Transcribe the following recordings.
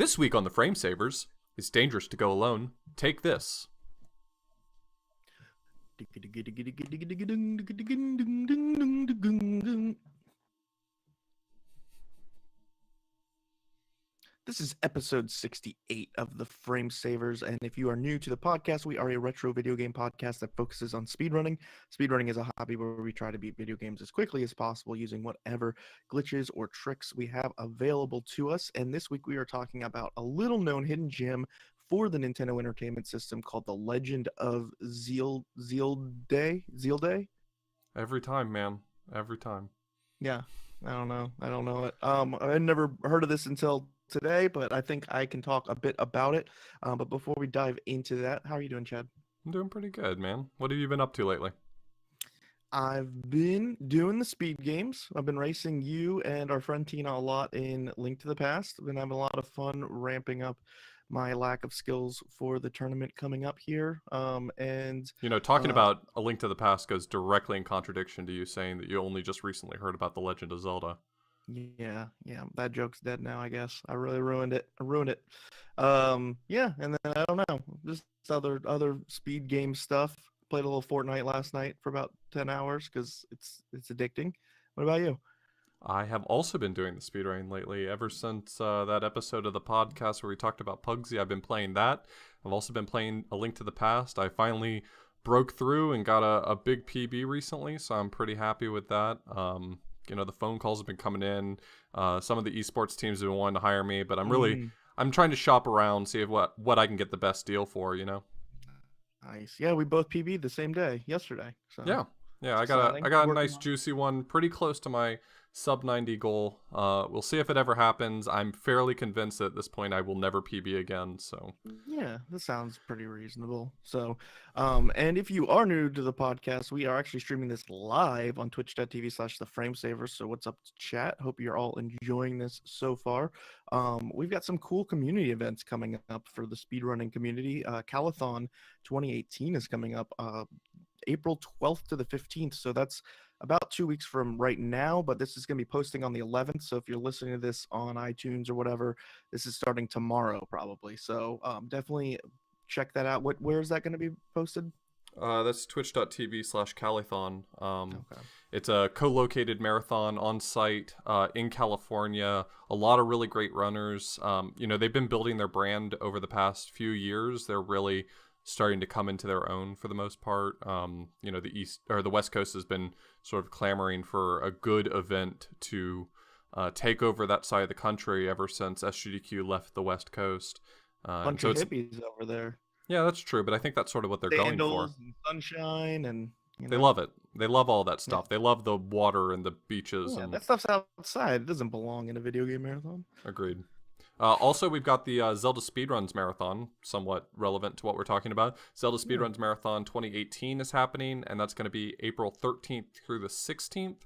This week on the Frame Savers, it's dangerous to go alone. Take this. This is episode 68 of the Frame Savers, and if you are new to the podcast, we are a retro video game podcast that focuses on speedrunning. Speedrunning is a hobby where we try to beat video games as quickly as possible using whatever glitches or tricks we have available to us, and this week we are talking about a little-known hidden gem for the Nintendo Entertainment System called The Legend of Zelda. Every time, man. Every time. Yeah, I don't know it. I had never heard of this until today, but I think I can talk a bit about it. But before we dive into that, how are you doing, Chad? I'm doing pretty good, man. What have you been up to lately? I've been doing the speed games. I've been racing you and our friend Tina a lot in Link to the Past. I've been having a lot of fun ramping up my lack of skills for the tournament coming up here. Talking about A Link to the Past goes directly in contradiction to you saying that you only just recently heard about The Legend of Zelda. Yeah, that joke's dead now, I guess. I really ruined it. And then I don't know, just other speed game stuff. Played a little Fortnite last night for about 10 hours because it's addicting. What about you? I have also been doing the speedrunning lately. Ever since that episode of the podcast where we talked about Pugsy, I've been playing that. I've also been playing A Link to the Past. I finally broke through and got a big PB recently, so I'm pretty happy with that. The phone calls have been coming in. Some of the esports teams have been wanting to hire me, but I'm trying to shop around, see what I can get the best deal for, Nice. Yeah, we both PB'd the same day yesterday. So Yeah, I got a nice juicy one, pretty close to my sub 90 goal. We'll see if it ever happens. I'm fairly convinced that at this point I will never PB again. So yeah, this sounds pretty reasonable. So, and if you are new to the podcast, we are actually streaming this live on twitch.tv/theframesavers. So what's up, chat? Hope you're all enjoying this so far. We've got some cool community events coming up for the speedrunning community. Calathon 2018 is coming up April 12th to the 15th. So that's about 2 weeks from right now, but this is going to be posting on the 11th. So if you're listening to this on iTunes or whatever, this is starting tomorrow probably. So definitely check that out. Where is that going to be posted? That's twitch.tv/Calathon. Okay. It's a co-located marathon on site in California. A lot of really great runners. They've been building their brand over the past few years. They're really starting to come into their own for the most part. The East or the West Coast has been sort of clamoring for a good event to take over that side of the country ever since SGDQ left the West Coast. Bunch of hippies over there. Yeah, that's true, but I think that's sort of what they're going for. And sunshine and They love it. They love all that stuff. Yeah. They love the water and the beaches. Yeah, that stuff's outside. It doesn't belong in a video game marathon. Agreed. Also, we've got the Zelda Speedruns Marathon, somewhat relevant to what we're talking about. Zelda Speedruns Marathon 2018 is happening, and that's going to be April 13th through the 16th.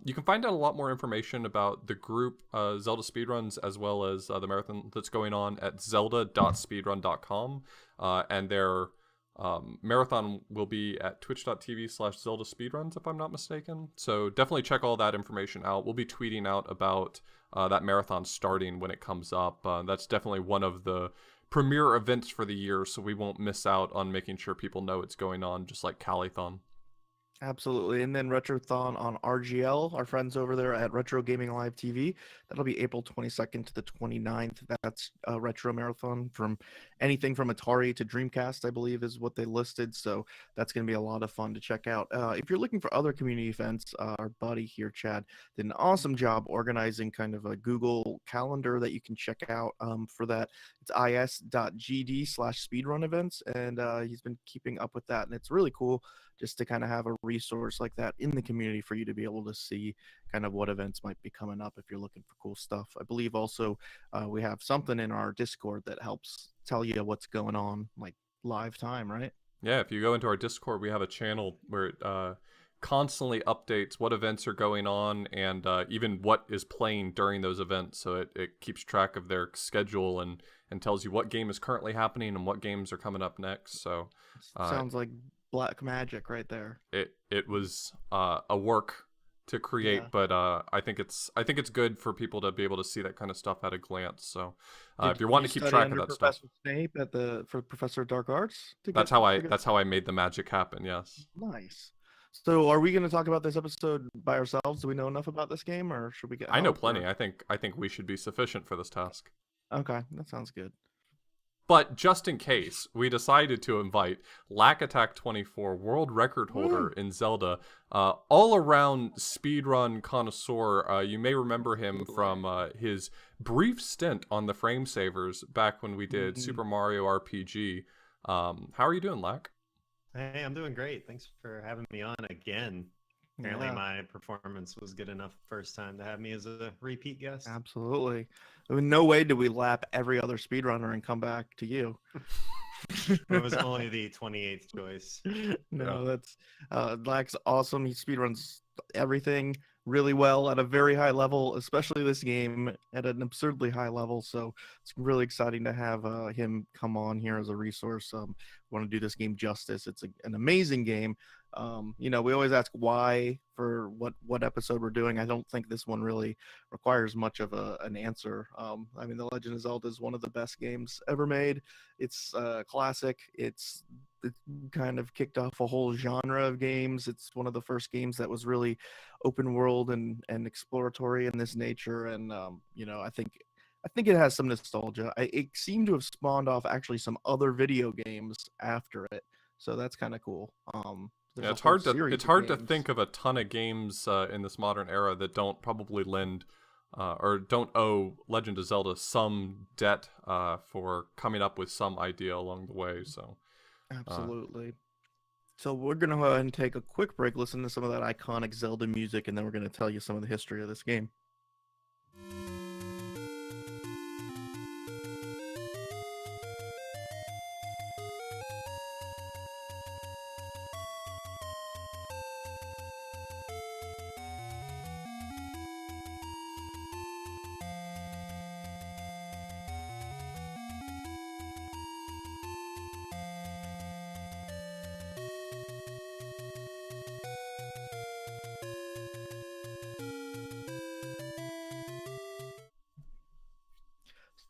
You can find out a lot more information about the group Zelda Speedruns as well as the marathon that's going on at zelda.speedrun.com. And their marathon will be at twitch.tv/Zelda Speedruns, if I'm not mistaken. So definitely check all that information out. We'll be tweeting out about that marathon starting when it comes up. That's definitely one of the premier events for the year, so we won't miss out on making sure people know it's going on, just like Calathon. Absolutely. And then Retrothon on RGL, our friends over there at Retro Gaming Live TV. That'll be April 22nd to the 29th. That's a retro marathon from anything from Atari to Dreamcast, I believe, is what they listed. So that's going to be a lot of fun to check out. If you're looking for other community events, our buddy here, Chad, did an awesome job organizing kind of a Google calendar that you can check out for that. It's is.gd/speedrun events. And he's been keeping up with that. And it's really cool just to kind of have a resource like that in the community for you to be able to see kind of what events might be coming up if you're looking for cool stuff. I believe also we have something in our Discord that helps tell you what's going on, like live time, right? Yeah, if you go into our Discord, we have a channel where it constantly updates what events are going on and even what is playing during those events. So it keeps track of their schedule and tells you what game is currently happening and what games are coming up next. So sounds like black magic right there. It was a work to Yeah. create, but I think it's good for people to be able to see that kind of stuff at a glance. So if Did you're you wanting to keep study track of under that stuff, Professor Snape for Professor Dark Arts to that's get how I to get that's how I made the magic happen. Yes, nice? So, are we going to talk about this episode by ourselves? Do we know enough about this game, or should we get I know help? plenty. Or I think we should be sufficient for this task. okay, that sounds good. But just in case, we decided to invite Lack Attack 24, world record holder Woo! in Zelda, all around speedrun connoisseur. You may remember him Absolutely. from his brief stint on the Frame Savers back when we did Mhm. Super Mario RPG. How are you doing, Lack? Hey, I'm doing great. Thanks for having me on again. Apparently, Yeah, my performance was good enough first time to have me as a repeat guest. absolutely. I mean, no way do we lap every other speedrunner and come back to you. It was only the 28th choice. Yeah. No, that's Black's awesome. He speedruns everything really well at a very high level, especially this game at an absurdly high level. So it's really exciting to have him come on here as a resource. Want to do this game justice. It's an amazing game. We always ask why for what episode we're doing. I don't think this one really requires much of an answer. I mean, The Legend of Zelda is one of the best games ever made. It's classic. It kind of kicked off a whole genre of games. It's one of the first games that was really open world and exploratory in this nature. And I think it has some nostalgia. It seemed to have spawned off actually some other video games after it, so that's kind of cool. There's Yeah, a it's whole hard to series it's of hard to games. think of a ton of games in this modern era that don't probably lend or don't owe Legend of Zelda some debt for coming up with some idea along the way. So uh, Absolutely. So we're gonna go ahead and take a quick break, listen to some of that iconic Zelda music, and then we're gonna tell you some of the history of this game.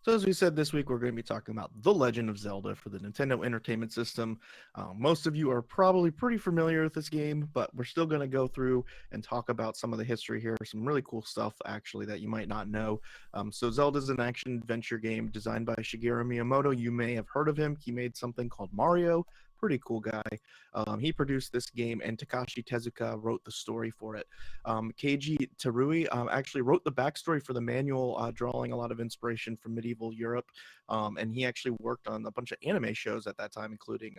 So, as we said, this week we're going to be talking about The Legend of Zelda for the Nintendo Entertainment System. Most of you are probably pretty familiar with this game, but we're still going to go through and talk about some of the history here. Some really cool stuff, actually, that you might not know. So, Zelda is an action adventure game designed by Shigeru Miyamoto. You may have heard of him. He made something called Mario. Pretty cool guy. He produced this game, and Takashi Tezuka wrote the story for it. Keiji Terui actually wrote the backstory for the manual, drawing a lot of inspiration from medieval Europe. And he actually worked on a bunch of anime shows at that time, including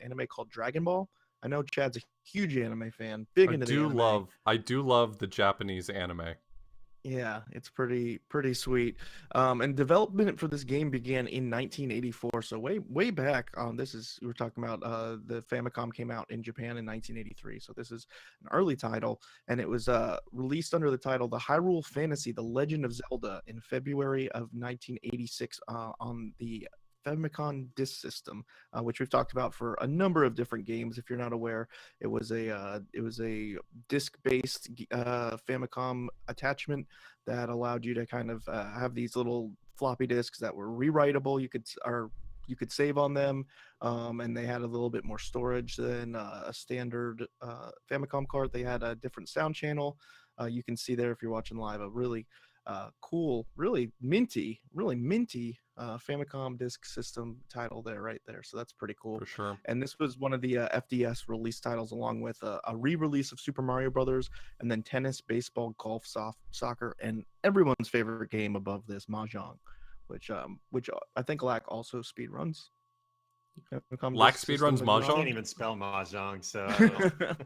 anime called Dragon Ball. I know Chad's a huge anime fan, big into the anime. I do love the Japanese anime. Yeah, it's pretty sweet. And development for this game began in 1984, so way back. We're talking about the Famicom came out in Japan in 1983, so this is an early title, and it was released under the title The Hyrule Fantasy: The Legend of Zelda in February of 1986 on the Famicom Disk System, which we've talked about for a number of different games. If you're not aware, it was a disc-based Famicom attachment that allowed you to kind of have these little floppy disks that were rewritable. You could save on them, and they had a little bit more storage than a standard Famicom card. They had a different sound channel. You can see there if you're watching live a really cool, really minty Famicom Disk System title there, right there. So that's pretty cool. For sure. And this was one of the FDS release titles, along with a re-release of Super Mario Brothers, and then tennis, baseball, golf, soccer, and everyone's favorite game above this, Mahjong, which I think Lack also speed runs. Famicom Lack Disk System speedruns as I Mahjong? can't even spell mahjong, so I don't know.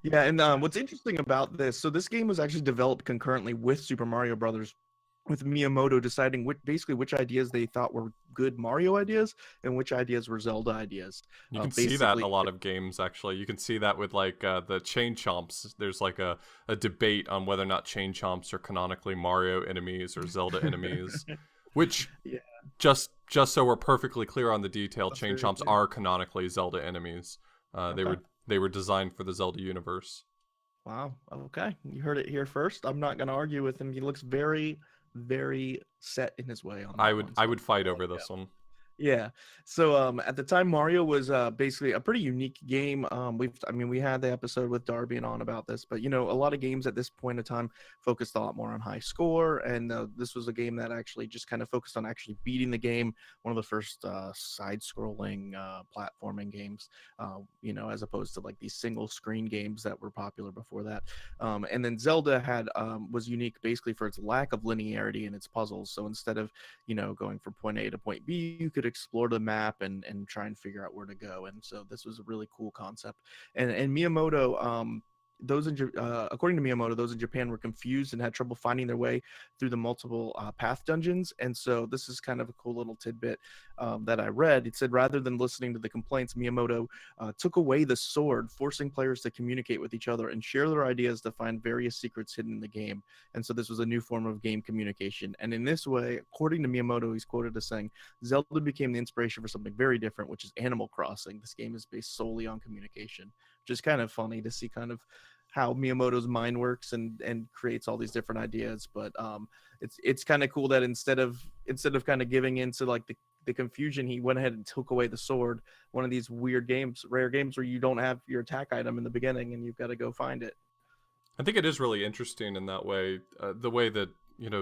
Yeah, and what's interesting about this, so this game was actually developed concurrently with Super Mario Brothers, with Miyamoto deciding which ideas they thought were good Mario ideas and which ideas were Zelda ideas. You can see that in Basically, a lot of games, actually. You can see that with, like, the Chain Chomps. There's, like, a debate on whether or not Chain Chomps are canonically Mario enemies or Zelda enemies. Which, yeah, just so we're perfectly clear on the detail, that's Chain very Chomps clear. are canonically Zelda enemies. Okay. They were designed for the Zelda universe. Wow. Okay. You heard it here first. I'm not going to argue with him. He looks very, very set in his way on I that would one. I So would fight I'll let over it go. this one. Yeah. So at the time Mario was basically a pretty unique game. We had the episode with Darby and on about this, but a lot of games at this point in time focused a lot more on high score, and this was a game that actually just kind of focused on actually beating the game. One of the first side-scrolling platforming games, as opposed to like these single screen games that were popular before that. And then Zelda was unique basically for its lack of linearity in its puzzles. So instead of going from point A to point B, you could explore the map and try and figure out where to go. And so this was a really cool concept. And Miyamoto, according to Miyamoto, those in Japan were confused and had trouble finding their way through the multiple path dungeons. And so this is kind of a cool little tidbit that I read. It said rather than listening to the complaints, Miyamoto took away the sword, forcing players to communicate with each other and share their ideas to find various secrets hidden in the game. And so this was a new form of game communication. And in this way, according to Miyamoto, he's quoted as saying, Zelda became the inspiration for something very different, which is Animal Crossing. This game is based solely on communication, which is kind of funny to see kind of how Miyamoto's mind works and creates all these different ideas. But it's kind of cool that instead of kind of giving into like the confusion, he went ahead and took away the sword. One of these weird games, rare games where you don't have your attack item in the beginning and you've got to go find it. I think it is really interesting in that way, the way that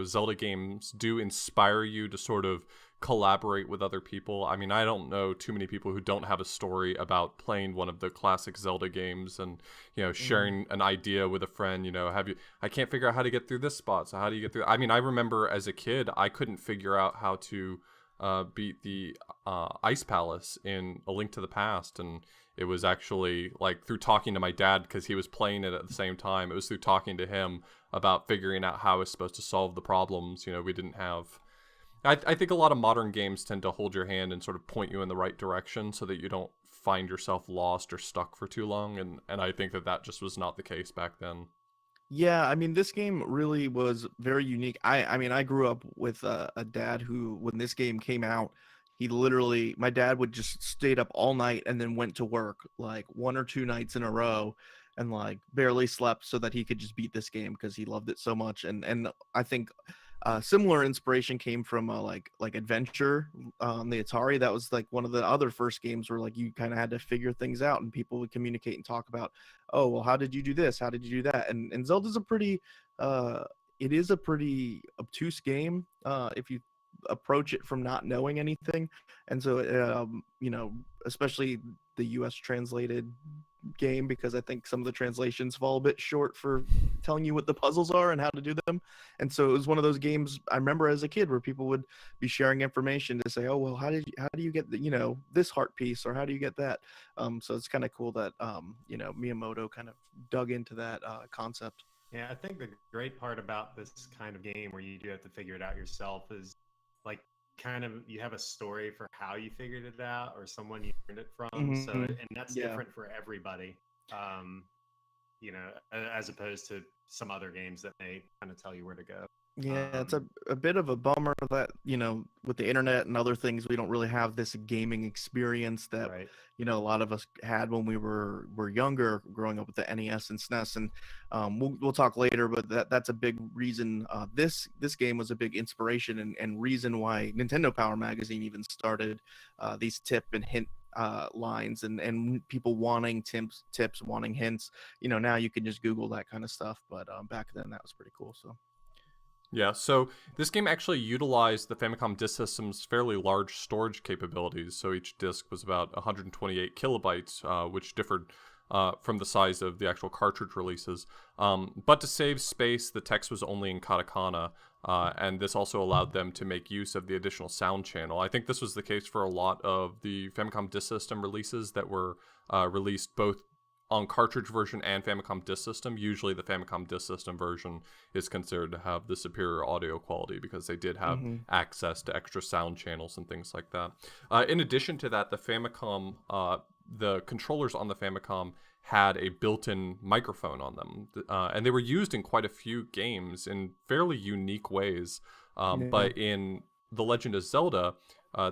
Zelda games do inspire you to sort of collaborate with other people. I mean, I don't know too many people who don't have a story about playing one of the classic Zelda games and sharing an idea with a friend. I can't figure out how to get through this spot, so how do you get through? I mean, I remember as a kid, I couldn't figure out how to beat the Ice Palace in A Link to the Past, and it was actually like through talking to my dad because he was playing it at the same time. It was through talking to him about figuring out how I was supposed to solve the problems. We didn't have. I think a lot of modern games tend to hold your hand and sort of point you in the right direction so that you don't find yourself lost or stuck for too long. And I think that just was not the case back then. Yeah, I mean, this game really was very unique. I grew up with a dad who, when this game came out, my dad would just stayed up all night and then went to work like one or two nights in a row and like barely slept so that he could just beat this game because he loved it so much. And I think similar inspiration came from like Adventure on the Atari. That was like one of the other first games where like you kind of had to figure things out and people would communicate and talk about, oh well, how did you do this, how did you do that? And Zelda's a pretty it is a pretty obtuse game if you approach it from not knowing anything. And so especially the US translated game, because I think some of the translations fall a bit short for telling you what the puzzles are and how to do them. And so it was one of those games I remember as a kid where people would be sharing information to say, oh well, how do you get this heart piece, or how do you get that? So it's kind of cool that Miyamoto kind of dug into that concept. Yeah, I think the great part about this kind of game where you do have to figure it out yourself is like kind of you have a story for how you figured it out or someone you learned it from. So Mhm. and that's Yeah. different for everybody. As opposed to some other games that may kind of tell you where to go. Yeah, it's a bit of a bummer that, with the internet and other things, we don't really have this gaming experience that, Right. a lot of us had when we were younger, growing up with the NES and SNES. And we'll talk later, but that's a big reason. This game was a big inspiration and reason why Nintendo Power Magazine even started these tip and hint lines and people wanting tips, wanting hints. Now you can just Google that kind of stuff, but back then that was pretty cool. So. Yeah, so this game actually utilized the Famicom Disk System's fairly large storage capabilities. So each disk was about 128 kilobytes, which differed from the size of the actual cartridge releases. But to save space, the text was only in katakana, and this also allowed them to make use of the additional sound channel. I think this was the case for a lot of the Famicom Disk System releases that were released both on cartridge version and Famicom Disk System. Usually the Famicom Disk System version is considered to have the superior audio quality because they did have access to extra sound channels and things like that. In addition to that, the Famicom, the controllers on the Famicom had a built-in microphone on them, and they were used in quite a few games in fairly unique ways. But in The Legend of Zelda,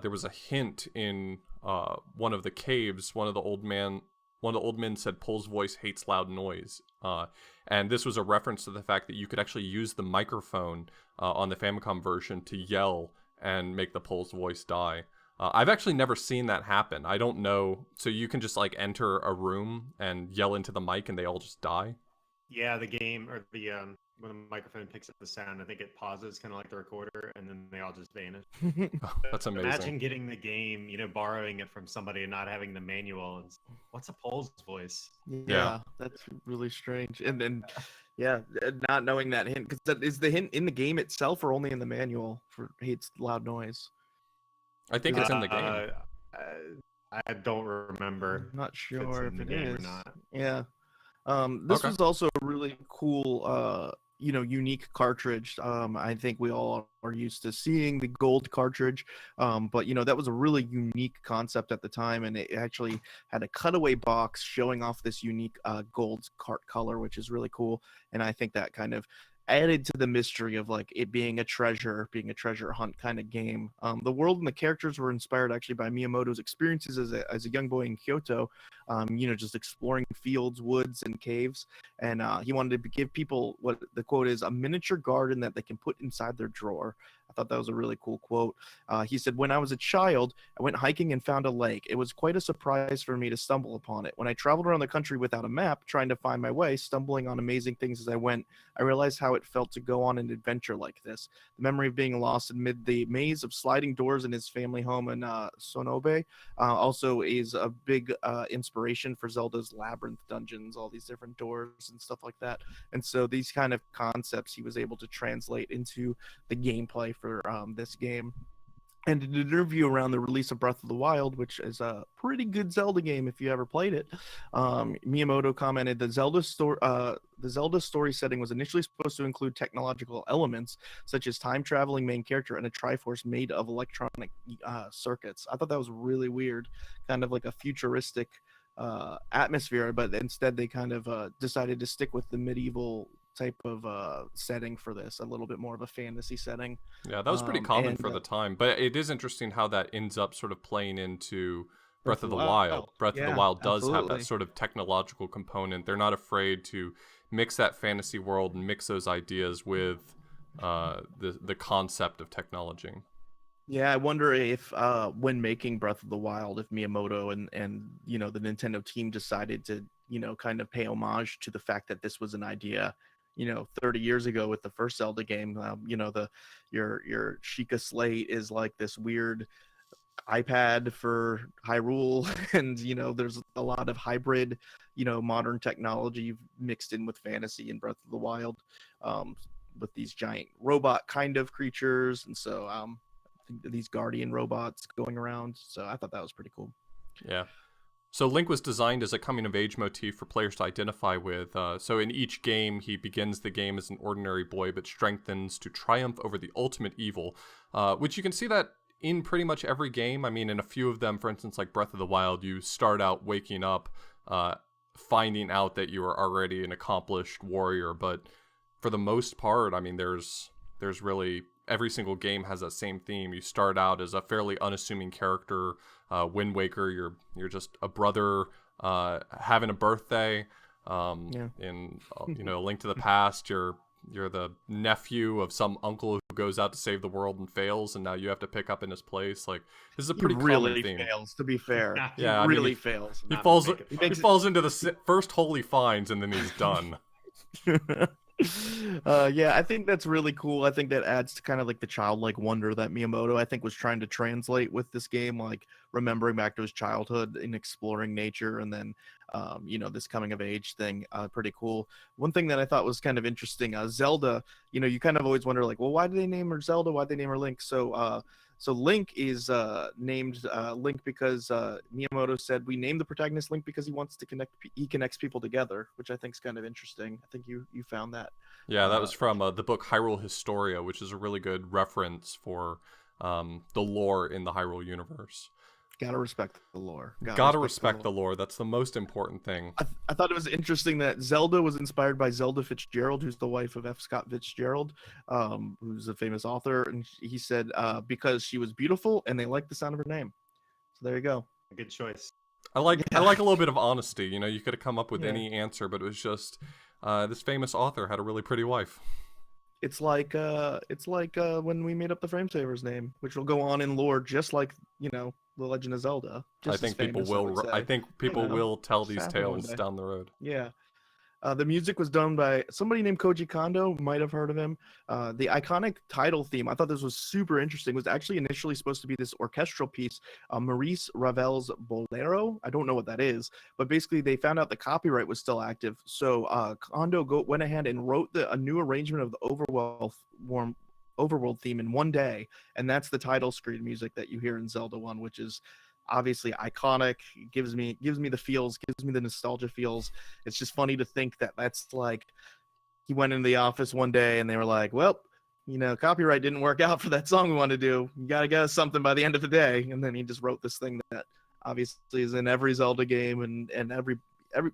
there was a hint in one of the caves. One of the one of the old men said Pole's voice hates loud noise. And this was a reference to the fact that you could actually use the microphone on the Famicom version to yell and make the Pole's voice die. I've actually never seen that happen. I don't know. So you can just like enter a room and yell into the mic and they all just die? Yeah, the game or the when the microphone picks up the sound, I think it pauses kind of like the recorder, and then they all just vanish. Oh, that's amazing. Imagine getting the game, borrowing it from somebody and not having the manual. And what's a Pole's voice? Yeah, that's really strange. And then, yeah, not knowing that hint, because that is the hint in the game itself or only in the manual for hates loud noise. I think it's in the game. I don't remember. I'm not sure if it is or not. Yeah. This Okay. was also a really cool, unique cartridge. I think we all are used to seeing the gold cartridge, but that was a really unique concept at the time, and it actually had a cutaway box showing off this unique gold cart color, which is really cool. And I think that kind of added to the mystery of like it being a treasure hunt kind of game. The world and the characters were inspired actually by Miyamoto's experiences as a young boy in Kyoto, just exploring fields, woods, and caves. And he wanted to give people what the quote is, a miniature garden that they can put inside their drawer. I thought that was a really cool quote. He said, "When I was a child, I went hiking and found a lake. It was quite a surprise for me to stumble upon it. When I traveled around the country without a map, trying to find my way, stumbling on amazing things as I went, I realized how it felt to go on an adventure like this. The memory of being lost amid the maze of sliding doors in his family home in Sonobe also is a big inspiration for Zelda's labyrinth dungeons, all these different doors and stuff like that. And so these kind of concepts he was able to translate into the gameplay for this game. And in an interview around the release of Breath of the Wild, which is a pretty good Zelda game if you ever played it, Miyamoto commented the Zelda story setting was initially supposed to include technological elements such as time-traveling main character and a Triforce made of electronic circuits. I thought that was really weird, kind of like a futuristic atmosphere, but instead they kind of decided to stick with the medieval type of setting for this, a little bit more of a fantasy setting. Yeah, that was pretty common for the time, but it is interesting how that ends up sort of playing into Breath of the Wild. Breath of the Wild does have that sort of technological component. They're not afraid to mix that fantasy world and mix those ideas with the concept of technology. Yeah, I wonder if when making Breath of the Wild, if Miyamoto and the Nintendo team decided to kind of pay homage to the fact that this was an idea 30 years ago with the first Zelda game. Your Sheikah Slate is like this weird iPad for Hyrule, and there's a lot of hybrid modern technology mixed in with fantasy in Breath of the Wild, with these giant robot kind of creatures, and so I think these guardian robots going around. So I thought that was pretty cool. Yeah. So Link was designed as a coming-of-age motif for players to identify with. So in each game, he begins the game as an ordinary boy, but strengthens to triumph over the ultimate evil, which you can see that in pretty much every game. I mean, in a few of them, for instance, like Breath of the Wild, you start out waking up, finding out that you are already an accomplished warrior. But for the most part, I mean, there's really... every single game has that same theme. You start out as a fairly unassuming character. Wind Waker, you're just a brother having a birthday. In A Link to the Past, you're the nephew of some uncle who goes out to save the world and fails, and now you have to pick up in his place. Like, this is a pretty common theme. Fails, to be fair. Yeah, he really fails. He falls into the first hole he finds, and then he's done. I think that's really cool. I think that adds to kind of like the childlike wonder that Miyamoto, I think, was trying to translate with this game, like remembering back to his childhood and exploring nature, and then this coming of age thing. Pretty cool. One thing that I thought was kind of interesting, Zelda, you kind of always wonder, like, well, why did they name her Zelda? Why'd they name her Link? So Link is named Link because Miyamoto said we named the protagonist Link because he connects people together, which I think is kind of interesting. I think you found that. Yeah, that was from the book Hyrule Historia, which is a really good reference for the lore in the Hyrule universe. Gotta respect the lore. Gotta respect the lore. That's the most important thing. I thought it was interesting that Zelda was inspired by Zelda Fitzgerald, who's the wife of F. Scott Fitzgerald, who's a famous author. And he said because she was beautiful and they liked the sound of her name. So there you go. Good choice. I like a little bit of honesty. You know, you could have come up with Yeah. any answer, but it was just this famous author had a really pretty wife. It's like when we made up the Framesavers name, which will go on in lore just like, The Legend of Zelda. I Just as think people famous, I would will. I say. think people know, will tell just these happen one tales day. down the road. Yeah. The music was done by somebody named Koji Kondo. Might have heard of him. The iconic title theme, I thought this was super interesting, was actually initially supposed to be this orchestral piece, Maurice Ravel's Bolero. I don't know what that is, but basically they found out the copyright was still active. So Kondo went ahead and wrote a new arrangement of the Overworld theme in one day, and that's the title screen music that you hear in Zelda 1, which is obviously iconic. Gives me the feels, gives me the nostalgia feels. It's just funny to think that that's like he went into the office one day and they were like, well, copyright didn't work out for that song we wanted to do. You gotta get us something by the end of the day. And then he just wrote this thing that obviously is in every Zelda game, and every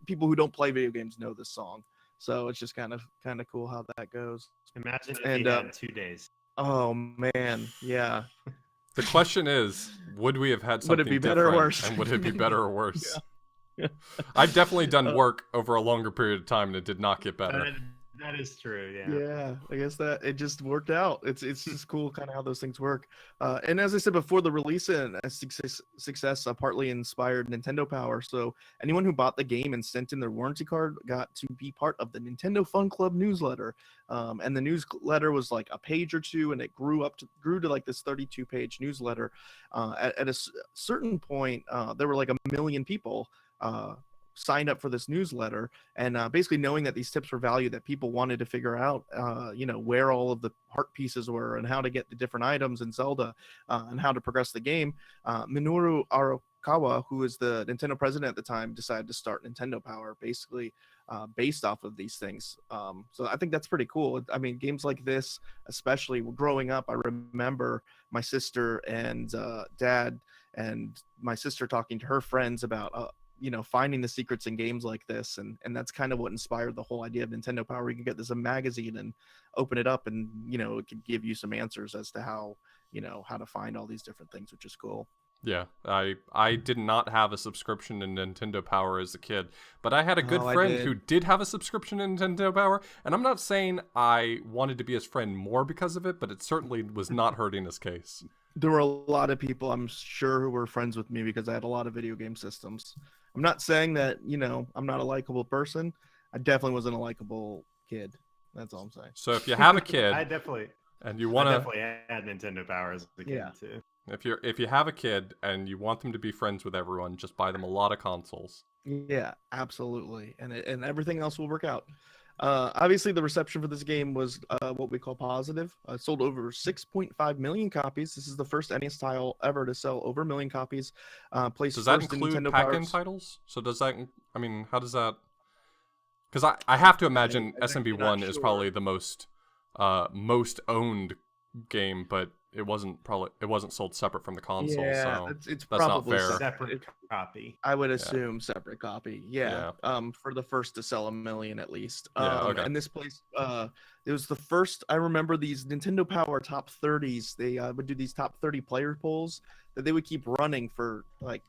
people who don't play video games know this song. So it's just kind of cool how that goes. Imagine if And he had 2 days. oh man, yeah. The question is, would we have had Would something it be better or different, worse? and would it be better or worse? Yeah. I've definitely done work over a longer period of time, and it did not get better. That is true. Yeah. Yeah, I guess that it just worked out. It's just cool kind of how those things work. And as I said before, the release and success partly inspired Nintendo Power. So anyone who bought the game and sent in their warranty card got to be part of the Nintendo Fun Club newsletter. And the newsletter was like a page or two, and it grew to like this 32-page newsletter. At a certain point, there were like 1 million people signed up for this newsletter, and basically knowing that these tips were valued, that people wanted to figure out where all of the heart pieces were and how to get the different items in Zelda, and how to progress the game. Minoru Arakawa, who was the Nintendo president at the time, decided to start Nintendo Power basically based off of these things. So I think that's pretty cool. I mean, games like this, especially growing up, I remember my sister and dad and my sister talking to her friends about finding the secrets in games like this, and that's kind of what inspired the whole idea of Nintendo Power. You can get this a magazine and open it up, and it could give you some answers as to how to find all these different things, which is cool. Yeah, I did not have a subscription in Nintendo Power as a kid, but I had a good friend who did have a subscription in Nintendo Power, and I'm not saying I wanted to be his friend more because of it, but it certainly was not hurting his case. There were a lot of people, I'm sure, who were friends with me because I had a lot of video game systems. I'm not saying that, I'm not a likable person. I definitely wasn't a likable kid. That's all I'm saying. So if you have a kid, I definitely had Nintendo Power as a kid too. If you have a kid and you want them to be friends with everyone, just buy them a lot of consoles. Yeah, absolutely, and everything else will work out. Obviously, the reception for this game was what we call positive. It sold over 6.5 million copies. This is the first NES title ever to sell over 1 million copies. Does that include pack-in titles? So does that? I mean, how does that? Because I have to imagine SMB1 is probably the most owned game, but it wasn't sold separate from the console. Yeah, so it's that's probably not fair. Separate copy. I would assume separate copy. Yeah. For the first to sell 1 million at least. Okay. And this place, it was the first. I remember these Nintendo Power top 30s. They would do these top 30 player polls that they would keep running for like,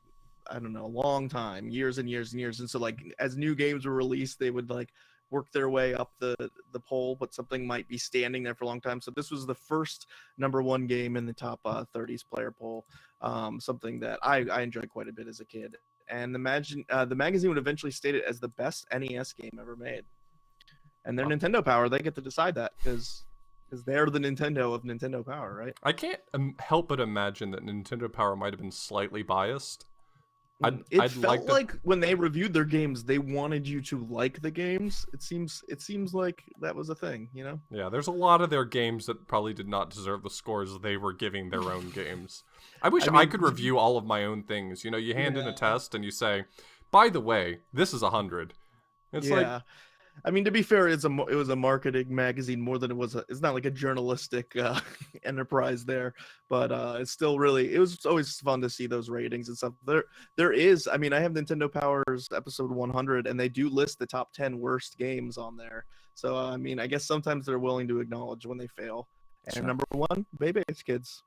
I don't know, a long time, years and years and years. And so like as new games were released, they would like work their way up the poll, but something might be standing there for a long time. So this was the first #1 game in the top 30s player poll. Something that I enjoyed quite a bit as a kid. And the magazine would eventually state it as the best NES game ever made. And their Nintendo Power, they get to decide that because they're the Nintendo of Nintendo Power, right? I can't help but imagine that Nintendo Power might have been slightly biased. It felt like when they reviewed their games, they wanted you to like the games. It seems like that was a thing, Yeah, there's a lot of their games that probably did not deserve the scores they were giving their own games. I wish I could review all of my own things. You hand in a test and you say, by the way, this is 100. It's like... I mean, to be fair, it was a marketing magazine more than it's not like a journalistic enterprise there, but it's still it was always fun to see those ratings and stuff. There is, I mean, I have Nintendo Power's episode 100, and they do list the top 10 worst games on there. So, I mean, I guess sometimes they're willing to acknowledge when they fail. And Sure. #1, Baby Kids.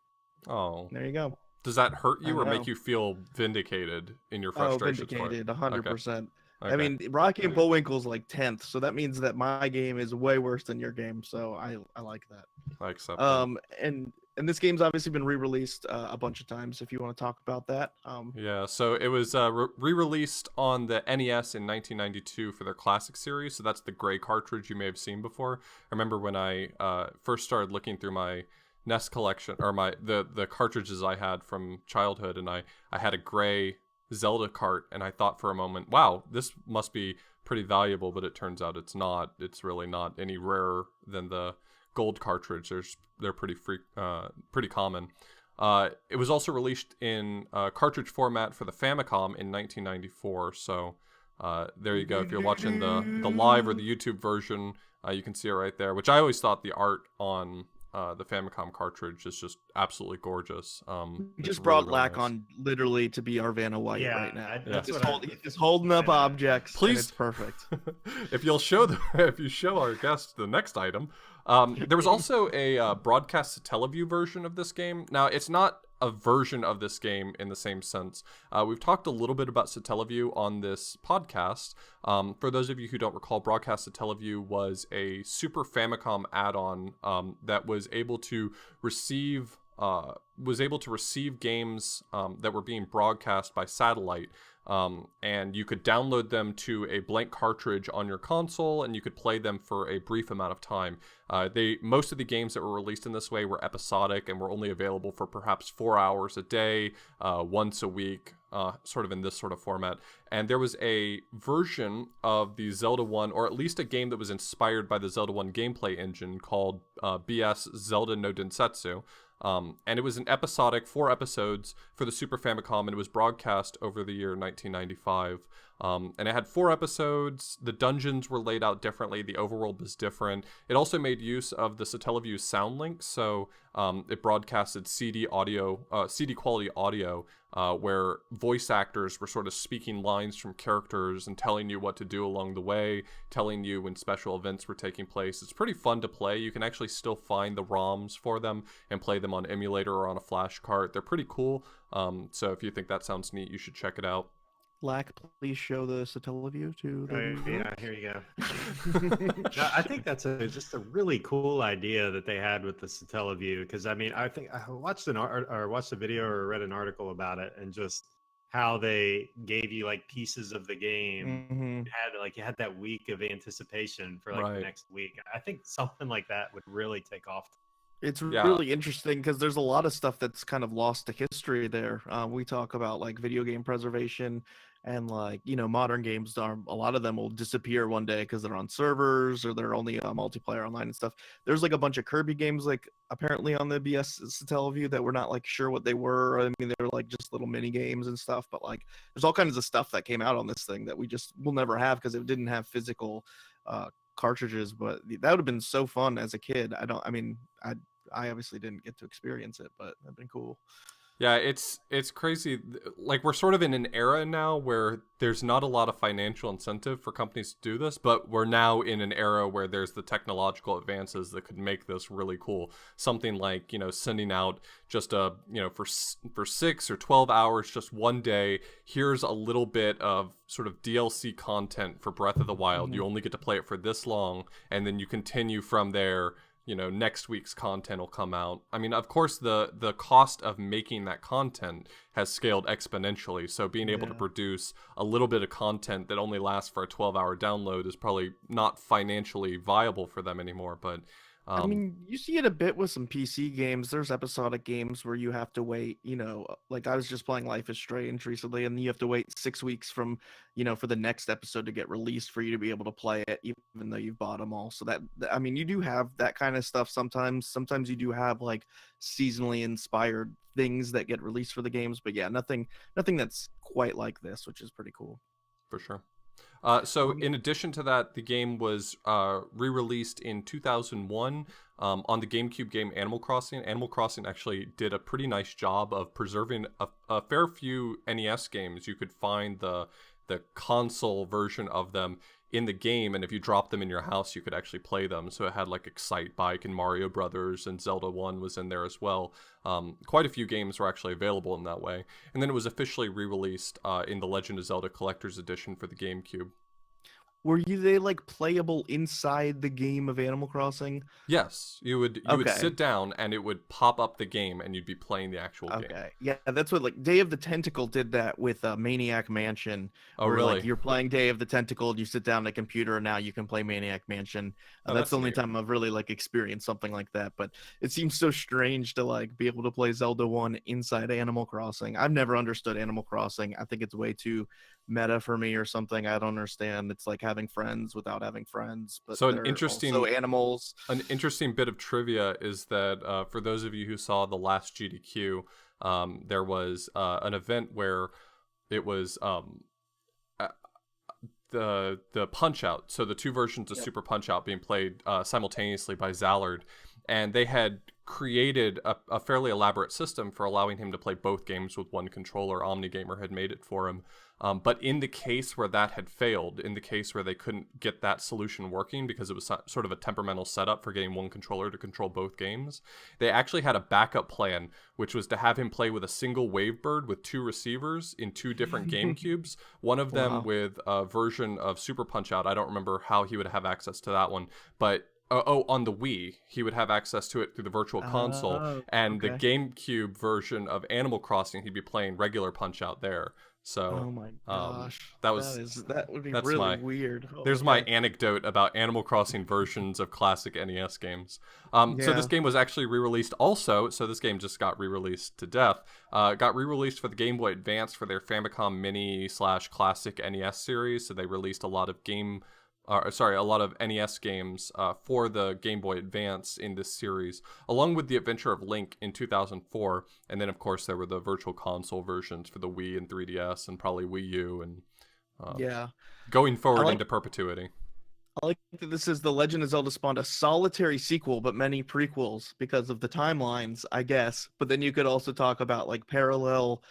Oh. There you go. Does that hurt I you or make know. you feel vindicated in your Oh, frustrations for it? vindicated, Okay. 100%. I Okay. mean, Rocky and Bullwinkle's like 10th, so that means that my game is way worse than your game. So I like that. I accept that. And this game's obviously been re-released a bunch of times. If you want to talk about that, Yeah, so it was re-released on the NES in 1992 for their classic series. So that's the gray cartridge you may have seen before. I remember when I first started looking through my NES collection, or the cartridges I had from childhood, and I had a gray Zelda cart, and I thought for a moment, wow, this must be pretty valuable, but it turns out it's not. It's really not any rarer than the gold cartridge. They're pretty common. It was also released in cartridge format for the Famicom in 1994. So there you go. If you're watching the live or the YouTube version, you can see it right there. Which I always thought the art on the Famicom cartridge is just absolutely gorgeous. we It's just really, brought really Lack nice. on literally to be our Vanna White Yeah, right now. that's He's, what he's just holding up objects. And Please. it's perfect. If you show our guest the next item, there was also a broadcast Satellaview version of this game. Now it's not a version of this game in the same sense. We've talked a little bit about Satellaview on this podcast. For those of you who don't recall, broadcast Satellaview was a Super Famicom add-on that was able to receive games that were being broadcast by satellite. And you could download them to a blank cartridge on your console, and you could play them for a brief amount of time. Most of the games that were released in this way were episodic and were only available for perhaps 4 hours a day, once a week, sort of in this sort of format. And there was a version of the Zelda 1, or at least a game that was inspired by the Zelda 1 gameplay engine called BS Zelda no Densetsu. And it was an episodic 4 episodes for the Super Famicom, and it was broadcast over the year 1995. And it had 4 episodes. The dungeons were laid out differently. The overworld was different. It also made use of the Satellaview sound link, so it broadcasted CD quality audio, where voice actors were sort of speaking lines from characters and telling you what to do along the way, telling you when special events were taking place. It's pretty fun to play. You can actually still find the ROMs for them and play them on emulator or on a flash cart. They're pretty cool. So if you think that sounds neat, you should check it out. Lack, please show the Satellaview to the Oh, viewers. yeah, here you go. No, I think that's just a really cool idea that they had with the Satellaview, because I mean, I think I watched watched a video or read an article about it, and just how they gave you like pieces of the game. Mhm. You had that week of anticipation for like Right. the next week. I think something like that would really take off. It's Yeah. really interesting because there's a lot of stuff that's kind of lost to history there. We talk about like video game preservation, and like, modern games are, a lot of them will disappear one day because they're on servers or they're only multiplayer online and stuff. There's like a bunch of Kirby games like apparently on the BS Satellaview that we're not like sure what they were. I mean, they're like just little mini games and stuff, but like there's all kinds of stuff that came out on this thing that we just will never have because it didn't have physical cartridges. But that would have been so fun as a kid. I obviously didn't get to experience it, but that'd been cool. Yeah, it's crazy. Like, we're sort of in an era now where there's not a lot of financial incentive for companies to do this, but we're now in an era where there's the technological advances that could make this really cool. Something like, sending out just for 6 or 12 hours, just one day, here's a little bit of sort of DLC content for Breath of the Wild. You only get to play it for this long, and then you continue from there. Next week's content will come out. I mean, of course, the cost of making that content has scaled exponentially. So being able to produce a little bit of content that only lasts for a 12-hour download is probably not financially viable for them anymore. But I mean, you see it a bit with some PC games. There's episodic games where you have to wait, like I was just playing Life is Strange recently, and you have to wait 6 weeks from, for the next episode to get released for you to be able to play it, even though you've bought them all. So I mean, you do have that kind of stuff sometimes. Sometimes you do have like seasonally inspired things that get released for the games, but yeah, nothing that's quite like this, which is pretty cool. For sure. So in addition to that, the game was re-released in 2001 on the GameCube game Animal Crossing. Animal Crossing actually did a pretty nice job of preserving a fair few NES games. You could find the console version of them in the game, and if you dropped them in your house, you could actually play them. So it had like Excite Bike and Mario Brothers, and Zelda 1 was in there as well. Quite a few games were actually available in that way. And then it was officially re-released in the Legend of Zelda Collector's Edition for the GameCube. Were they like playable inside the game of Animal Crossing? Yes, you would sit down and it would pop up the game and you'd be playing the actual game. Okay, yeah, that's what like Day of the Tentacle did that with Maniac Mansion. Oh, where, really? Like you're playing Day of the Tentacle, you sit down at a computer, and now you can play Maniac Mansion. Oh, That's the only neat. time I've really like experienced something like that. But it seems so strange to like be able to play Zelda 1 inside Animal Crossing. I've never understood Animal Crossing. I think it's way too meta for me or something. I don't understand. It's like having friends without having friends. But So they're also animals. An interesting bit of trivia is that for those of you who saw the last GDQ, there was an event where it was the Punch Out. So the two versions of Super Punch Out being played simultaneously by Zallard, and they had created a fairly elaborate system for allowing him to play both games with one controller. OmniGamer had made it for him. But in the case where that had failed, in the case where they couldn't get that solution working because it was sort of a temperamental setup for getting one controller to control both games, they actually had a backup plan, which was to have him play with a single Wavebird with two receivers in two different GameCubes, one of them with a version of Super Punch-Out. I don't remember how he would have access to that one, but on the Wii, he would have access to it through the Virtual Console, and the GameCube version of Animal Crossing, he'd be playing regular Punch-Out there. So, oh my gosh, that would be really weird. There's my anecdote about Animal Crossing versions of classic NES games. So this game was actually re-released also. So this game just got re-released to death. Got re-released for the Game Boy Advance for their Famicom Mini / Classic NES series. So they released a lot of a lot of NES games for the Game Boy Advance in this series, along with The Adventure of Link in 2004. And then, of course, there were the Virtual Console versions for the Wii and 3DS and probably Wii U and going forward into perpetuity. I like that this is The Legend of Zelda spawned a solitary sequel, but many prequels because of the timelines, I guess. But then you could also talk about like parallel.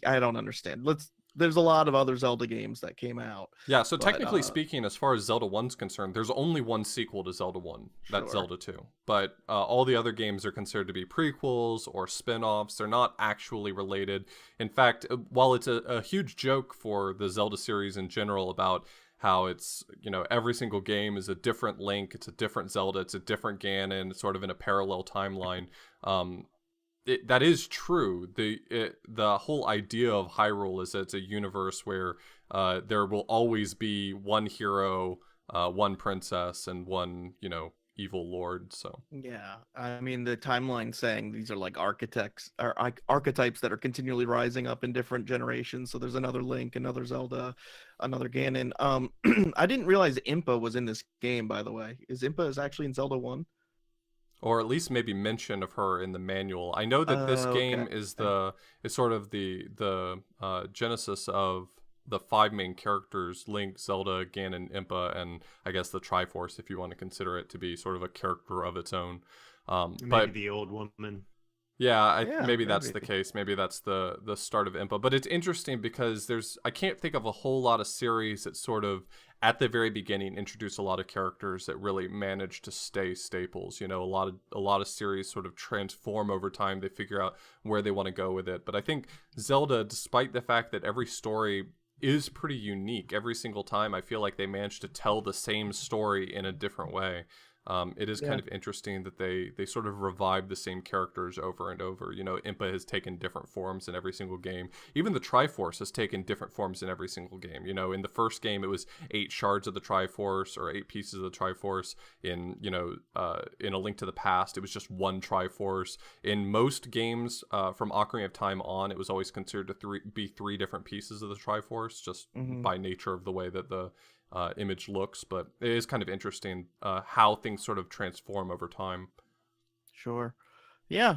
I don't understand. There's a lot of other Zelda games that came out. Yeah, so technically speaking, as far as Zelda 1's concerned, there's only one sequel to Zelda 1. That's Zelda 2. But all the other games are considered to be prequels or spin-offs. They're not actually related. In fact, while it's a huge joke for the Zelda series in general about how it's, every single game is a different Link, it's a different Zelda, it's a different Ganon, it's sort of in a parallel timeline. That is true. The whole idea of Hyrule is that it's a universe where there will always be one hero, one princess, and one, evil lord. So yeah, I mean the timeline saying these are like architects or archetypes that are continually rising up in different generations. So there's another Link, another Zelda, another Ganon. I didn't realize Impa was in this game, by the way. Impa actually in Zelda 1? Or at least maybe mention of her in the manual. I know that this game is sort of the genesis of the 5 main characters: Link, Zelda, Ganon, Impa, and I guess the Triforce, if you want to consider it to be sort of a character of its own. Maybe the old woman. Yeah, maybe that's the case. Maybe that's the start of Impa. But it's interesting because I can't think of a whole lot of series that sort of at the very beginning introduce a lot of characters that really manage to stay staples. A lot of series sort of transform over time. They figure out where they want to go with it. But I think Zelda, despite the fact that every story is pretty unique every single time, I feel like they manage to tell the same story in a different way. It is kind of interesting that they sort of revive the same characters over and over. Impa has taken different forms in every single game. Even the Triforce has taken different forms in every single game. In the first game, it was 8 shards of the Triforce or 8 pieces of the Triforce. In A Link to the Past, it was just one Triforce. In most games from Ocarina of Time on, it was always considered to be 3 different pieces of the Triforce, just by nature of the way that the image looks. But it is kind of interesting how things sort of transform over time. Sure. Yeah.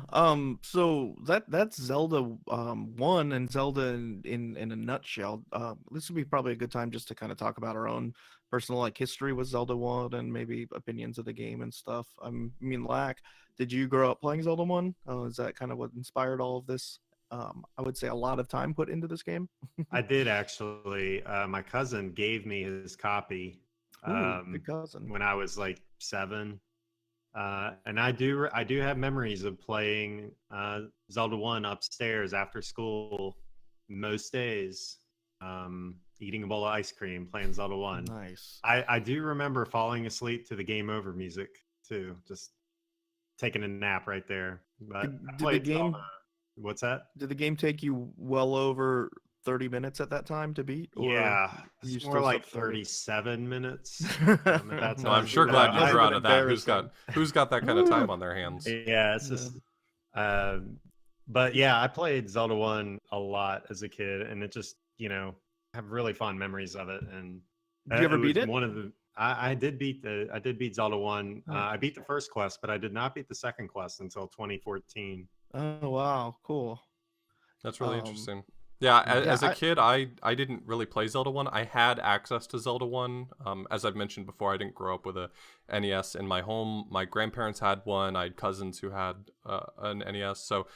So that's Zelda 1 and Zelda in a nutshell. This would be probably a good time just to kind of talk about our own personal history with Zelda 1 and maybe opinions of the game and stuff. I mean, Lack, did you grow up playing Zelda 1? Is that kind of what inspired all of this? I would say a lot of time put into this game. I did actually. My cousin gave me his copy Ooh, good cousin. when I was like 7. And I do have memories of playing Zelda 1 upstairs after school most days, eating a bowl of ice cream, playing Zelda 1. Nice. I do remember falling asleep to the game over music too, just taking a nap right there. But Did the game Zelda. What's that? did the game take you well over 30 minutes at that time to beat? Or Yeah, you it's still more like slept 30? 37 minutes at that No, I'm time. sure glad you Might drew have out of been that. embarrassing. Who's got that kind of time on their hands? Yeah, it's just but yeah, I played Zelda 1 a lot as a kid, and it just, have really fond memories of it. And Did you ever it was beat it? one of the I did beat Zelda 1. Oh. I beat the first quest, but I did not beat the second quest until 2014. Oh wow, cool. That's really interesting. Yeah, as a I- kid, I didn't really play Zelda 1. I had access to Zelda 1. As I've mentioned before, I didn't grow up with a NES in my home. My grandparents had one. I had cousins who had an NES. So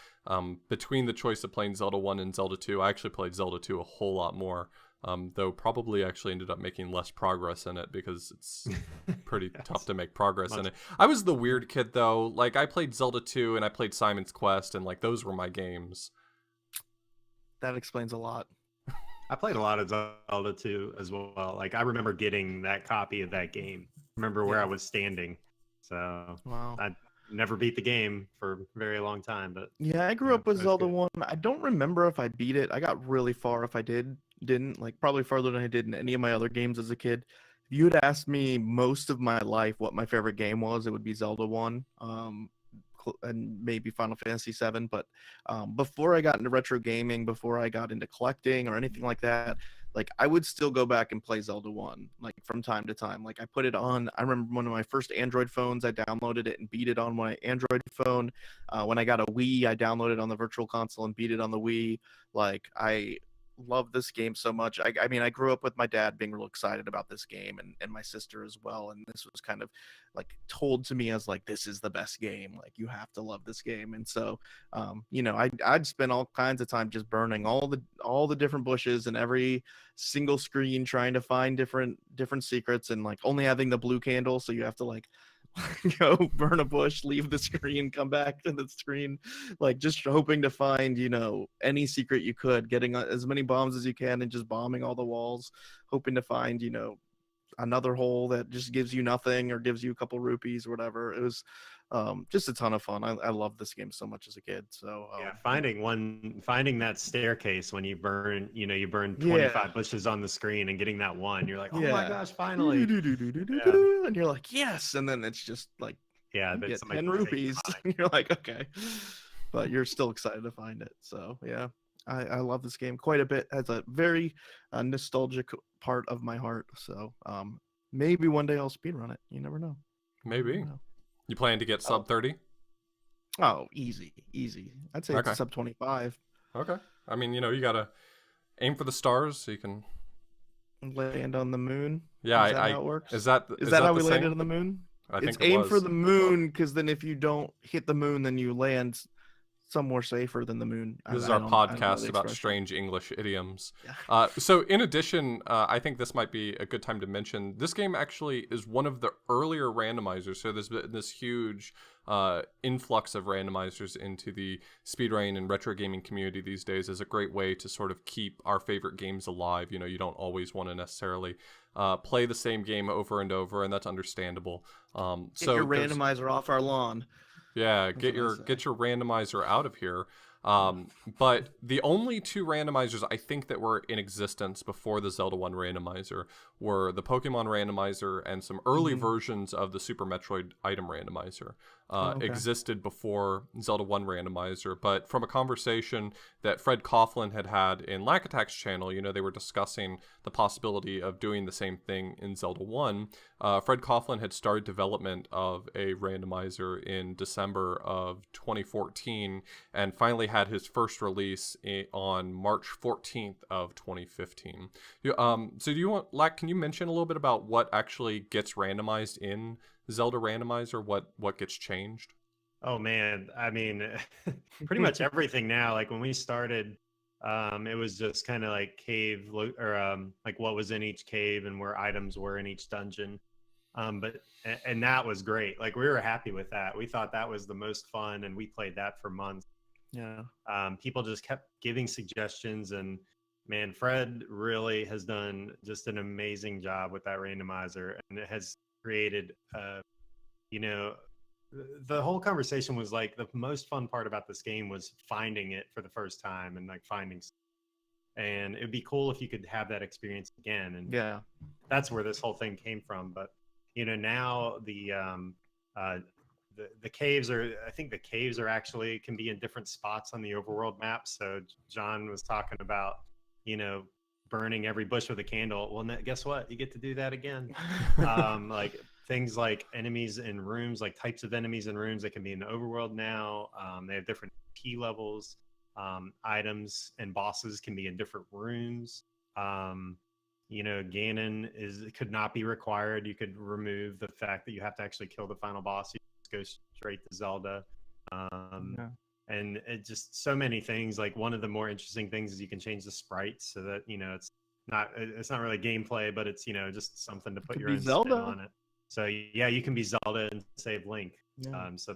between the choice of playing Zelda 1 and Zelda 2, I actually played Zelda 2 a whole lot more. Though probably actually ended up making less progress in it because it's pretty tough to make progress in it. I was the weird kid though. Like I played Zelda 2 and I played Simon's Quest, and like those were my games. That explains a lot. I played a lot of Zelda 2 as well. Like I remember getting that copy of that game. Remember where I was standing. So Wow. I never beat the game for a very long time, but Yeah, I grew up with that's Zelda good. 1. I don't remember if I beat it. I got really far if I didn't, like probably farther than I did in any of my other games as a kid. If you had asked me most of my life what my favorite game was, it would be Zelda 1. And maybe Final Fantasy 7, but before I got into retro gaming, before I got into collecting or anything like that, like I would still go back and play Zelda 1 like from time to time. Like I put it on, I remember one of my first Android phones, I downloaded it and beat it on my Android phone. When I got a Wii, I downloaded it on the virtual console and beat it on the Wii. Like I love this game so much. I mean, I grew up with my dad being real excited about this game, and my sister as well, and this was kind of like told to me as like, this is the best game, like you have to love this game. And so I'd spend all kinds of time just burning all the different bushes and every single screen trying to find different secrets, and like only having the blue candle, so you have to like go burn a bush, leave the screen, come back to the screen, like just hoping to find any secret you could, getting as many bombs as you can and just bombing all the walls, hoping to find another hole that just gives you nothing or gives you a couple rupees or whatever. It was just a ton of fun. I loved this game so much as a kid. So yeah, finding that staircase when you burn 25 bushes on the screen and getting that one, you're like, oh my gosh, finally. And you're like, yes. And then it's just like, Yeah, you but get somebody 10 can take rupees. mine. And you're like, okay. But you're still excited to find it. So yeah, I love this game quite a bit. It has a very nostalgic part of my heart. So maybe one day I'll speedrun it. You never know. Maybe. You plan to get sub 30? Oh, easy. I'd say Okay. it's sub 25. Okay. I mean, you gotta aim for the stars so you can Land on the moon. Yeah, Is that how it works? Is that how the we landed same? on the moon? I think It's it aim was. for the moon, because then if you don't hit the moon, then you land somewhere safer than the moon. This is I our don't know the podcast about expression. strange English idioms. Yeah. So in addition, I think this might be a good time to mention, this game actually is one of the earlier randomizers. So there's been this huge influx of randomizers into the speedrunning and retro gaming community these days as a great way to sort of keep our favorite games alive. You don't always want to necessarily play the same game over and over, and that's understandable. Get So your there's- randomizer off our lawn. Yeah, That's get what I your say. get your randomizer out of here. But the only two randomizers I think that were in existence before the Zelda 1 randomizer were the Pokemon randomizer and some early versions of the Super Metroid item randomizer. Existed before Zelda 1 randomizer, but from a conversation that Fred Coughlin had in Lack Attack's channel, they were discussing the possibility of doing the same thing in Zelda 1. Fred Coughlin had started development of a randomizer in December of 2014 and finally had his first release on March 14th of 2015. So do you want, Lack, can you mention a little bit about what actually gets randomized in Zelda randomizer, what gets changed? Oh man, I mean, pretty much everything now. Like when we started It was just kind of like like what was in each cave and where items were in each dungeon. And that was great. Like we were happy with that. We thought that was the most fun, and we played that for months. Yeah. People just kept giving suggestions, and man, Fred really has done just an amazing job with that randomizer, and it has created, you know, the whole conversation was like the most fun part about this game was finding it for the first time and like finding, and it'd be cool if you could have that experience again. And Yeah. that's where this whole thing came from. But now the caves are, I think the caves are actually can be in different spots on the overworld map. So John was talking about, burning every bush with a candle. Well, guess what? You get to do that again. Like things like enemies in rooms, like types of enemies in rooms that can be in the overworld now. They have different key levels. Items and bosses can be in different rooms. Ganon could not be required. You could remove the fact that you have to actually kill the final boss. You just go straight to Zelda. And it just so many things. Like one of the more interesting things is you can change the sprites so that it's not really gameplay, but it's just something to put your own Zelda. spin on it. So yeah, you can be Zelda and save Link. Yeah. So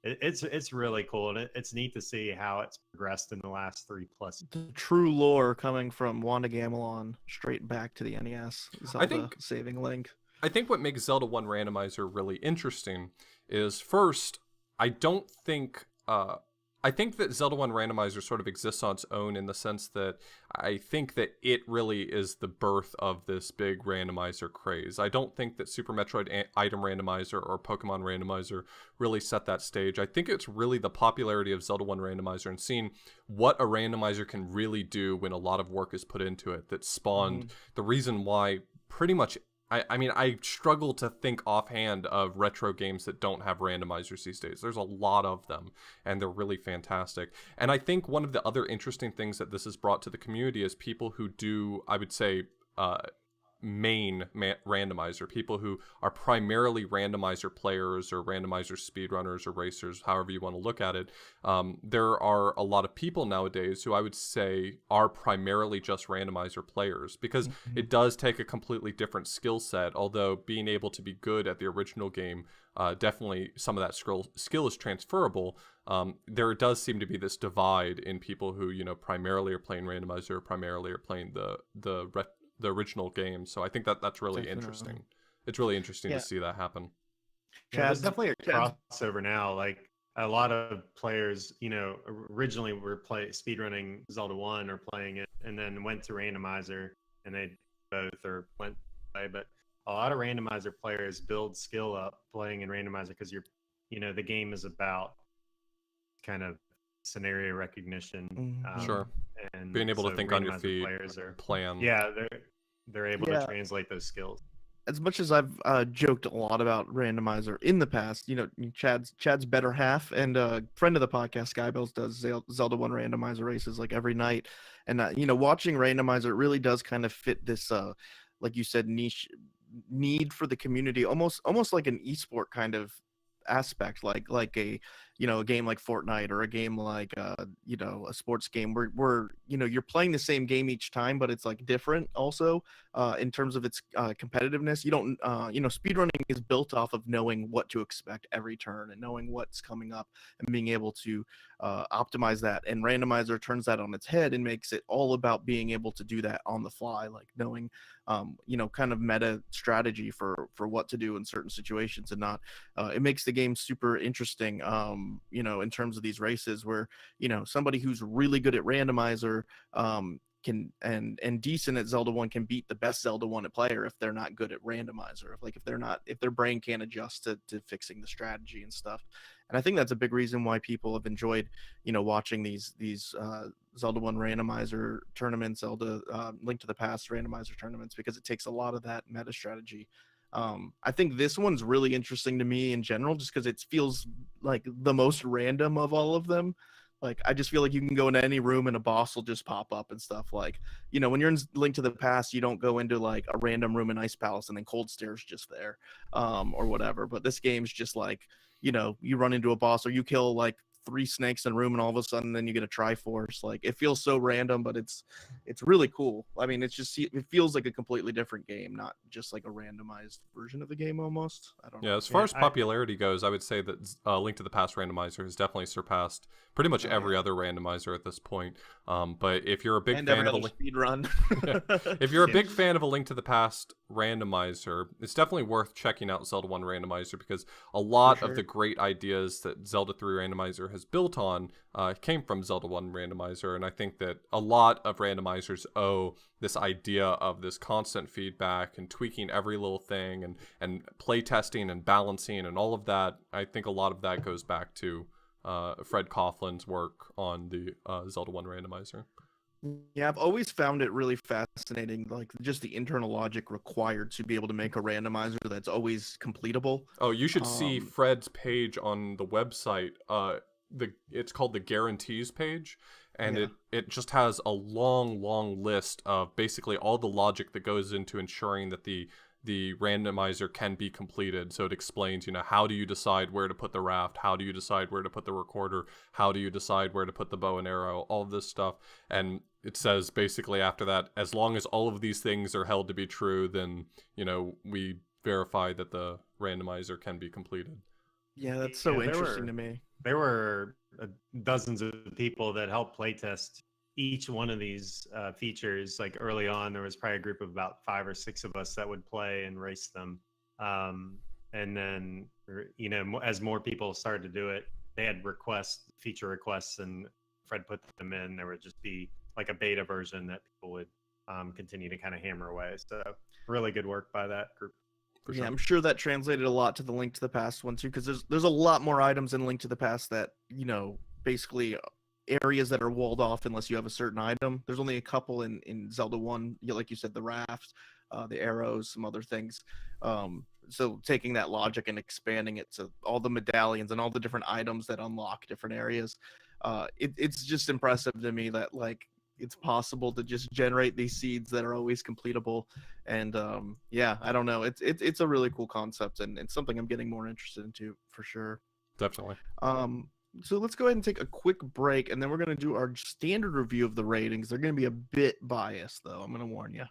it's really cool, and it's neat to see how it's progressed in the last 3+ The true lore coming from Wanda Gamelon straight back to the NES. Zelda saving Link. I think what makes Zelda 1 Randomizer really interesting is, first, I think that Zelda 1 Randomizer sort of exists on its own in the sense that I think that it really is the birth of this big randomizer craze. I don't think that Super Metroid Item Randomizer or Pokemon Randomizer really set that stage. I think it's really the popularity of Zelda 1 Randomizer and seeing what a randomizer can really do when a lot of work is put into it that spawned the reason why pretty much I struggle to think offhand of retro games that don't have randomizers these days. There's a lot of them, and they're really fantastic. And I think one of the other interesting things that this has brought to the community is people who do, I would say, randomizer, people who are primarily randomizer players or randomizer speedrunners or racers, however you want to look at it. There are a lot of people nowadays who I would say are primarily just randomizer players, because it does take a completely different skill set, although being able to be good at the original game, definitely some of that skill is transferable. There does seem to be this divide in people who, primarily are playing randomizer, primarily are playing the original game. So I think that's really interesting. It's really interesting to see that happen. Yeah, there's definitely a crossover now. Like a lot of players, originally were speedrunning Zelda 1 or playing it and then went to randomizer, and they both or went to play. But a lot of randomizer players build skill up playing in randomizer because the game is about kind of scenario recognition. Sure. And being able to think on your feet, plan. Yeah, they're able to translate those skills. As much as I've joked a lot about randomizer in the past, Chad's better half and friend of the podcast, Skybells, does Zelda 1 randomizer races like every night. And watching randomizer really does kind of fit this, like you said, niche need for the community, almost like an esport kind of aspect, like a a game like Fortnite or a game like a sports game where you're playing the same game each time, but it's like different also in terms of its competitiveness. You don't speedrunning is built off of knowing what to expect every turn and knowing what's coming up and being able to optimize that, and randomizer turns that on its head and makes it all about being able to do that on the fly, like knowing kind of meta strategy for what to do in certain situations, and not it makes the game super interesting in terms of these races where somebody who's really good at randomizer can and decent at Zelda 1 can beat the best Zelda 1 player if they're not good at randomizer, if their brain can't adjust to fixing the strategy and stuff. And I think that's a big reason why people have enjoyed watching these Zelda 1 randomizer tournaments, Zelda Link to the Past randomizer tournaments, because it takes a lot of that meta strategy. I think this one's really interesting to me in general, just because it feels like the most random of all of them. Like, I just feel like you can go into any room and a boss will just pop up and stuff. Like, when you're in Link to the Past, you don't go into like a random room in Ice Palace and then Cold Stare's just there, or whatever. But this game's just like, you run into a boss or you kill like 3 snakes in a room, and all of a sudden then you get a Triforce. Like, it feels so random, but it's really cool. I mean, it feels like a completely different game, not just like a randomized version of the game almost. I don't know. Yeah, as far Yeah, as popularity goes, I would say that Link to the Past randomizer has definitely surpassed pretty much every other randomizer at this point. But if you're a big And fan every of a other Link, speed run. if you're a big fan of a Link to the Past randomizer, it's definitely worth checking out Zelda 1 randomizer, because a lot of the great ideas that Zelda 3 randomizer has built on came from Zelda 1 randomizer, and I think that a lot of randomizers owe this idea of this constant feedback and tweaking every little thing and play testing and balancing and all of that. I think a lot of that goes back to Fred Coughlin's work on the Zelda 1 randomizer. Yeah, I've always found it really fascinating, like just the internal logic required to be able to make a randomizer that's always completable. Oh, you should see Fred's page on the website. It's called the guarantees page, and it just has a long list of basically all the logic that goes into ensuring that the randomizer can be completed. So it explains, how do you decide where to put the raft? How do you decide where to put the recorder? How do you decide where to put the bow and arrow? All of this stuff. And it says basically after that, as long as all of these things are held to be true, then, we verify that the randomizer can be completed. Yeah, that's so interesting to me. There were dozens of people that helped playtest each one of these features. Like early on, there was probably a group of about 5 or 6 of us that would play and race them. And then, as more people started to do it, they had feature requests, and Fred put them in. There would just be like a beta version that people would continue to kind of hammer away. So really good work by that group. Yeah, I'm sure that translated a lot to the Link to the Past one too, because there's a lot more items in Link to the Past that, basically areas that are walled off unless you have a certain item. There's only a couple in Zelda 1, like you said, the raft, the arrows, some other things. So taking that logic and expanding it to all the medallions and all the different items that unlock different areas, it's just impressive to me that it's possible to just generate these seeds that are always completable. And I don't know, it's a really cool concept, and it's something I'm getting more interested into for sure. Definitely. So let's go ahead and take a quick break, and then we're going to do our standard review of the ratings. They're going to be a bit biased, though. I'm going to warn you.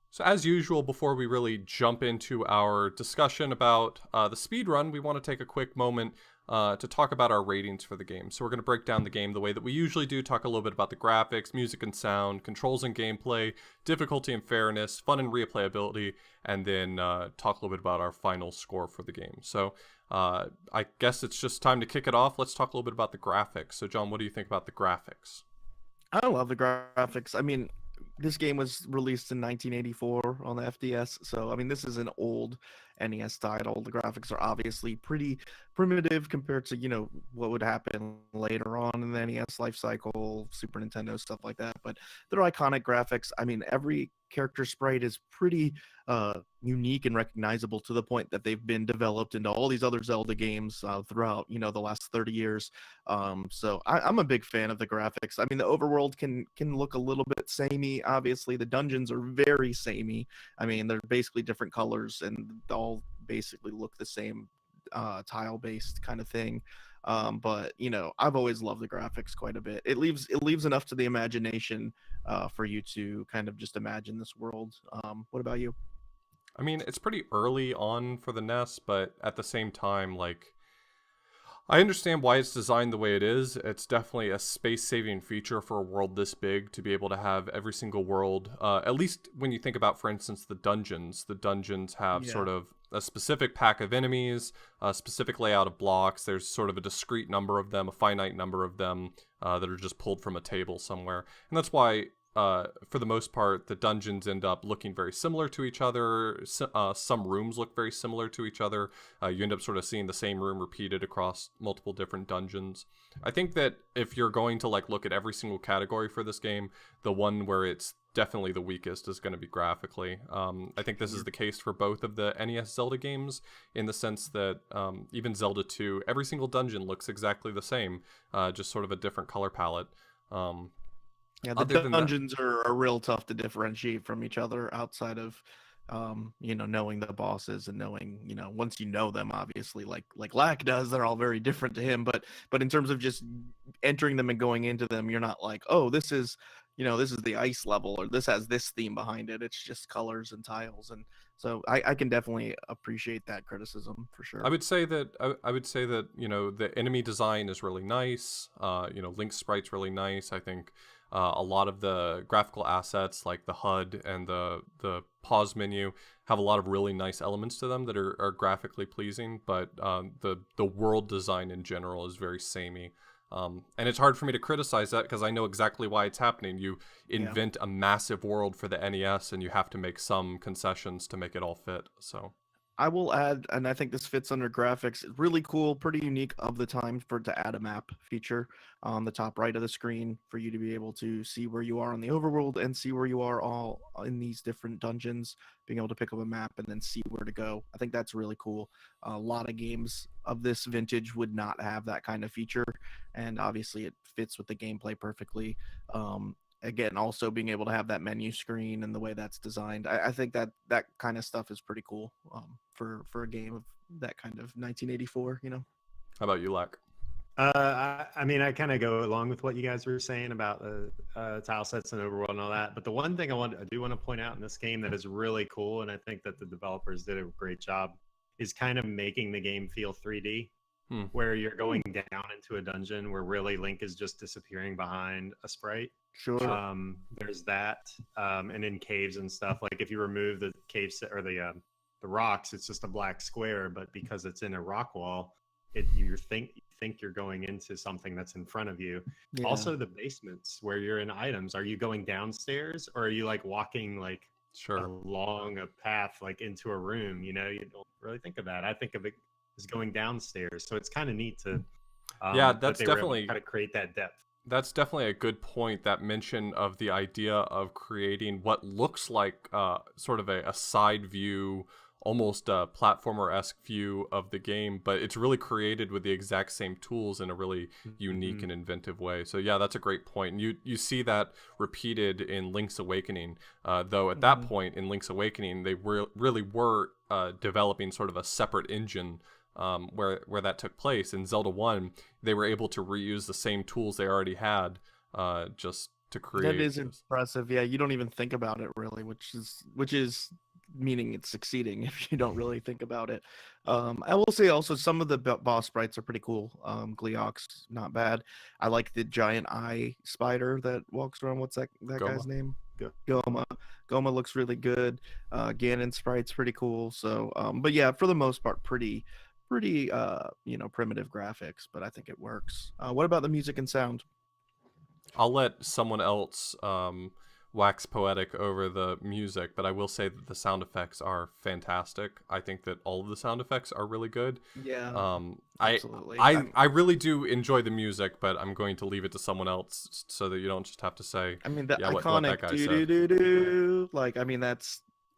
So as usual, before we really jump into our discussion about the speedrun, we want to take a quick moment to talk about our ratings for the game. So we're going to break down the game the way that we usually do, talk a little bit about the graphics, music and sound, controls and gameplay, difficulty and fairness, fun and replayability, and then talk a little bit about our final score for the game. So I guess it's just time to kick it off. Let's talk a little bit about the graphics. So John, what do you think about the graphics? I love the graphics. I mean, this game was released in 1984 on the FDS, so I mean, this is an old NES title. The graphics are obviously pretty primitive compared to, you know, what would happen later on in the NES life cycle, Super Nintendo, stuff like that. But they're iconic graphics. I mean, every character sprite is pretty unique and recognizable, to the point that they've been developed into all these other Zelda games throughout, you know, the last 30 years. So I'm a big fan of the graphics. I mean, the overworld can look a little bit samey. Obviously, the dungeons are very samey. I mean, they're basically different colors and all basically look the same, tile-based kind of thing. But you know, I've always loved the graphics quite a bit. It leaves enough to the imagination for you to kind of just imagine this world. What about you? I mean, it's pretty early on for the NES, but at the same time, like, I understand why it's designed the way it is. It's definitely a space-saving feature for a world this big to be able to have every single world. At least when you think about, for instance, the dungeons. The dungeons have sort of a specific pack of enemies, a specific layout of blocks. There's sort of a discrete number of them, a finite number of them that are just pulled from a table somewhere. And that's why, for the most part, the dungeons end up looking very similar to each other. Some rooms look very similar to each other. You end up sort of seeing the same room repeated across multiple different dungeons. I think that if you're going to like look at every single category for this game, the one where it's definitely the weakest is going to be graphically. I think this is the case for both of the NES Zelda games, in the sense that even Zelda 2, every single dungeon looks exactly the same, just sort of a different color palette. Yeah, the dungeons are real tough to differentiate from each other outside of, you know, knowing the bosses and knowing, you know, once you know them, obviously, like Lack does, they're all very different to him. But in terms of just entering them and going into them, you're not like, oh, this is, you know, this is the ice level, or this has this theme behind it. It's just colors and tiles, and so I can definitely appreciate that criticism for sure. I would say that you know, the enemy design is really nice. You know, Link's sprite's really nice. I think a lot of the graphical assets, like the HUD and the pause menu, have a lot of really nice elements to them that are graphically pleasing. But the world design in general is very samey. And it's hard for me to criticize that because I know exactly why it's happening. You invent a massive world for the NES, and you have to make some concessions to make it all fit. So I will add, and I think this fits under graphics, really cool, pretty unique of the time to add a map feature on the top right of the screen for you to be able to see where you are on the overworld and see where you are all in these different dungeons, being able to pick up a map and then see where to go. I think that's really cool. A lot of games of this vintage would not have that kind of feature, and obviously it fits with the gameplay perfectly. Again, also being able to have that menu screen and the way that's designed, I think that kind of stuff is pretty cool, for a game of that kind of 1984, you know. how about you, Lack? I mean, I kind of go along with what you guys were saying about the tile sets and overworld and all that. But the one thing I do want to point out in this game that is really cool, and I think that the developers did a great job, is kind of making the game feel 3D. Where you're going down into a dungeon where really Link is just disappearing behind a sprite. Sure. There's that, and in caves and stuff. Like if you remove the caves or the rocks, it's just a black square. But because it's in a rock wall, you think you're going into something that's in front of you. Yeah. Also, the basements where you're in items. Are you going downstairs, or are you like walking like along a path like into a room? You know, you don't really think of that. I think of it is going downstairs, so it's kind of neat to that's definitely kind of create that depth. That's definitely a good point, that mention of the idea of creating what looks like sort of a side view, almost a platformer-esque view of the game, but it's really created with the exact same tools in a really unique and inventive way. So yeah, that's a great point. And you see that repeated in Link's Awakening, though at that point in Link's Awakening, they really were developing sort of a separate engine where that took place. In Zelda 1, they were able to reuse the same tools they already had, just to create. That is impressive. Yeah, you don't even think about it really, which is meaning it's succeeding if you don't really think about it. I will say also some of the boss sprites are pretty cool. Gleok's not bad. I like the giant eye spider that walks around. What's that Goma. guy's name? Go. Goma. Goma looks really good. Ganon sprite's pretty cool. So, but yeah, for the most part, pretty primitive graphics, but I think it works. What about the music and sound? I'll let someone else wax poetic over the music, but I will say that the sound effects are fantastic. I think that all of the sound effects are really good. Yeah, I absolutely. I really do enjoy the music, but I'm going to leave it to someone else so that you don't just have to say, I mean, the yeah, what iconic that guy do said. do do do. Like, I mean,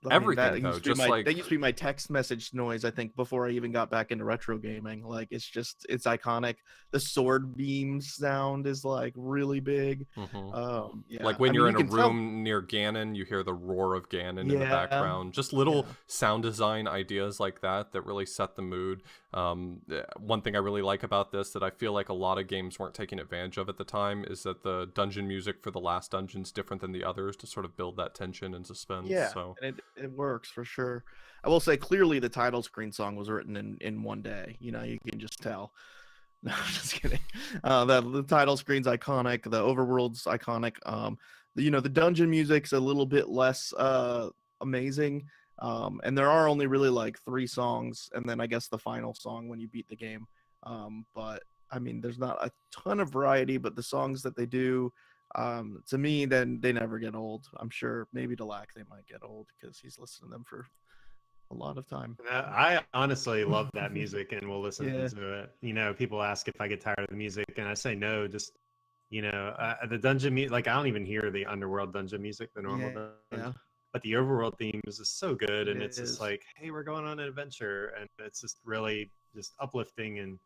Everything that though, used to be just like that used to be my text message noise. I think before I even got back into retro gaming. Like, it's iconic. The sword beam sound is like really big. Yeah. like when I mean, you're you in a can tell. room near Ganon, you hear the roar of Ganon in the Yeah. background. Just little Yeah. sound design ideas like that really set the mood. One thing I really like about this that I feel like a lot of games weren't taking advantage of at the time is that the dungeon music for the last dungeon's different than the others to sort of build that tension and suspense. Yeah, So and it works for sure. I will say clearly the title screen song was written in one day. You know, you can just tell. No, I'm just kidding. The title screen's iconic. The overworld's iconic. The dungeon music's a little bit less amazing. And there are only really like 3 songs, and then I guess the final song when you beat the game. But I mean, there's not a ton of variety, but the songs that they do, to me, then they never get old. I'm sure maybe to Lack they might get old because he's listened to them for a lot of time. I honestly love that music and will listen Yeah. to it. You know, people ask if I get tired of the music, and I say no. Just the dungeon music. Like I don't even hear the underworld dungeon music, the normal dungeon. Yeah, But the overworld theme is just so good, it and it's just is. like, hey, we're going on an adventure, and it's just really just uplifting, and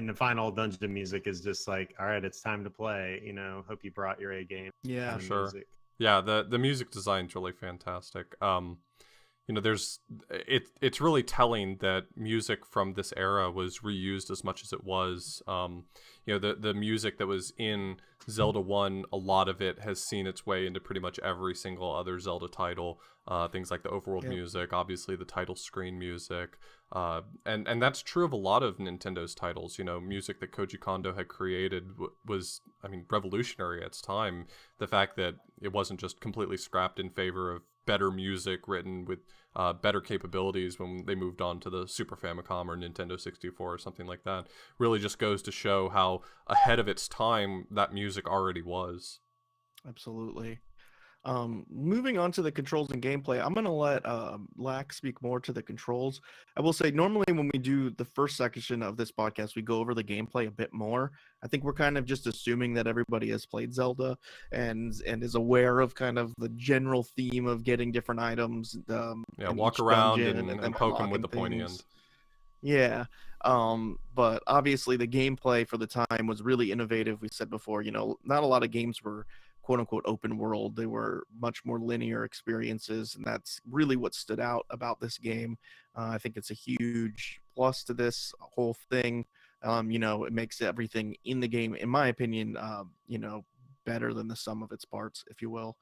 the final dungeon music is just like, all right, it's time to play. You know, hope you brought your A game. Yeah. Kind of sure. music. Yeah, the music design's really fantastic. It's really telling that music from this era was reused as much as it was. The music that was in Zelda 1, a lot of it has seen its way into pretty much every single other Zelda title. Things like the overworld music, obviously the title screen music, and that's true of a lot of Nintendo's titles. Music that Koji Kondo had created was, I mean, revolutionary at its time. The fact that it wasn't just completely scrapped in favor of better music written with better capabilities when they moved on to the Super Famicom or Nintendo 64 or something like that really just goes to show how ahead of its time that music already was. Absolutely. Moving on to the controls and gameplay, I'm gonna let Lack speak more to the controls. I will say normally when we do the first section of this podcast, we go over the gameplay a bit more. I think we're kind of just assuming that everybody has played Zelda and is aware of kind of the general theme of getting different items. In Walk each around dungeon and then poke them with unlocking the pointy things. end. Yeah. But obviously the gameplay for the time was really innovative. We said before, not a lot of games were quote unquote open world. They were much more linear experiences, and that's really what stood out about this game. I think it's a huge plus to this whole thing. It makes everything in the game, in my opinion, better than the sum of its parts, if you will.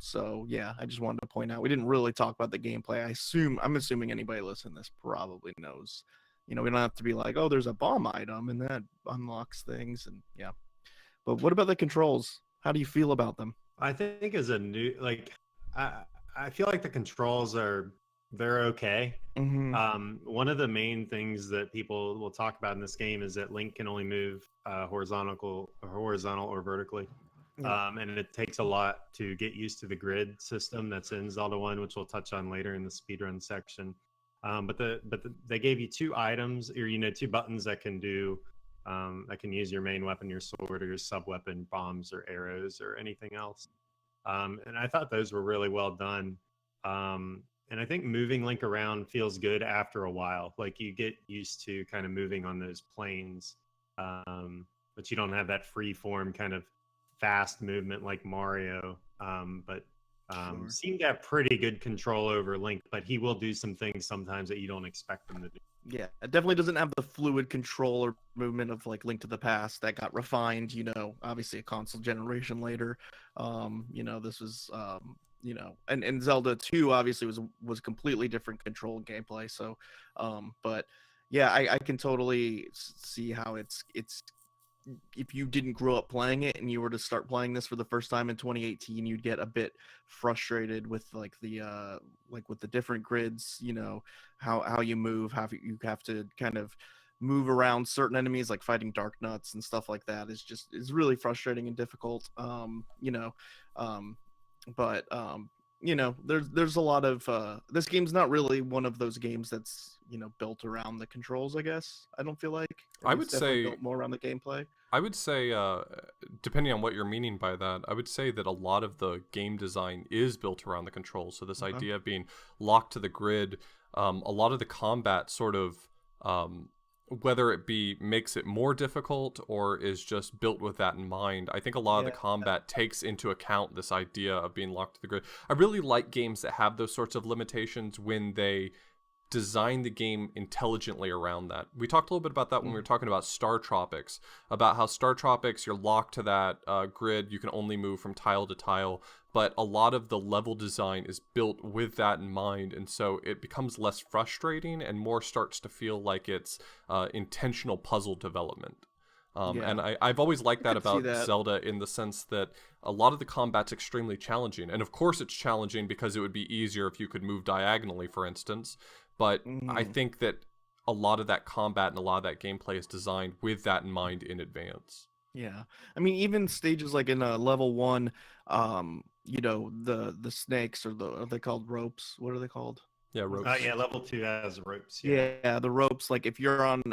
So yeah, I just wanted to point out we didn't really talk about the gameplay. I'm assuming anybody listening to this probably knows. We don't have to be like, oh, there's a bomb item and that unlocks things, and yeah. But what about the controls? How do you feel about them? I think as a new I feel like the controls they're okay. One of the main things that people will talk about in this game is that Link can only move horizontal or vertically. Yeah. And it takes a lot to get used to the grid system that's in Zelda 1, which we'll touch on later in the speedrun section. But they gave you 2 items, or 2 buttons that can do that can use your main weapon, your sword, or your sub weapon, bombs or arrows or anything else. And I thought those were really well done. And I think moving Link around feels good after a while. Like you get used to kind of moving on those planes, but you don't have that free form kind of fast movement like Mario. But Sure. seem to have pretty good control over Link, but he will do some things sometimes that you don't expect him to do. Yeah, it definitely doesn't have the fluid control or movement of like Link to the Past that got refined, obviously a console generation later. This was you know, and Zelda 2 obviously was completely different control gameplay. So, but yeah, I can totally see how it's if you didn't grow up playing it and you were to start playing this for the first time in 2018, you'd get a bit frustrated with like with the different grids, you know, how you move, how you have to kind of move around certain enemies, like fighting dark nuts and stuff like that is really frustrating and difficult. You know, um but you know, there's a lot of this game's not really one of those games that's, you know, built around the controls, I guess. I don't feel like I it's would definitely say built more around the gameplay. I would say, depending on what you're meaning by that, I would say that a lot of the game design is built around the controls. So this Uh-huh. idea of being locked to the grid, a lot of the combat sort of, whether it be makes it more difficult or is just built with that in mind. I think a lot of the Yeah. combat takes into account this idea of being locked to the grid. I really like games that have those sorts of limitations when they design the game intelligently around that. We talked a little bit about that when we were talking about Star Tropics, about how Star Tropics, you're locked to that grid. You can only move from tile to tile, but a lot of the level design is built with that in mind, and so it becomes less frustrating and more starts to feel like it's intentional puzzle development. And Yeah. I've always liked I that could see about that. Zelda in the sense that a lot of the combat's extremely challenging. And of course it's challenging because it would be easier if you could move diagonally, for instance. But I Mhm. think that a lot of that combat and a lot of that gameplay is designed with that in mind in advance. Yeah. I mean, even stages like in level 1, you know, the snakes or are they called ropes? What are they called? Yeah, Yeah, ropes. level 2 has ropes. Yeah. Yeah, the ropes, like if you're on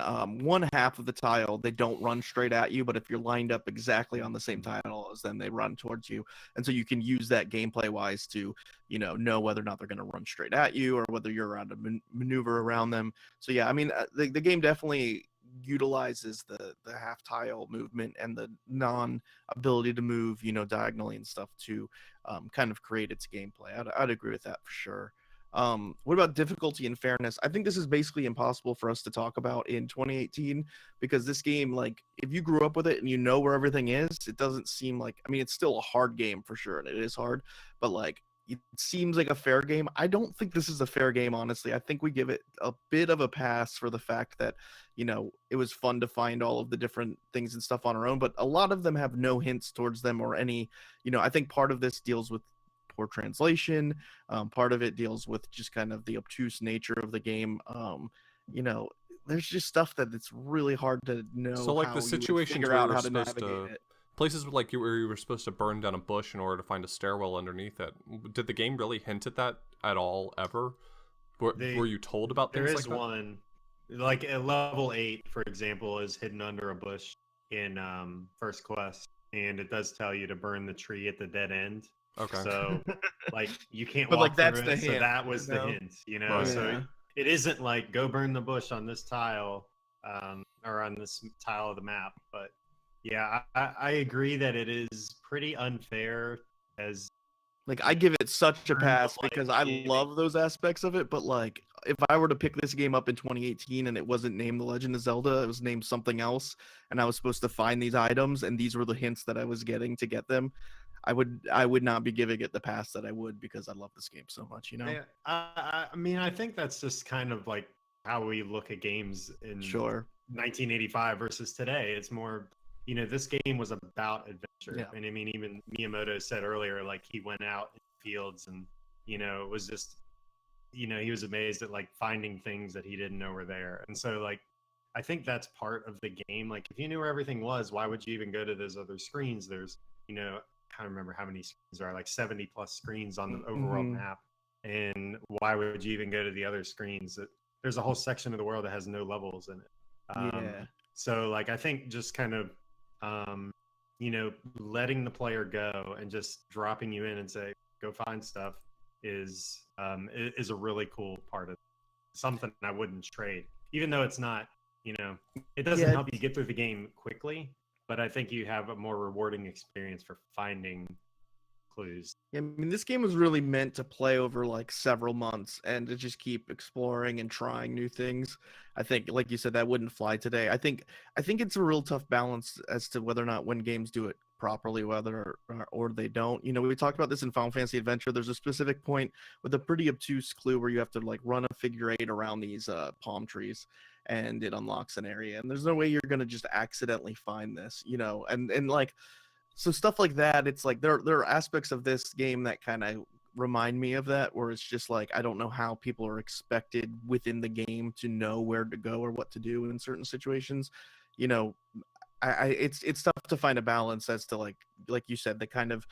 one half of the tile, they don't run straight at you, but if you're lined up exactly on the same tile as them, they run towards you. And so you can use that gameplay wise to, you know whether or not they're going to run straight at you or whether you're around to maneuver around them. So yeah, I mean, the game definitely utilizes the half tile movement and the non ability to move, you know, diagonally and stuff to kind of create its gameplay. I'd agree with that for sure. What about difficulty and fairness? I think this is basically impossible for us to talk about in 2018 because this game, like, if you grew up with it and you know where everything is, it doesn't seem like, I mean, it's still a hard game for sure, and it is hard, but like, it seems like a fair game. I don't think this is a fair game, honestly. I think we give it a bit of a pass for the fact that, you know, it was fun to find all of the different things and stuff on our own, but a lot of them have no hints towards them or any, you know, I think part of this deals with poor translation. Part of it deals with just kind of the obtuse nature of the game. You know, there's just stuff that it's really hard to So know like the how you would situations figure where you out were how to supposed navigate to it. places like where you were supposed to burn down a bush in order to find a stairwell underneath it. Did the game really hint at that at all ever? Were They you told about There things like is that? one, like at level 8, for example, is hidden under a bush in first quest, and it does tell you to burn the tree at the dead end. Okay. So, like, you can't But like walk through that's the it. So hint, that you was the know? hint, you know. Right. So Yeah. it isn't like go burn the bush on this tile, or on this tile of the map. But yeah, I agree that it is pretty unfair as Like I the give it such a terms of pass like because I gaming. love those aspects of it, but like if I were to pick this game up in 2018 and it wasn't named The Legend of Zelda, it was named something else, and I was supposed to find these items and these were the hints that I was getting to get them, I would not be giving it the pass that I would because I love this game so much, you know? Yeah, I mean, I think that's just kind of like how we look at games in Sure. 1985 versus today. It's more, you know, this game was about adventure. Yeah. And I mean, even Miyamoto said earlier, like he went out in fields and, you know, it was just, you know, he was amazed at like finding things that he didn't know were there. And so, like, I think that's part of the game. Like, if you knew where everything was, why would you even go to those other screens? There's, you know, I can't remember how many screens there are, like 70 plus screens on the overall Mm-hmm. map. And why would you even go to the other screens? There's a whole section of the world that has no levels in it. Yeah. So, like, I think just kind of, um, you know, letting the player go and just dropping you in and say, go find stuff is a really cool part of it. Something I wouldn't trade, even though it's not, you know, it doesn't Yeah, help you get through the game quickly, but I think you have a more rewarding experience for finding clues. I mean, this game was really meant to play over like several months and to just keep exploring and trying new things. I think, like you said, that wouldn't fly today. I think it's a real tough balance as to whether or not when games do it properly, whether or they don't. You know, we talked about this in Final Fantasy Adventure. There's a specific point with a pretty obtuse clue where you have to like run a figure eight around these palm trees, and it unlocks an area. And there's no way you're gonna just accidentally find this, you know. And like, so stuff like that. It's like there are aspects of this game that kind of remind me of that, where it's just like I don't know how people are expected within the game to know where to go or what to do in certain situations. You know, it's tough to find a balance as to like you said, the kind of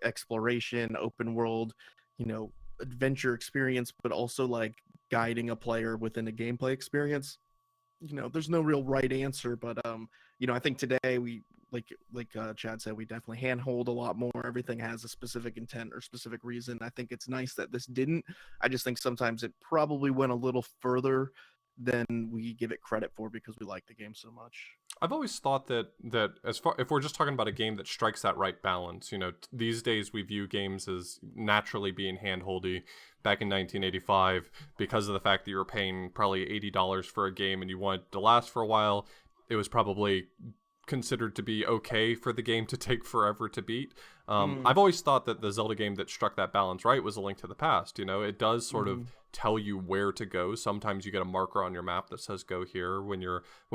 exploration, open world, you know, adventure experience, but also like guiding a player within a gameplay experience. You know, there's no real right answer, but you know, I think today we Chad said, we definitely handhold a lot more. Everything has a specific intent or specific reason. I think it's nice that this didn't. I just think sometimes it probably went a little further than we give it credit for because we like the game so much. I've always thought that as far, if we're just talking about a game that strikes that right balance, you know, these days we view games as naturally being handholdy. Back in 1985, because of the fact that you were paying probably $80 for a game and you wanted it to last for a while, it was probably considered to be okay for the game to take forever to beat. I've always thought that the Zelda game that struck that balance right was A Link to the Past. You know, it does sort of tell you where to go. Sometimes you get a marker on your map that says go here. When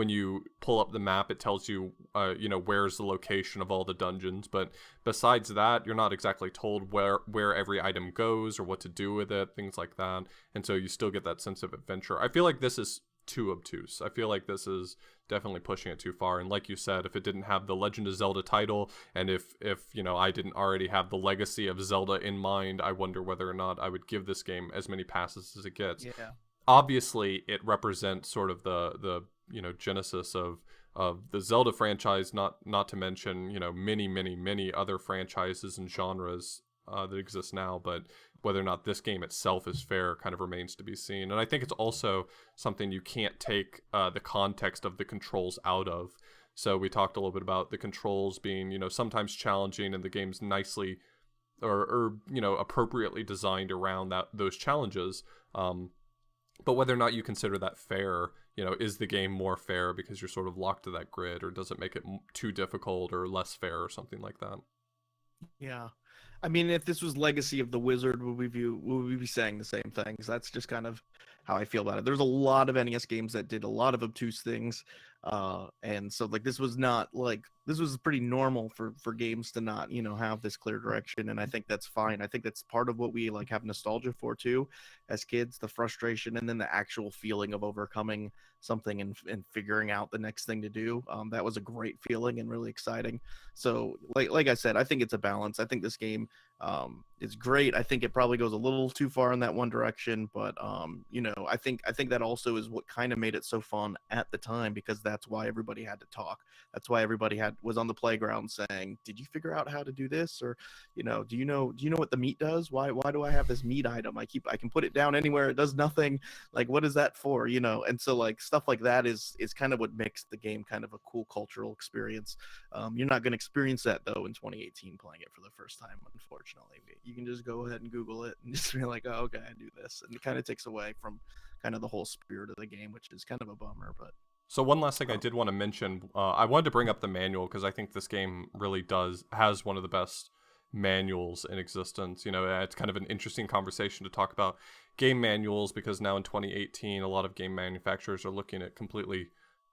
you pull up the map, it tells you, you know, where's the location of all the dungeons. But besides that, you're not exactly told where every item goes or what to do with it, things like that. And so you still get that sense of adventure. I feel like this is too obtuse. I feel like this is definitely pushing it too far. And like you said, if it didn't have the Legend of Zelda title, and if you know, I didn't already have the legacy of Zelda in mind, I wonder whether or not I would give this game as many passes as it gets. Yeah. Obviously, it represents sort of the you know, genesis of the Zelda franchise, not to mention, you know, many other franchises and genres that exist now. But whether or not this game itself is fair kind of remains to be seen. And I think it's also something you can't take the context of the controls out of. So we talked a little bit about the controls being, you know, sometimes challenging, and the game's nicely or you know, appropriately designed around those challenges. But whether or not you consider that fair, you know, is the game more fair because you're sort of locked to that grid, or does it make it too difficult or less fair or something like that? Yeah. I mean, if this was Legacy of the Wizard, would we be saying the same things? That's just kind of how I feel about it. There's a lot of NES games that did a lot of obtuse things, and so like this was pretty normal for games to not, you know, have this clear direction, and I think that's fine. I think that's part of what we like have nostalgia for too, as kids, the frustration and then the actual feeling of overcoming something and figuring out the next thing to do. That was a great feeling and really exciting. So like I said, I think it's a balance. I think this game is great. I think it probably goes a little too far in that one direction, but you know, I think that also is what kind of made it so fun at the time, because that's why everybody had to talk. That's why everybody was on the playground saying, "Did you figure out how to do this?" Or, you know, do you know what the meat does? Why do I have this meat item? I can put it down anywhere. It does nothing. Like, what is that for? You know, and so like stuff like that is kind of what makes the game kind of a cool cultural experience. You're not going to experience that though in 2018 playing it for the first time, unfortunately. You can just go ahead and Google it and just be like, oh, okay, I do this, and it kind of takes away from kind of the whole spirit of the game, which is kind of a bummer. But so one last thing I did want to mention, I wanted to bring up the manual because I think this game really has one of the best manuals in existence. You know, it's kind of an interesting conversation to talk about game manuals, because now in 2018, a lot of game manufacturers are looking at completely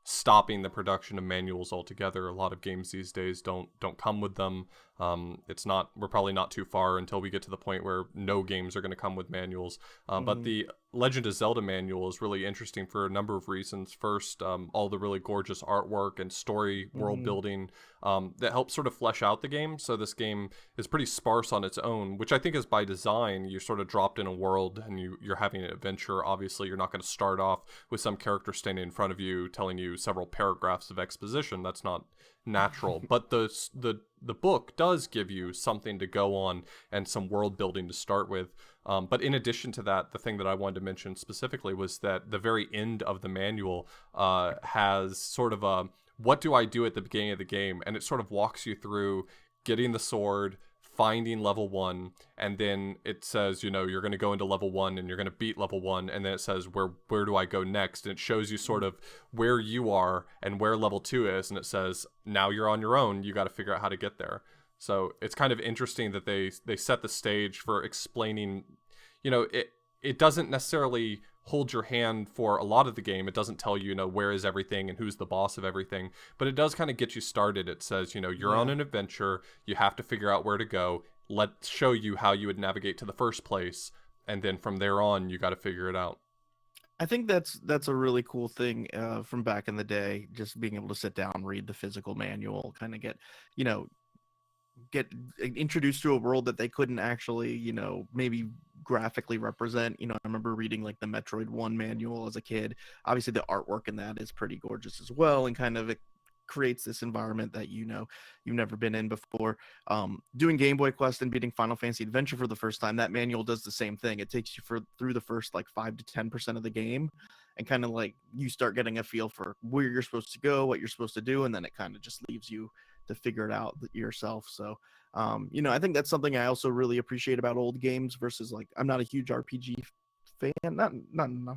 stopping the production of manuals altogether. A lot of games these days don't come with them. We're probably not too far until we get to the point where no games are going to come with manuals. But the Legend of Zelda manual is really interesting for a number of reasons. First, all the really gorgeous artwork and story world building that helps sort of flesh out the game. So this game is pretty sparse on its own, which I think is by design. You're sort of dropped in a world and you're having an adventure. Obviously, you're not going to start off with some character standing in front of you telling you several paragraphs of exposition. That's not natural. But the book does give you something to go on and some world building to start with. But in addition to that, the thing that I wanted to mention specifically was that the very end of the manual has sort of a, what do I do at the beginning of the game? And it sort of walks you through getting the sword, finding level 1, and then it says, you're going to go into level 1 and you're going to beat level 1, and then it says where do I go next, and it shows you sort of where you are and where level 2 is, and it says now you're on your own, you got to figure out how to get there. So it's kind of interesting that they set the stage for explaining, it doesn't necessarily hold your hand for a lot of the game. It doesn't tell you, where is everything and who's the boss of everything, but it does kind of get you started. It says, you're on an adventure, you have to figure out where to go. Let's show you how you would navigate to the first place, and then from there on, you got to figure it out. I think that's a really cool thing from back in the day, just being able to sit down, read the physical manual, kind of get introduced to a world that they couldn't actually, maybe graphically represent. I remember reading like the Metroid 1 manual as a kid. Obviously the artwork in that is pretty gorgeous as well, and kind of it creates this environment that you've never been in before. Doing Game Boy Quest and beating Final Fantasy Adventure for the first time, that manual does the same thing. It takes you through the first like 5 to 10% of the game, and kind of like you start getting a feel for where you're supposed to go, what you're supposed to do, and then it kind of just leaves you to figure it out yourself. So I think that's something I also really appreciate about old games versus, like, I'm not a huge RPG fan, not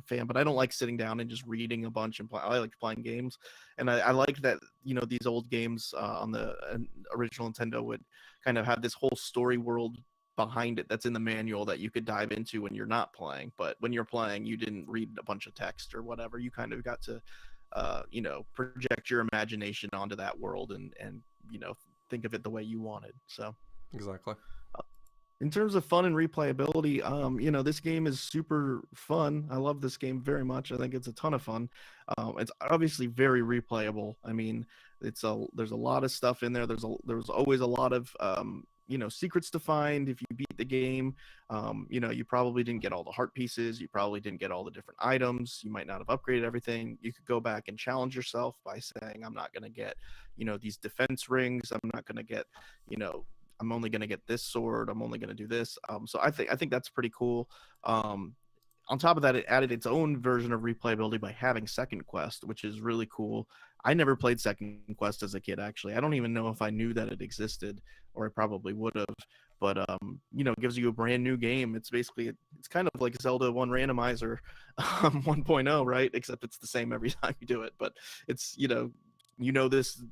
fan, but I don't like sitting down and just reading a bunch and I like playing games. And I like that, these old games on the original Nintendo would kind of have this whole story world behind it that's in the manual that you could dive into when you're not playing. But when you're playing, you didn't read a bunch of text or whatever. You kind of got to project your imagination onto that world and think of it the way you wanted. So exactly. In terms of fun and replayability, this game is super fun. I love this game very much. I think it's a ton of fun. It's obviously very replayable. I mean, there's a lot of stuff in there. There's always a lot of secrets to find if you beat the game. You probably didn't get all the heart pieces. You probably didn't get all the different items. You might not have upgraded everything. You could go back and challenge yourself by saying, I'm not going to get, these defense rings. I'm not going to get, I'm only going to get this sword. I'm only going to do this. So I think that's pretty cool. On top of that, it added its own version of replayability by having Second Quest, which is really cool. I never played Second Quest as a kid, actually. I don't even know if I knew that it existed, or I probably would have. But, it gives you a brand new game. It's basically, it's kind of like Zelda 1 Randomizer 1.0, right? Except it's the same every time you do it. But it's,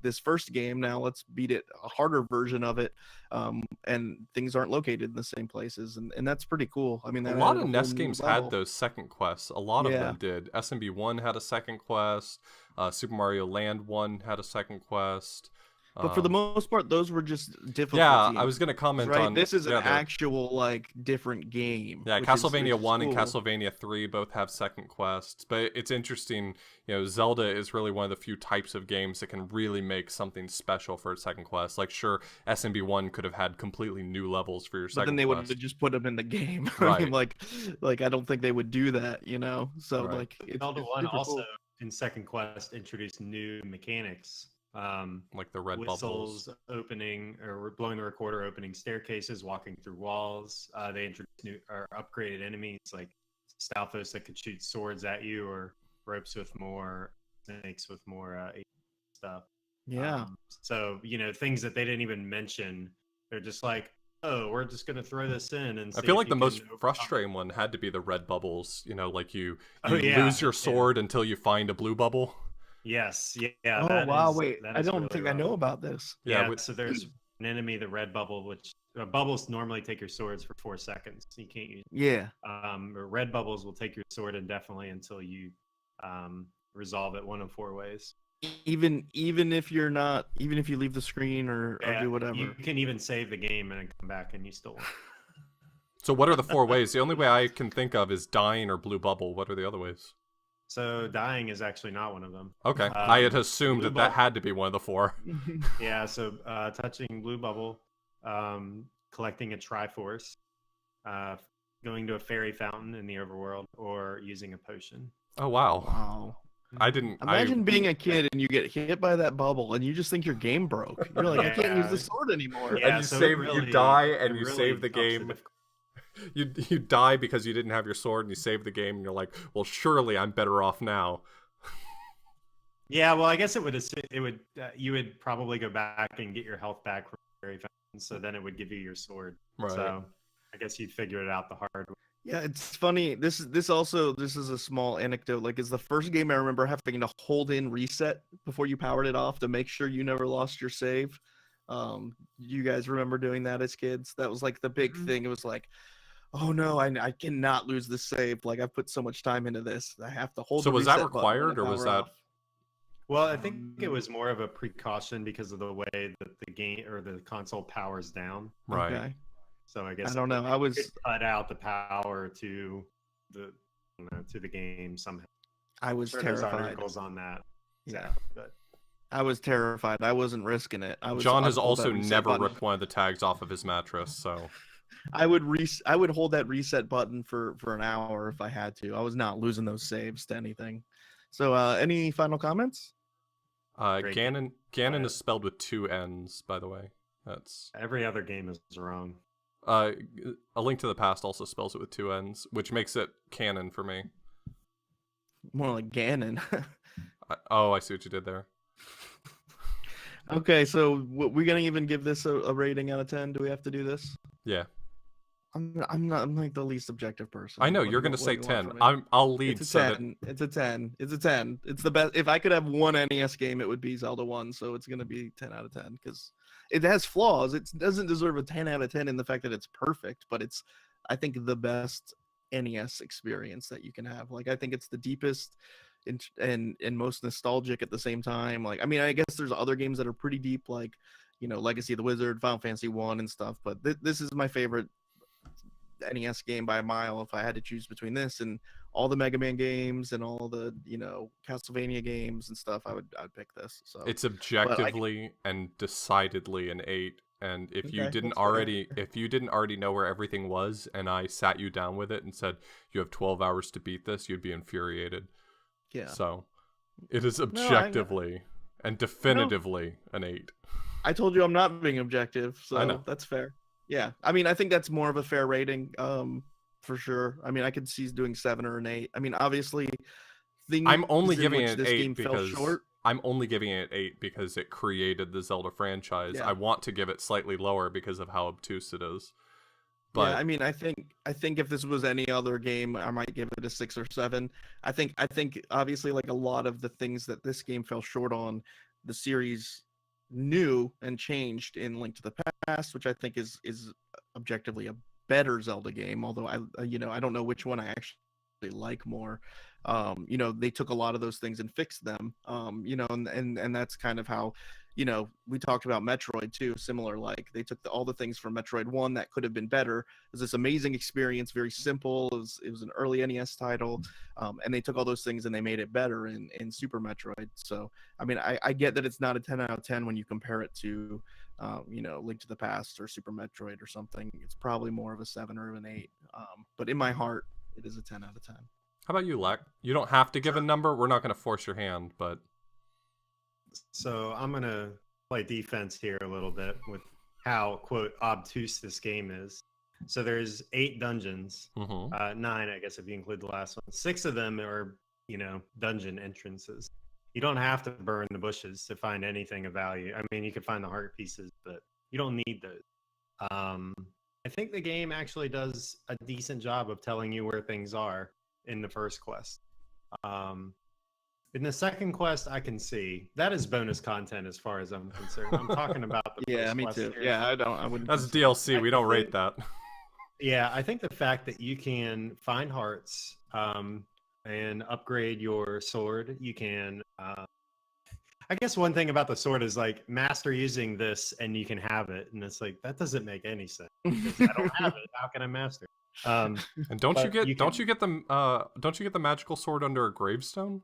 this first game, now let's beat it, a harder version of it, and things aren't located in the same places, and that's pretty cool. I mean, a lot of NES games had those second quests. A lot of them did. SMB 1 had a second quest. Super Mario Land 1 had a second quest. But for the most part, those were just difficult. Yeah, I was going to comment right? on... This is an actual, like, different game. Yeah, Castlevania 1 and Castlevania 3 both have second quests. But it's interesting, Zelda is really one of the few types of games that can really make something special for its second quest. Like, sure, SMB 1 could have had completely new levels for your second quest. But then they would have just put them in the game. Right. I mean, like, I don't think they would do that, So, right. like... Zelda 1 also, in second quest, introducced new mechanics. Like the red whistles bubbles opening, or blowing the recorder, opening staircases, walking through walls. They introduced new or upgraded enemies like Stalfos that could shoot swords at you, or ropes with more, snakes with more stuff. Yeah. So things that they didn't even mention, they're just like, oh, we're just gonna throw this in. And I feel like the most frustrating one had to be the red bubbles. Like you lose your sword until you find a blue bubble. Yes, yeah. Oh, wow, wait. I don't really think rough. I know about this. Yeah, so there's an enemy, the red bubble, which bubbles normally take your swords for 4 seconds. You can't use. Yeah. Red bubbles will take your sword indefinitely until you resolve it one of 4 ways. Even if you're not, even if you leave the screen or do whatever. You can even save the game and then come back and you still won't. So what are the 4 ways? The only way I can think of is dying or blue bubble. What are the other ways? So dying is actually not one of them. Okay, I had assumed that had to be one of the 4. Yeah, so touching blue bubble, collecting a Triforce, going to a fairy fountain in the overworld, or using a potion. Oh wow! Wow. I didn't imagine being a kid and you get hit by that bubble and you just think your game broke. You're like, I can't use the sword anymore. Yeah, and you die and you save the game. You die because you didn't have your sword and you save the game and you're like, well, surely I'm better off now. Yeah, well, I guess you would probably go back and get your health back from fountain, so then it would give you your sword. Right. So I guess you figured it out the hard way. Yeah, it's funny. This is a small anecdote. Like, it's the first game I remember having to hold in reset before you powered it off to make sure you never lost your save. You guys remember doing that as kids? That was like the big thing. It was like, oh no, I cannot lose this save. Like, I've put so much time into this. I have to hold. So the was that reset button when required, I or was power that? off. Well, I think it was more of a precaution because of the way that the game or the console powers down. Right. Okay. So I guess I don't know. I was cut out the power to the game somehow. I was Sure, there's terrified. articles on that. Yeah. But I was terrified. I wasn't risking it. John has I'd hold also that reset never button. ripped one of the tags off of his mattress, so I would hold that reset button for an hour if I had to. I was not losing those saves to anything. So, any final comments? Great Ganon game. is spelled with 2 N's, by the way. That's every other game is wrong. A Link to the Past also spells it with 2 N's, which makes it canon for me. More like Ganon. I see what you did there. Okay, so we gonna even give this a rating out of 10? Do we have to do this? Yeah, I'm like the least objective person. I know What you're do gonna you say want 10. from me? I'll lead. It's a so that 10. It's a 10. It's a 10. It's the best. If I could have one NES game, it would be Zelda 1. So it's gonna be 10 out of 10 because it has flaws. It doesn't deserve a 10 out of 10 in the fact that it's perfect, but it's, I think, the best NES experience that you can have. Like, I think it's the deepest and most nostalgic at the same time. Like, I mean, I guess there's other games that are pretty deep, like, you know, Legacy of the Wizard, Final Fantasy 1 and stuff, but this is my favorite NES game by a mile. If I had to choose between this and all the Mega Man games and all the, you know, Castlevania games and stuff, I'd pick this. So it's objectively and decidedly an 8. And if you Okay, didn't that's fair. already know where everything was, and I sat you down with it and said you have 12 hours to beat this, you'd be infuriated. Yeah. So it is objectively and definitively an 8. I told you I'm not being objective, I know. so that's fair. Yeah, I mean, I think that's more of a fair rating, for sure. I mean, I could see doing 7 or an 8. I mean, obviously, I'm only in giving which it an this 8 game fell because short. I'm only giving it an 8 because it created the Zelda franchise. Yeah. I want to give it slightly lower because of how obtuse it is. But Yeah, I mean, I think if this was any other game, I might give it a 6 or 7. I think obviously, like, a lot of the things that this game fell short on, the series knew and changed in Link to the Past, which I think is objectively a better Zelda game. Although I don't know which one I actually like more. You know, they took a lot of those things and fixed them. You know, and that's kind of how, you know, we talked about Metroid too. Similar, like, they took all the things from Metroid 1 that could have been better. It was this amazing experience, very simple. It was an early NES title, and they took all those things and they made it better in Super Metroid. So, I mean, I get that it's not a 10 out of 10 when you compare it to, you know, Link to the Past or Super Metroid or something. It's probably more of a 7 or an 8. But in my heart, it is a 10 out of 10. how about you, Lek? You don't have to give a number. We're not going to force your hand, but So I'm gonna play defense here a little bit with how, quote, obtuse this game is. So there's 8 dungeons, 9, I guess, if you include the last one. 6 of them are, you know, dungeon entrances. You don't have to burn the bushes to find anything of value. I mean, you could find the heart pieces, but you don't need those. I think the game actually does a decent job of telling you where things are in the first quest. In the second quest, I can see that is bonus content as far as I'm concerned. I'm talking about the Yeah, first me quest too. here. Yeah, I wouldn't. that's DLC. We don't rate that. Yeah, I think the fact that you can find hearts and upgrade your sword, you can. I guess one thing about the sword is, like, master using this and you can have it, and it's like, that doesn't make any sense. Because I don't have it. How can I master it? And don't you But get the magical sword under a gravestone?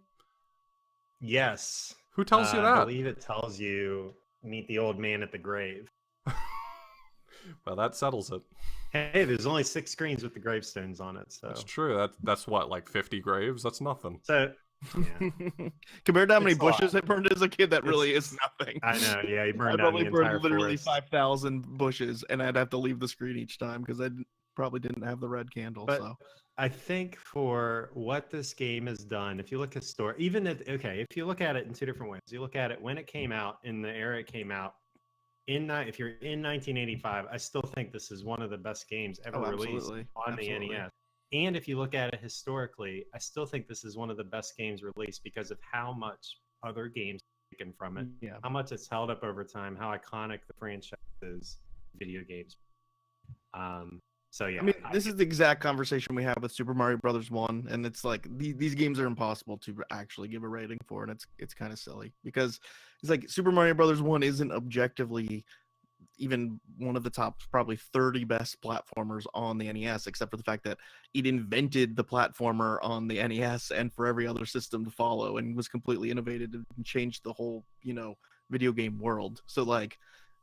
Yes. Who tells you I that? believe it tells you meet the old man at the grave. Well, that settles it. Hey, there's only 6 screens with the gravestones on it, so That's true. That's what, like 50 graves? That's nothing. yeah. Compared to how many It's a lot. bushes I burned as a kid, that really is nothing. I know. Yeah, you I burned down probably the entire burned literally forest. 5,000 bushes, and I'd have to leave the screen each time because probably didn't have the red candle. But So I think for what this game has done, if you look at if you look at it in 2 different ways, you look at it when it came out, in the era it came out, if you're in 1985, I still think this is one of the best games ever released Absolutely. on the NES. And if you look at it historically, I still think this is one of the best games released because of how much other games taken from it, Yeah. how much it's held up over time, how iconic the franchise is, video games. So yeah, I mean, this is the exact conversation we have with Super Mario Brothers 1, and it's like these games are impossible to actually give a rating for, and it's kind of silly because it's like Super Mario Brothers 1 isn't objectively even one of the top probably 30 best platformers on the NES, except for the fact that it invented the platformer on the NES and for every other system to follow, and was completely innovative and changed the whole, video game world. So like,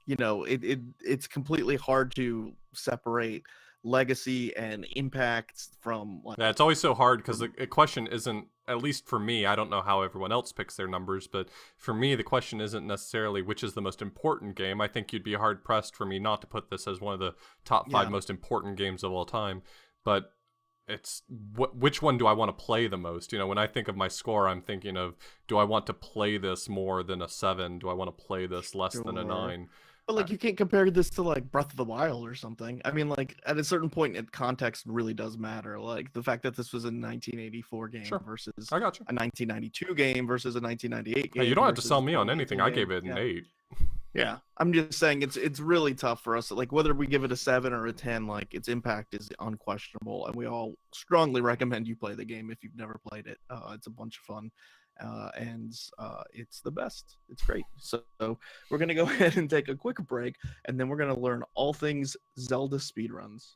it's completely hard to separate legacy and impact from like, Yeah, it's always so hard because the question isn't, at least for me, I don't know how everyone else picks their numbers, but for me, the question isn't necessarily which is the most important game. I think you'd be hard pressed for me not to put this as one of the top 5 most important games of all time, but it's which one do I want to play the most? When I think of my score, I'm thinking of, do I want to play this more than a 7? Do I want to play this less than a 9? But like, you can't compare this to like Breath of the Wild or something. I mean, like at a certain point, context really does matter. Like the fact that this was a 1984 game versus I got you. a 1992 game versus a 1998 game. Hey, you don't have to sell me on anything. I gave it an 8. Yeah, I'm just saying it's really tough for us. Like whether we give it a 7 or a 10, like its impact is unquestionable, and we all strongly recommend you play the game if you've never played it. It's a bunch of fun. And it's the best. It's great. So we're going to go ahead and take a quick break, and then we're going to learn all things Zelda speedruns.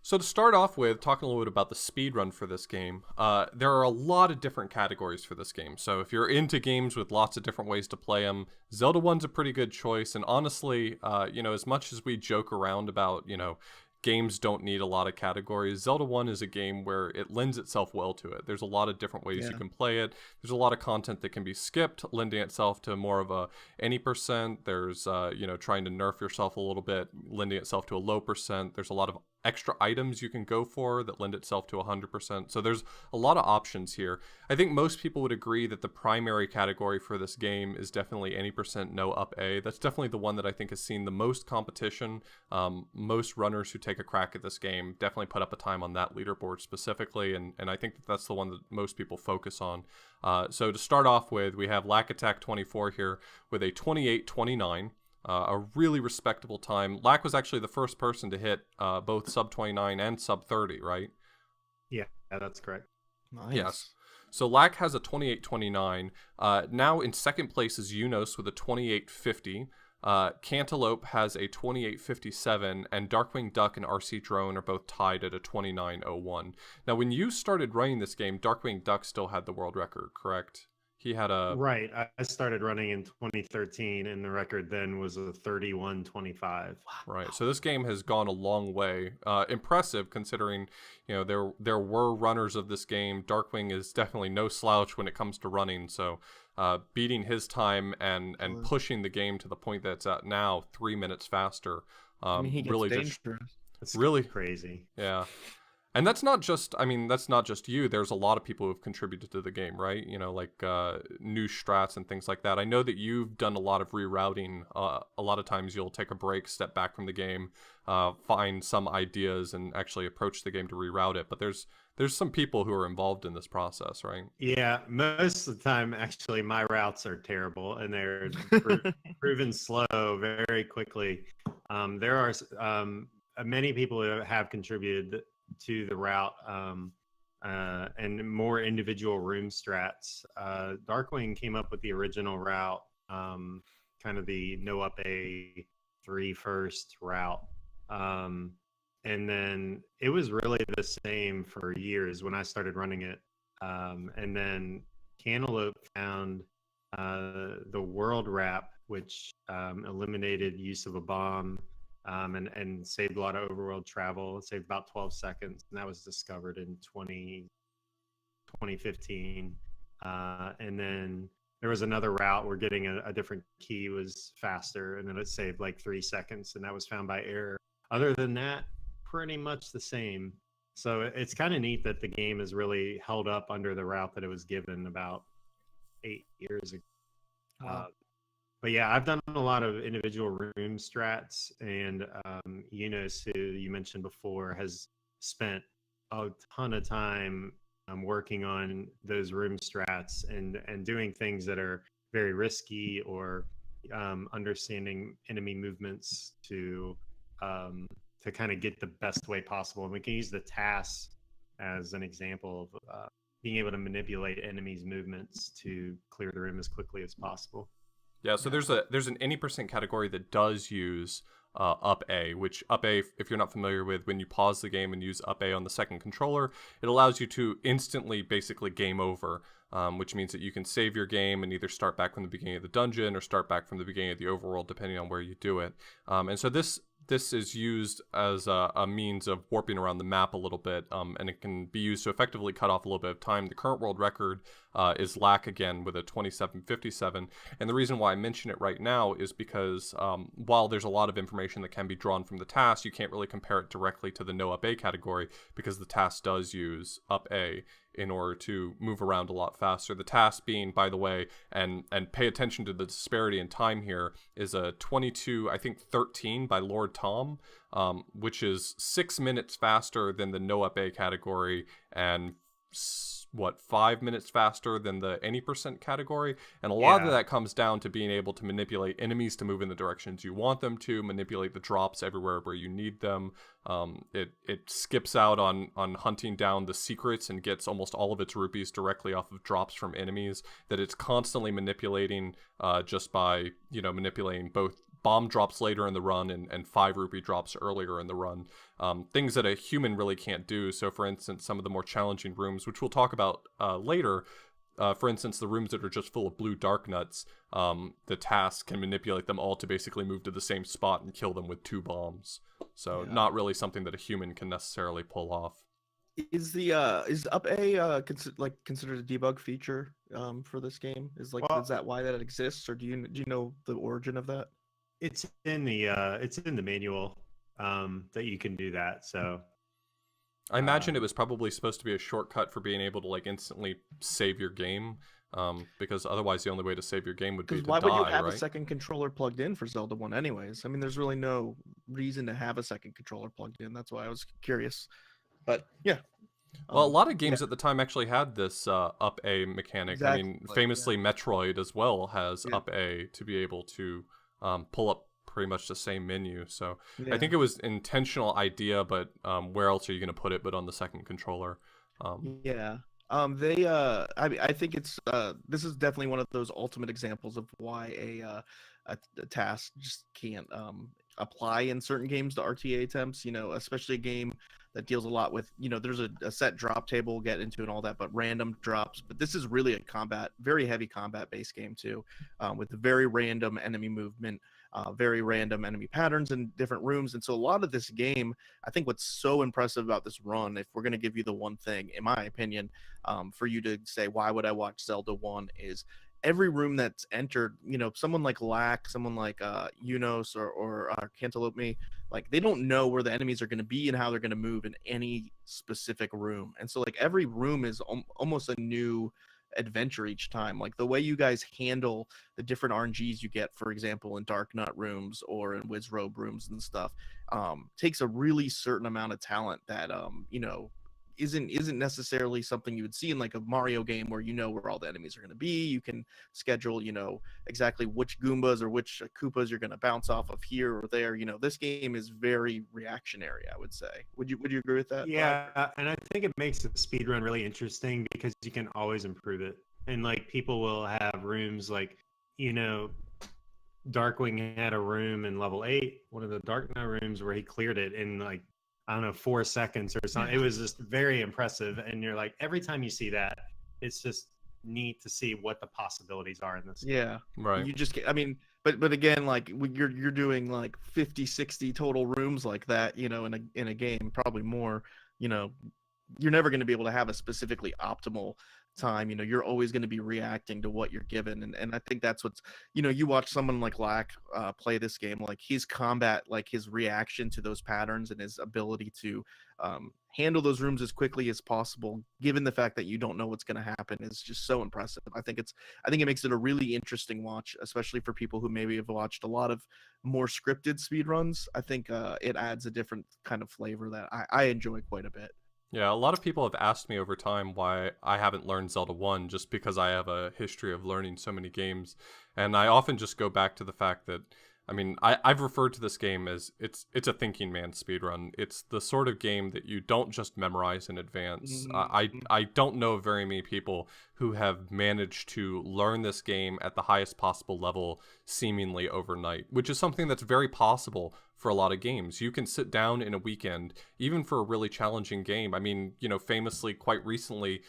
So to start off with, talking a little bit about the speedrun for this game, there are a lot of different categories for this game. So if you're into games with lots of different ways to play them, Zelda 1's a pretty good choice. And honestly, as much as we joke around about, games don't need a lot of categories. Zelda 1 is a game where it lends itself well to it. There's a lot of different ways you can play it. There's a lot of content that can be skipped, lending itself to more of a any percent. There's, trying to nerf yourself a little bit, lending itself to a low percent. There's a lot of extra items you can go for that lend itself to 100%. So there's a lot of options here. I think most people would agree that the primary category for this game is definitely any percent no up A. That's definitely the one that I think has seen the most competition. Most runners who take a crack at this game definitely put up a time on that leaderboard specifically, and I think that's the one that most people focus on. So to start off with, we have Lack Attack 24 here with a 28:29. A really respectable time. Lack was actually the first person to hit both sub 29 and sub 30, right? Yeah, that's correct. Nice. Yes. So Lack has a 28:29. Now in second place is Unos with a 28:50. Cantaloupe has a 28:57, and Darkwing Duck and RC Drone are both tied at a 29:01. Now, when you started running this game, Darkwing Duck still had the world record, correct? He had a... Right. I started running in 2013, and the record then was a 31:25. Right. So this game has gone a long way. Impressive considering, there were runners of this game. Darkwing is definitely no slouch when it comes to running. So beating his time and pushing the game to the point that it's at now, 3 minutes faster. He gets really dangerous. It's really crazy. Yeah. And that's not just you. There's a lot of people who have contributed to the game, right? Like new strats and things like that. I know that you've done a lot of rerouting. A lot of times you'll take a break, step back from the game, find some ideas, and actually approach the game to reroute it. But there's some people who are involved in this process, right? Yeah, most of the time, actually, my routes are terrible, and they're proven slow very quickly. There are many people who have contributed to the route and more individual room strats. Darkwing came up with the original route, kind of the no up A 3 first route. And then it was really the same for years when I started running it. And then Cantaloupe found the world wrap, which eliminated use of a bomb. And saved a lot of overworld travel. It saved about 12 seconds, and that was discovered in 2015. And then there was another route where getting a different key was faster, and then it saved like 3 seconds, and that was found by error. Other than that, pretty much the same. So it's kind of neat that the game is really held up under the route that it was given about 8 years ago. Wow. But yeah, I've done a lot of individual room strats, and Eunice, who you mentioned before, has spent a ton of time working on those room strats and doing things that are very risky, or understanding enemy movements to kind of get the best way possible. And we can use the tasks as an example of being able to manipulate enemies' movements to clear the room as quickly as possible. Yeah, so there's an any percent category that does use up A, which up A, if you're not familiar with, when you pause the game and use up A on the second controller, it allows you to instantly basically game over, which means that you can save your game and either start back from the beginning of the dungeon or start back from the beginning of the overworld, depending on where you do it. And so this is used as a means of warping around the map a little bit, and it can be used to effectively cut off a little bit of time. The current world record is Lack again with a 27:57, and the reason why I mention it right now is because while there's a lot of information that can be drawn from the task, you can't really compare it directly to the no up A category because the task does use up A in order to move around a lot faster. The task being, by the way, and pay attention to the disparity in time here, is a 22:13 by Lord Tom, which is 6 minutes faster than the no up A category, and 5 minutes faster than the any percent category. And a lot of that comes down to being able to manipulate enemies to move in the directions you want them to, manipulate the drops everywhere where you need them. It skips out on hunting down the secrets and gets almost all of its rupees directly off of drops from enemies that it's constantly manipulating, just by manipulating both bomb drops later in the run and 5 rupee drops earlier in the run. Things that a human really can't do. So for instance, some of the more challenging rooms, which we'll talk about later, for instance, the rooms that are just full of blue dark nuts, the task can manipulate them all to basically move to the same spot and kill them with 2 bombs. So Yeah. not really something that a human can necessarily pull off. Is the is up a considered a debug feature for this game? Well, Is that why that exists, or do you know the origin of that? it's in the manual that you can do that. So I imagine it um, was probably supposed to be a shortcut for being able to like instantly save your game, because otherwise the only way to save your game would be Because to why would you die, have a right? second controller plugged in for Zelda 1 anyways? I mean, there's really no reason to have a second controller plugged in. That's why I was curious. But yeah. Well, a lot of Yeah, games at the time actually had this up A mechanic. I exactly. mean, Yeah. famously, Metroid as well has Yeah. up A to be able to pull up pretty much the same menu. So I Yeah. think it was intentional idea, but where else are you going to put it but on the second controller? Yeah. I think it's this is definitely one of those ultimate examples of why a task just can't apply in certain games to RTA attempts, especially a game that deals a lot with, there's a set drop table we'll get into and all that, but random drops. But this is really a very heavy combat based game too, with very random enemy movement, very random enemy patterns in different rooms. And so a lot of this game, I think what's so impressive about this run, if we're going to give you the one thing, in my opinion, for you to say, why would I watch Zelda 1, is every room that's entered, someone like Lack, someone like Unos or Cantaloupe Me, like they don't know where the enemies are going to be and how they're going to move in any specific room. And so like every room is almost a new adventure each time. Like the way you guys handle the different RNGs you get, for example, in Dark Nut rooms or in Wizrobe rooms and stuff, takes a really certain amount of talent that isn't necessarily something you would see in like a Mario game where where all the enemies are going to be. You can schedule exactly which Goombas or which Koopas you're going to bounce off of here or there. This game is very reactionary, I would say. Would you agree with that? yeah, and I think it makes the speed run really interesting because you can always improve it. And like people will have rooms like, you know, Darkwing had a room in level 8, one of the Dark Knight rooms where he cleared it in like, I don't know, 4 seconds or something. It was just very impressive. And you're like, every time you see that, it's just neat to see what the possibilities are in this game. Yeah. Right. You just I mean, but again, like you're doing like 50, 60 total rooms like that, in a game, probably more, you know, you're never going to be able to have a specifically optimal time. You're always going to be reacting to what you're given. And I think that's what's, you watch someone like Lack play this game, like his combat, like his reaction to those patterns and his ability to handle those rooms as quickly as possible, given the fact that you don't know what's going to happen, is just so impressive. I think it makes it a really interesting watch, especially for people who maybe have watched a lot of more scripted speed runs. I think it adds a different kind of flavor that I enjoy quite a bit. Yeah, a lot of people have asked me over time why I haven't learned Zelda 1 just because I have a history of learning so many games. And I often just go back to the fact that, I mean, I've referred to this game as it's a thinking man's speedrun. It's the sort of game that you don't just memorize in advance. I don't know very many people who have managed to learn this game at the highest possible level seemingly overnight, which is something that's very possible for a lot of games. You can sit down in a weekend, even for a really challenging game. I mean, famously, quite recently,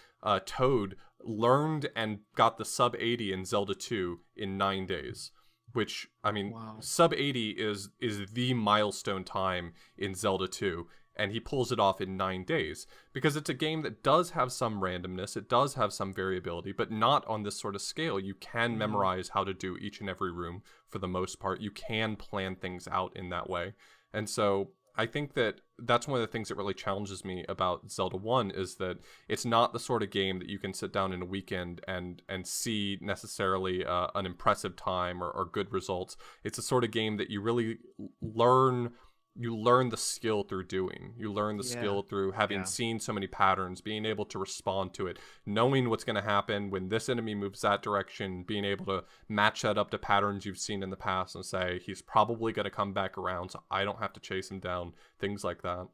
Toad learned and got the sub 80 in Zelda 2 in 9 days. Which, I mean, Wow. sub 80 is the milestone time in Zelda 2, and he pulls it off in 9 days. Because it's a game that does have some randomness, it does have some variability, but not on this sort of scale. You can memorize how to do each and every room for the most part. You can plan things out in that way. And so I think that that's one of the things that really challenges me about Zelda 1 is that it's not the sort of game that you can sit down in a weekend and see necessarily an impressive time or good results. It's a sort of game that you really learn the skill through doing. You learn the skill through having seen so many patterns, being able to respond to it, knowing what's going to happen when this enemy moves that direction, being able to match that up to patterns you've seen in the past and say, he's probably going to come back around, so I don't have to chase him down, things like that.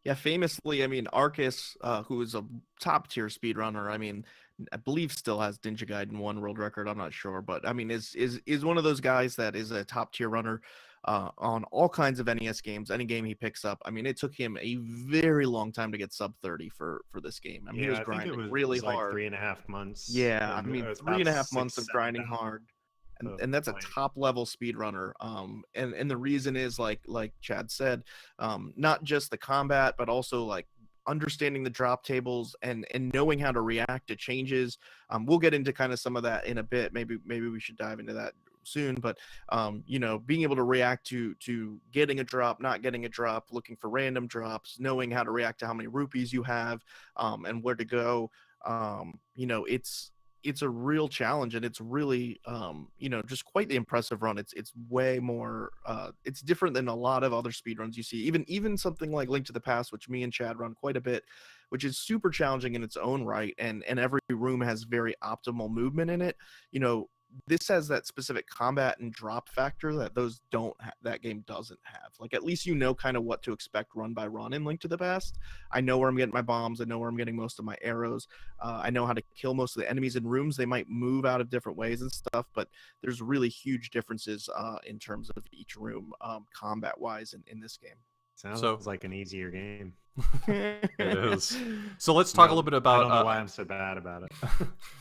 Yeah, famously, I mean, Arcus, who is a top tier speedrunner, I mean, I believe still has Ninja Gaiden 1 world record. I'm not sure, but I mean, is one of those guys that is a top tier runner on all kinds of NES games. Any game he picks up, I mean, it took him a very long time to get sub 30 for this game. I mean, he was grinding really like hard. 3.5 months. Yeah, I mean, It was 3.5 about months of 6, grinding 7,000. hard. Oh, and that's a boy. top level speedrunner. And the reason is like Chad said, not just the combat, but also like understanding the drop tables and knowing how to react to changes. We'll get into kind of some of that in a bit. Maybe we should dive into that soon, but you know, being able to react to getting a drop, not getting a drop, looking for random drops, knowing how to react to how many rupees you have, and where to go. You know, it's a real challenge, and it's really you know, just quite the impressive run. It's way more it's different than a lot of other speed runs you see, even something like Link to the Past, which me and Chad run quite a bit, which is super challenging in its own right, and every room has very optimal movement in it. You know, this has that specific combat and drop factor that those don't that game doesn't have. Like, at least you know kind of what to expect run by run in Link to the Past. I know where I'm getting my bombs, I know where I'm getting most of my arrows, I know how to kill most of the enemies in rooms. They might move out of different ways and stuff, but there's really huge differences in terms of each room, combat wise in this game. Sounds like an easier game. It is. So let's talk a little bit about. I don't know why I'm so bad about it.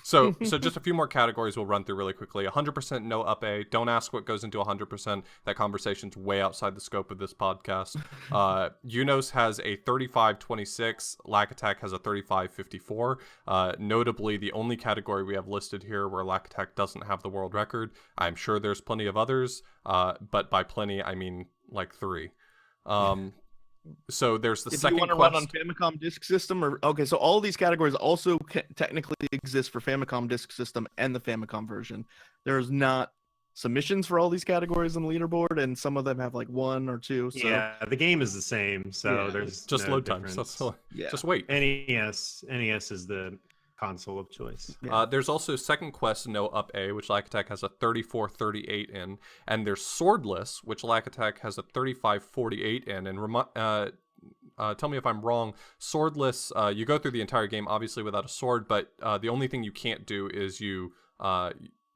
So just a few more categories we'll run through really quickly. 100% no up A. Don't ask what goes into 100%. That conversation's way outside the scope of this podcast. Unos has a 35-26. Lack Attack has a 35-54. Notably, the only category we have listed here where Lack Attack doesn't have the world record. I'm sure there's plenty of others, but by plenty I mean like 3. So there's the if second you want to quest. run on Famicom Disk System, or okay, so all these categories also technically exist for Famicom Disk System and the Famicom version. There's not submissions for all these categories on the leaderboard, and some of them have like 1 or 2. So Yeah, the game is the same, so Yeah. there's Just no load times. difference. yeah, Just wait. NES is the console of choice. Yeah. There's also second quest no up A, which Lack Attack has a 34-38 in, and there's Swordless, which Lack Attack has a 35-48 in. And tell me if I'm wrong. Swordless, you go through the entire game obviously without a sword, but the only thing you can't do is you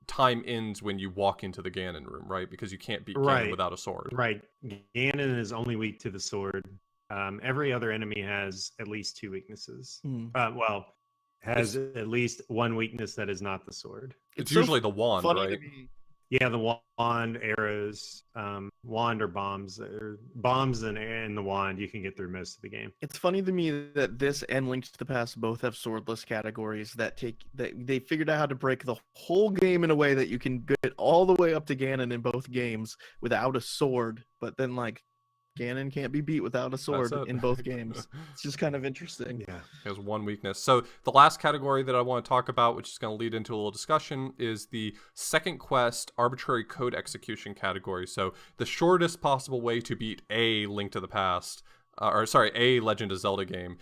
time ends when you walk into the Ganon room, right? Because you can't beat Ganon without a sword. Right. Ganon is only weak to the sword. Every other enemy has at least 2 weaknesses. Well, has at least 1 weakness that is not the sword. It's so usually the wand, funny right? to me. Yeah, the wand, arrows, wand or bombs, and the wand. You can get through most of the game. It's funny to me that this and Link to the Past both have swordless categories that they figured out how to break the whole game in a way that you can get all the way up to Ganon in both games without a sword, but then like Ganon can't be beat without a sword in both games. It's just kind of interesting. Yeah. He has 1 weakness. So the last category that I want to talk about, which is going to lead into a little discussion, is the second quest arbitrary code execution category. So the shortest possible way to beat a Link to the Past, a Legend of Zelda game.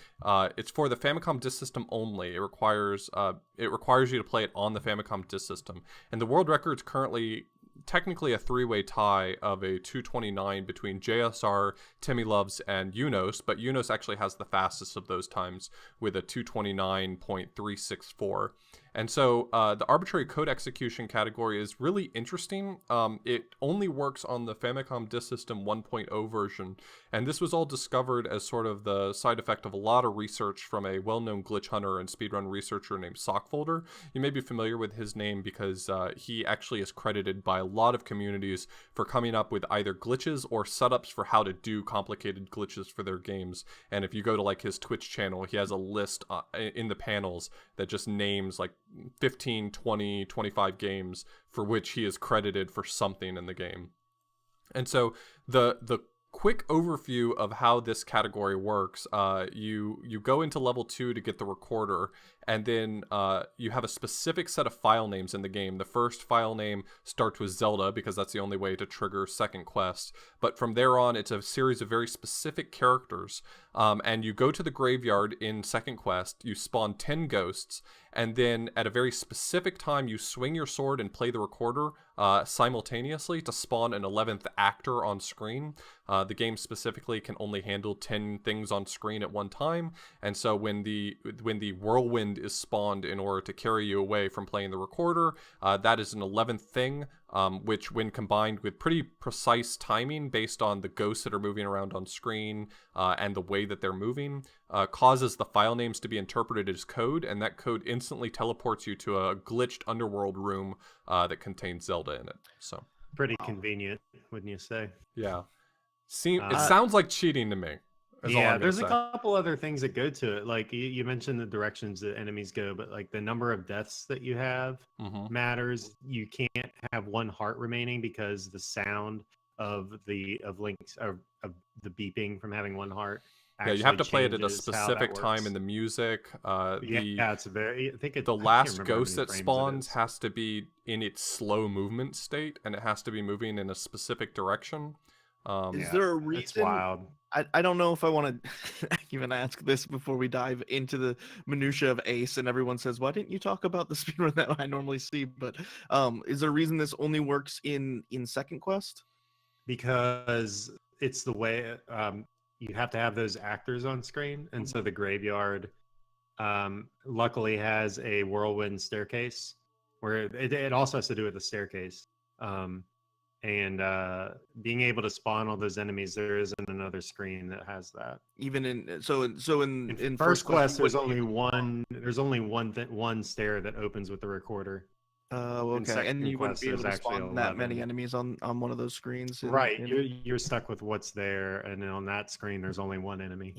It's for the Famicom Disk System only. It requires you to play it on the Famicom Disk System, and the world record is currently technically a 3-way tie of a 2:29 between JSR, Timmy Loves, and Unos, but Unos actually has the fastest of those times with a 2:29.364. And so the arbitrary code execution category is really interesting. It only works on the Famicom Disk System 1.0 version, and this was all discovered as sort of the side effect of a lot of research from a well-known glitch hunter and speedrun researcher named Sockfolder. You may be familiar with his name because he actually is credited by a lot of communities for coming up with either glitches or setups for how to do complicated glitches for their games. And if you go to like his Twitch channel, he has a list in the panels that just names like 15, 20, 25 games for which he is credited for something in the game. And so the quick overview of how this category works, you go into level 2 to get the recorder, and then you have a specific set of file names in the game. The first file name starts with Zelda because that's the only way to trigger second quest, but from there on it's a series of very specific characters, and you go to the graveyard in second quest, you spawn 10 ghosts, and then at a very specific time you swing your sword and play the recorder simultaneously to spawn an 11th actor on screen. The game specifically can only handle 10 things on screen at one time, and so when the whirlwind is spawned in order to carry you away from playing the recorder, that is an 11th thing. which when combined with pretty precise timing based on the ghosts that are moving around on screen and the way that they're moving, causes the file names to be interpreted as code, and that code instantly teleports you to a glitched underworld room that contains Zelda in it. So Pretty convenient, wouldn't you say? yeah, it sounds like cheating to me. Yeah, there's a couple other things that go to it. Like you mentioned the directions that enemies go, but like the number of deaths that you have matters. You can't have one heart remaining because the sound of Link's of the beeping from having one heart. Yeah, you have to play it at a specific time in the music. It's very. I think the last ghost that spawns has to be in its slow movement state, and it has to be moving in a specific direction. Is there a reason? It's wild. I don't know if I want to even ask this before we dive into the minutia of Ace, and everyone says, "Why didn't you talk about the speedrun that I normally see?" But is there a reason this only works in Second Quest? Because it's the way you have to have those actors on screen, and so the graveyard luckily has a whirlwind staircase where it also has to do with the staircase. And being able to spawn all those enemies, there isn't another screen that has that. Even in First Quest, there's only one stair that opens with the recorder. Okay, and you wouldn't be able to spawn that many enemies on one of those screens. Right, you're stuck with what's there, and then on that screen, there's only one enemy.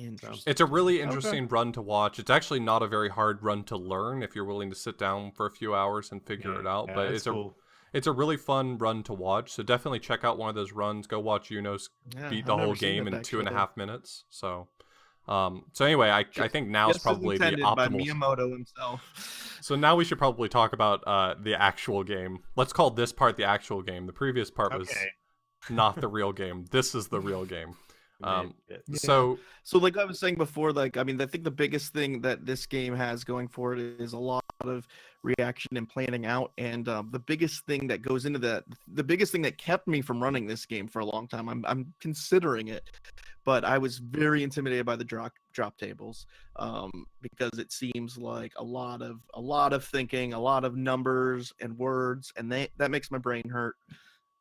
It's a really interesting run to watch. It's actually not a very hard run to learn if you're willing to sit down for a few hours and figure it out. But it's cool. It's a really fun run to watch, so definitely check out one of those runs. Go watch Yunos beat the whole game in 2.5 minutes. So anyway, I think now is probably the optimal. By Miyamoto himself. So now we should probably talk about the actual game. Let's call this part the actual game. The previous part was not the real game. This is the real game. So like I was saying before, like, I mean, I think the biggest thing that this game has going for it is a lot of reaction and planning out, and the biggest thing that goes into that, the biggest thing that kept me from running this game for a long time, I'm considering it, but I was very intimidated by the drop tables, because it seems like a lot of thinking, a lot of numbers and words, and that makes my brain hurt.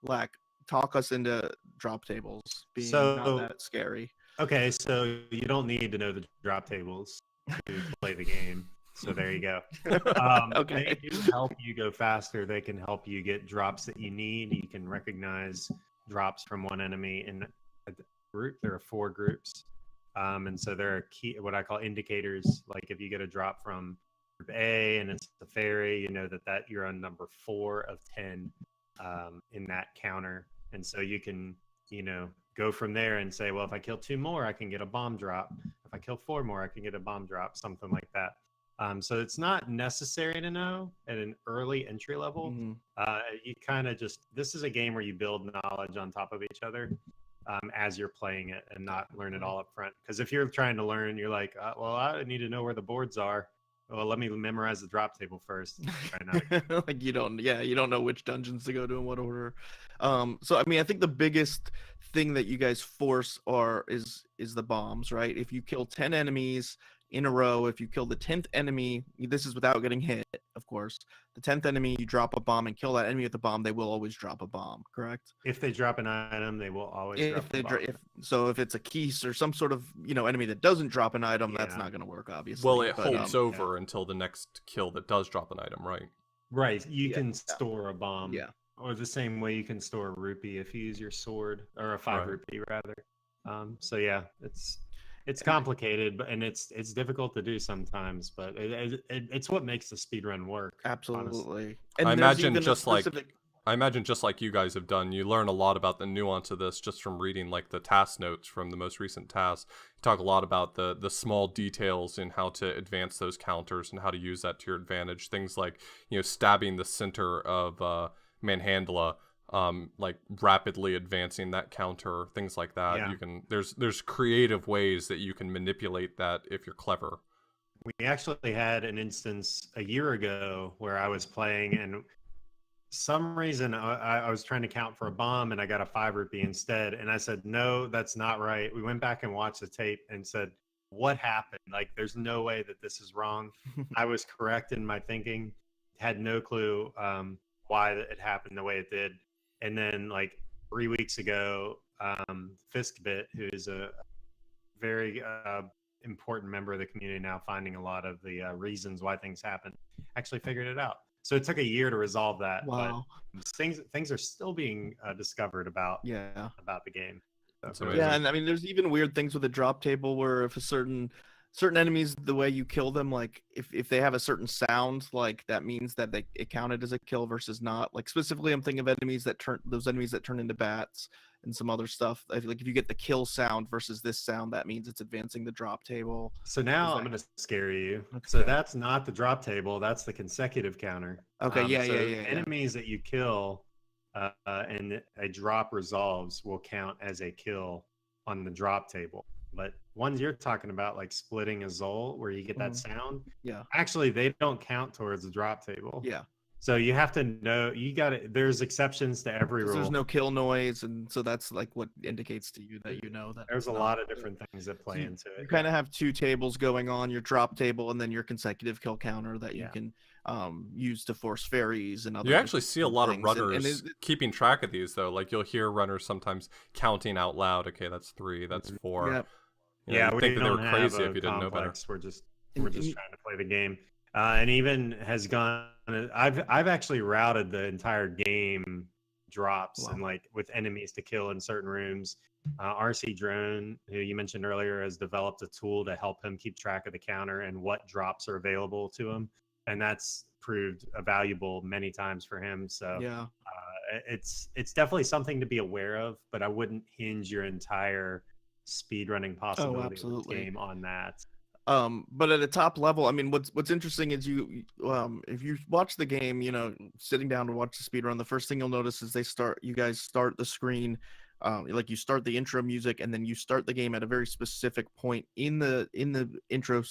Like, talk us into drop tables being not that scary. Okay, so you don't need to know the drop tables to play the game. So there you go. Okay. They can help you go faster. They can help you get drops that you need. You can recognize drops from one enemy in a group. There are 4 groups. And so there are what I call indicators. Like if you get a drop from group A and it's the fairy, you know that you're on number 4 of 10 in that counter. And so you can, go from there and say, well, if I kill 2 more, I can get a bomb drop. If I kill 4 more, I can get a bomb drop, something like that. So it's not necessary to know at an early entry level. You kind of this is a game where you build knowledge on top of each other as you're playing it and not learn it all up front. Because if you're trying to learn, you're like, well, I need to know where the boards are. Well, let me memorize the drop table first. Like you don't know which dungeons to go to in what order. So I mean, I think the biggest thing that you guys force is the bombs, right? If you kill 10 enemies in a row, if you kill the 10th enemy, this is without getting hit, of course. The 10th enemy, you drop a bomb and kill that enemy with the bomb, they will always drop a bomb, correct? If they drop an item, they will always drop a bomb. If it's a keys or some sort of, enemy that doesn't drop an item, that's not going to work, obviously. Well, it holds over until the next kill that does drop an item, right? Right. You can store a bomb. Yeah. Or the same way you can store a rupee if you use your sword, or a 5 rupee rather. So yeah, it's complicated, and it's difficult to do sometimes, but it's what makes the speedrun work. Absolutely. And I imagine just like you guys have done, you learn a lot about the nuance of this just from reading like the task notes from the most recent tasks. You talk a lot about the small details in how to advance those counters and how to use that to your advantage. Things like, stabbing the center of Manhandla, like rapidly advancing that counter, things like that. Yeah. There's creative ways that you can manipulate that if you're clever. We actually had an instance a year ago where I was playing, and some reason I was trying to count for a bomb and I got a 5 rupee instead, and I said, no, that's not right. We went back and watched the tape and said, what happened? Like, there's no way that this is wrong. I was correct in my thinking, had no clue. why it happened the way it did. And then like 3 weeks ago, Fiskbit, who is a very important member of the community now, finding a lot of the reasons why things happen, actually figured it out. So it took a year to resolve that, Wow. but things are still being discovered about Yeah. the game. So That's really amazing. Yeah, and I mean, there's even weird things with the drop table where if a certain enemies, the way you kill them, like if they have a certain sound, like that means that it counted as a kill versus not. Like specifically, I'm thinking of enemies that turn into bats and some other stuff. I feel like if you get the kill sound versus this sound, that means it's advancing the drop table. So now Is I'm that- going to scare you. Okay. So that's not the drop table. That's the consecutive counter. Okay, yeah. Enemies that you kill and a drop resolves will count as a kill on the drop table. But ones you're talking about, like splitting a Zol, where you get that sound, Yeah. actually they don't count towards the drop table. Yeah. So you have to know, there's exceptions to every 'Cause rule. there's no kill noise, and so that's like what indicates to you that you know that There's it's a not lot of different things that play you- into it. You kind of have two tables going on: your drop table and then your consecutive kill counter that you Yeah. can use to force fairies and other. You actually see a lot of things. And runners keeping track of these, though. Like you'll hear runners sometimes counting out loud. Okay, that's 3, that's 4. Yep. You know, Yeah, you'd we think that they don't were have crazy a if you didn't know better. complex. We're just And trying to play the game, and even has gone. I've actually routed the entire game drops and like with enemies to kill in certain rooms. RC Drone, who you mentioned earlier, has developed a tool to help him keep track of the counter and what drops are available to him, and that's proved valuable many times for him. So Yeah. it's definitely something to be aware of, but I wouldn't hinge your entire speedrunning possibility of this absolutely. game on that. But at a top level, I mean, what's interesting is if you watch the game, sitting down to watch the speed run, the first thing you'll notice is you guys start the screen, like you start the intro music, and then you start the game at a very specific point in the intro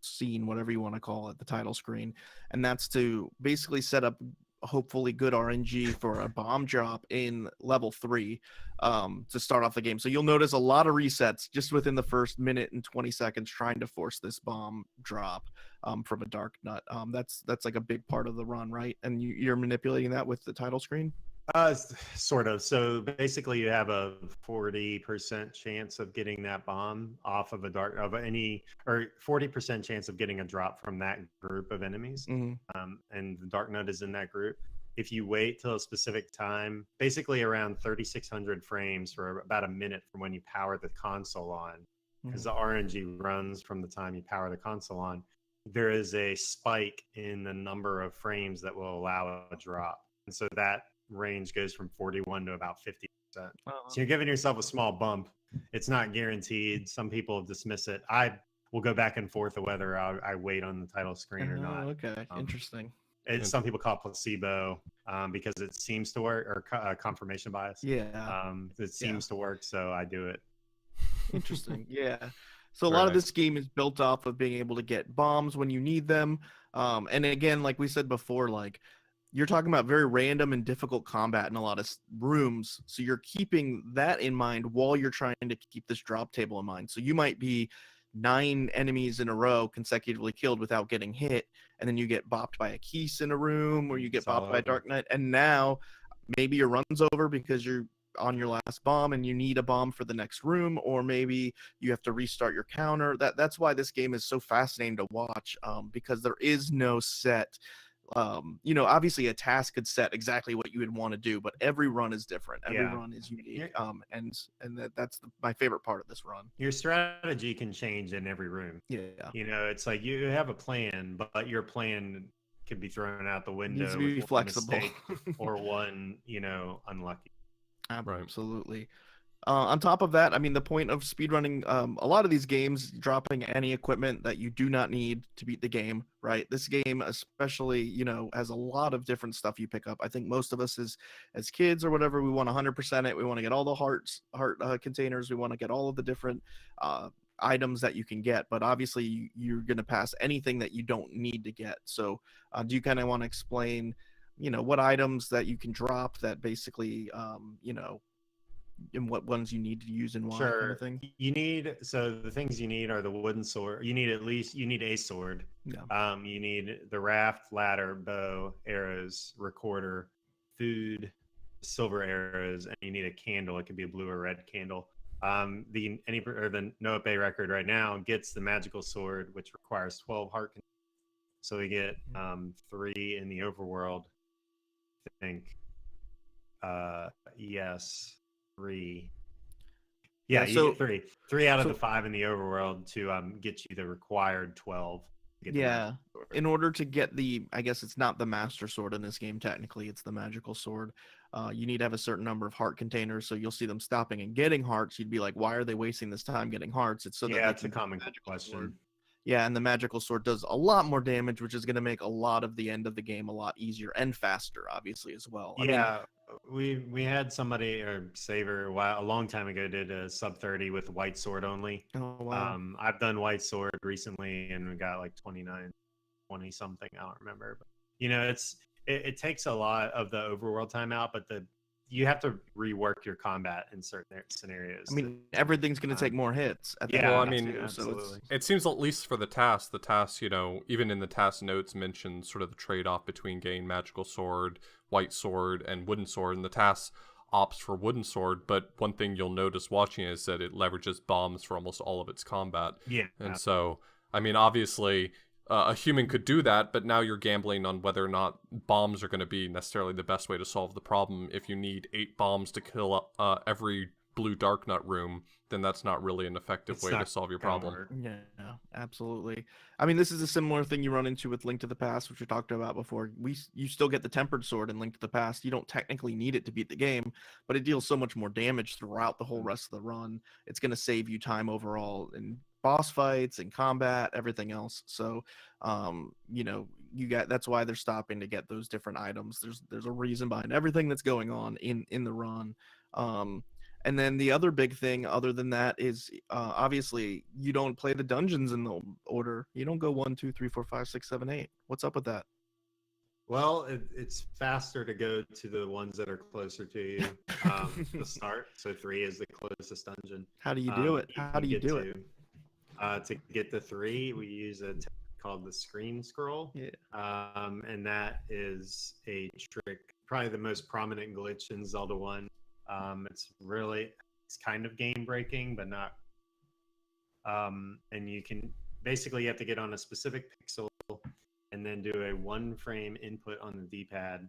scene, whatever you want to call it, the title screen, and that's to basically set up hopefully good RNG for a bomb drop in level 3 to start off the game. So you'll notice a lot of resets just within the first minute and 20 seconds trying to force this bomb drop from a dark nut. That's like a big part of the run, right? And you're manipulating that with the title screen? Sort of. So basically, you have a 40% chance of getting that bomb off of or 40% chance of getting a drop from that group of enemies. And the dark nut is in that group. If you wait till a specific time, basically around 3,600 frames for about a minute from when you power the console on, because the RNG runs from the time you power the console on, there is a spike in the number of frames that will allow a drop. And so that range goes from 41 to about 50%. So you're giving yourself a small bump. It's not guaranteed. Some people dismiss it. I will go back and forth of whether I wait on the title screen or not. Okay, interesting. Some people call it placebo because it seems to work, or confirmation bias. Yeah. It seems to work, so I do it. Interesting. Yeah. So a lot of this game is built off of being able to get bombs when you need them. And again, like we said before, like you're talking about very random and difficult combat in a lot of rooms. So you're keeping that in mind while you're trying to keep this drop table in mind. So you might be 9 enemies in a row consecutively killed without getting hit. And then you get bopped by a Keese in a room, or you get bopped by a Dark Knight. And now maybe your run's over because you're on your last bomb and you need a bomb for the next room, or maybe you have to restart your counter. That's why this game is so fascinating to watch, because there is no set. Obviously a task could set exactly what you would want to do, but every run is different. Every run is unique. And that's my favorite part of this run. Your strategy can change in every room. Yeah. It's like you have a plan, but your plan could be thrown out the window. Needs to be with flexible. Or one, unlucky. Absolutely. On top of that, I mean, the point of speedrunning, a lot of these games, dropping any equipment that you do not need to beat the game, right? This game especially, has a lot of different stuff you pick up. I think most of us as kids or whatever, we want 100% it. We want to get all the heart containers. We want to get all of the different items that you can get. But obviously, you're going to pass anything that you don't need to get. So do you kind of want to explain, what items that you can drop that basically, and what ones you need to use and why, kind Sure. of thing? You need, so the things you need are the wooden sword. You need a sword. Yeah. You need the raft, ladder, bow, arrows, recorder, food, silver arrows, and you need a candle. It could be a blue or red candle. The Noah Bay record right now gets the magical sword, which requires 12 heart. So we get 3 in the overworld. I think. Yes, 3. Yeah, Yeah, you so get 3. 3 out of so the 5 in the overworld to get you the required 12 to get the yeah, magic sword. in order to get the, I guess it's not the master sword in this game technically, it's the magical sword. You need to have a certain number of heart containers, so you'll see them stopping and getting hearts. You'd be like, why are they wasting this time getting hearts? It's so that Yeah, they it's a can get the common magical question. sword. Yeah, and the magical sword does a lot more damage, which is going to make a lot of the end of the game a lot easier and faster, obviously, as well. I mean, Yeah, we had somebody or Saver a long time ago did a sub 30 with white sword only. oh wow. I've done white sword recently and we got like 29, 20 something. I don't remember, but it takes a lot of the overworld time out, but you have to rework your combat in certain scenarios. I mean, everything's going to take more hits at that Well, I point, mean, too, so absolutely. it seems, at least for the task, even in the task notes mentions sort of the trade-off between getting magical sword, white sword, and wooden sword, and the task opts for wooden sword, but one thing you'll notice watching is that it leverages bombs for almost all of its combat. Yeah. And so, I mean, obviously, a human could do that, but now you're gambling on whether or not bombs are going to be necessarily the best way to solve the problem. If you need 8 bombs to kill every blue dark nut room, then that's not really an effective way to solve your problem. Yeah, absolutely. I mean, this is a similar thing you run into with Link to the Past, which we talked about before. You still get the tempered sword in Link to the Past. You don't technically need it to beat the game, but it deals so much more damage throughout the whole rest of the run. It's going to save you time overall in boss fights and combat, everything else. So, that's why they're stopping to get those different items. There's a reason behind everything that's going on in the run. And then the other big thing, other than that, is obviously you don't play the dungeons in the order. You don't go 1, 2, 3, 4, 5, 6, 7, 8. What's up with that? Well, it's faster to go to the ones that are closer to you to start. So 3 is the closest dungeon. How do you do it? How do you do it? To get the 3, we use a technique called the screen scroll. Yeah. And that is a trick, probably the most prominent glitch in Zelda 1. It's kind of game breaking, but not. And you have to get on a specific pixel and then do a 1 frame input on the D-pad.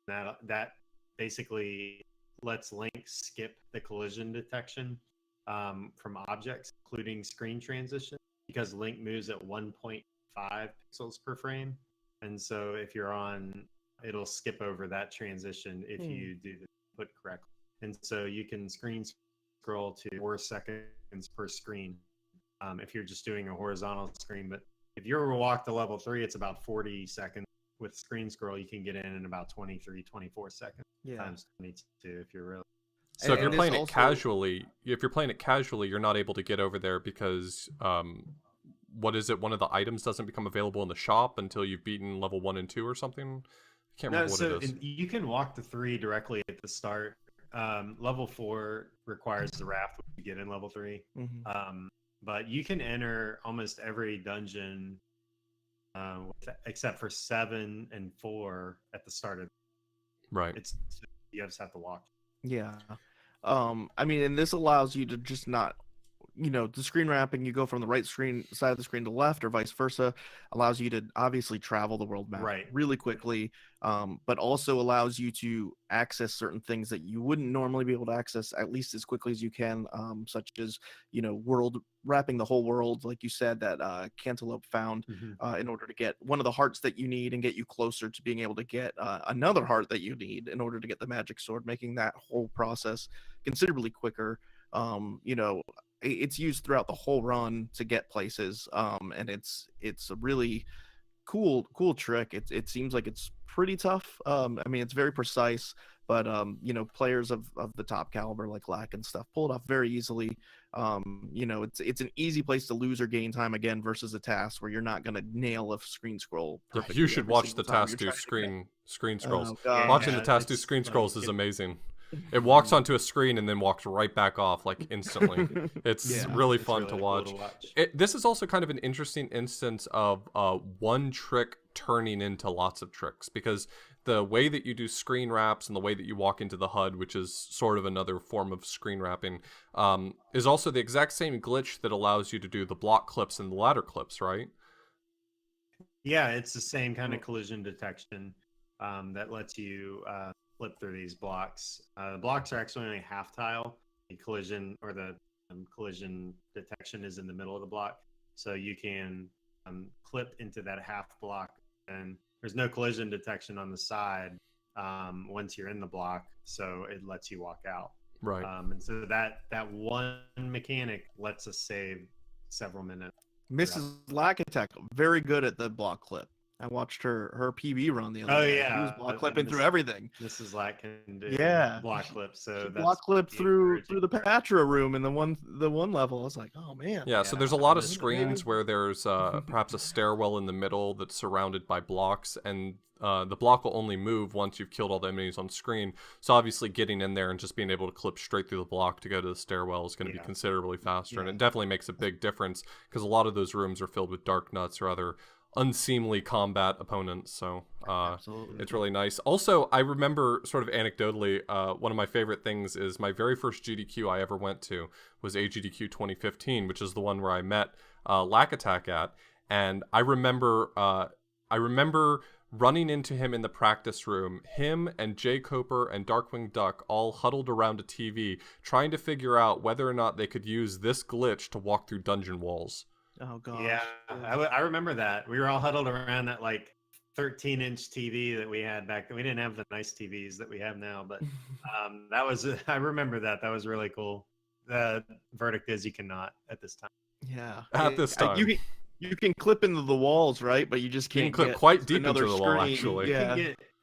That basically lets Link skip the collision detection from objects, including screen transition, because Link moves at 1.5 pixels per frame. And so if you're on, it'll skip over that transition if you do the input correctly. And so you can screen scroll to 4 seconds per screen if you're just doing a horizontal screen. But if you were to walk to level 3, it's about 40 seconds. With screen scroll, you can get in about 23, 24 seconds times 22 if you're really. So if you're playing it casually, you're not able to get over there because what is it? One of the items doesn't become available in the shop until you've beaten level 1 and 2 or something. I can't remember what it is. You can walk to 3 directly at the start. Level 4 requires the raft when you get in level 3. Mm-hmm. But you can enter almost every dungeon except for 7 and 4 at the start of. Right. You just have to walk. Yeah. I mean, and this allows you to just not, the screen wrapping, you go from the right screen side of the screen to left or vice versa, allows you to obviously travel the world map really quickly, but also allows you to access certain things that you wouldn't normally be able to access at least as quickly as you can, such as, world wrapping the whole world, like you said, that Cantaloupe found in order to get one of the hearts that you need and get you closer to being able to get another heart that you need in order to get the magic sword, making that whole process considerably quicker. It's used throughout the whole run to get places, and it's a really cool trick. It seems like it's pretty tough. I mean, it's very precise, but players of the top caliber like Lack and stuff pull it off very easily. It's an easy place to lose or gain time again versus a task where you're not going to nail a screen scroll perfectly. You should watch the task do screen scrolls. Watching the task do screen scrolls is amazing. It walks onto a screen and then walks right back off like instantly. It's Yeah, really It's fun really to cool watch. to watch. This is also kind of an interesting instance of one trick turning into lots of tricks, because the way that you do screen wraps and the way that you walk into the HUD, which is sort of another form of screen wrapping, is also the exact same glitch that allows you to do the block clips and the ladder clips, right? Yeah, it's the same kind of collision detection that lets you flip through these blocks. The blocks are actually only half tile. The collision detection is in the middle of the block, so you can clip into that half block, and there's no collision detection on the side once you're in the block, so it lets you walk out. Right. And so that one mechanic lets us save several minutes. Mrs. Lack Attack, very good at the block clip. I watched her PB run the other Oh day. yeah, She was block clipping through everything. Mrs. Lack can do Yeah. block clips, so She that's block clipped through encouraging. the Patra room in the one level. I was like, oh man. Yeah, so Yeah, there's a lot of this- screens where there's perhaps a stairwell in the middle that's surrounded by blocks, and the block will only move once you've killed all the enemies on screen. So obviously getting in there and just being able to clip straight through the block to go to the stairwell is going to be considerably faster, and it definitely makes a big difference because a lot of those rooms are filled with dark nuts or other unseemly combat opponents, so Absolutely. it's really nice. Also, I remember sort of anecdotally, one of my favorite things is my very first GDQ I ever went to was AGDQ 2015, which is the one where I met Lack Attack at, and I remember running into him in the practice room, him and Jay Coper and Darkwing Duck all huddled around a TV trying to figure out whether or not they could use this glitch to walk through dungeon walls. Oh gosh. Yeah, I remember that. We were all huddled around that like 13-inch TV that we had back then. We didn't have the nice TVs that we have now, but that was I remember that. That was really cool. The verdict is you cannot at this time. Yeah. At this time. You can clip into the walls, right? But you just You can't can clip get quite deep another into the wall, screen. actually.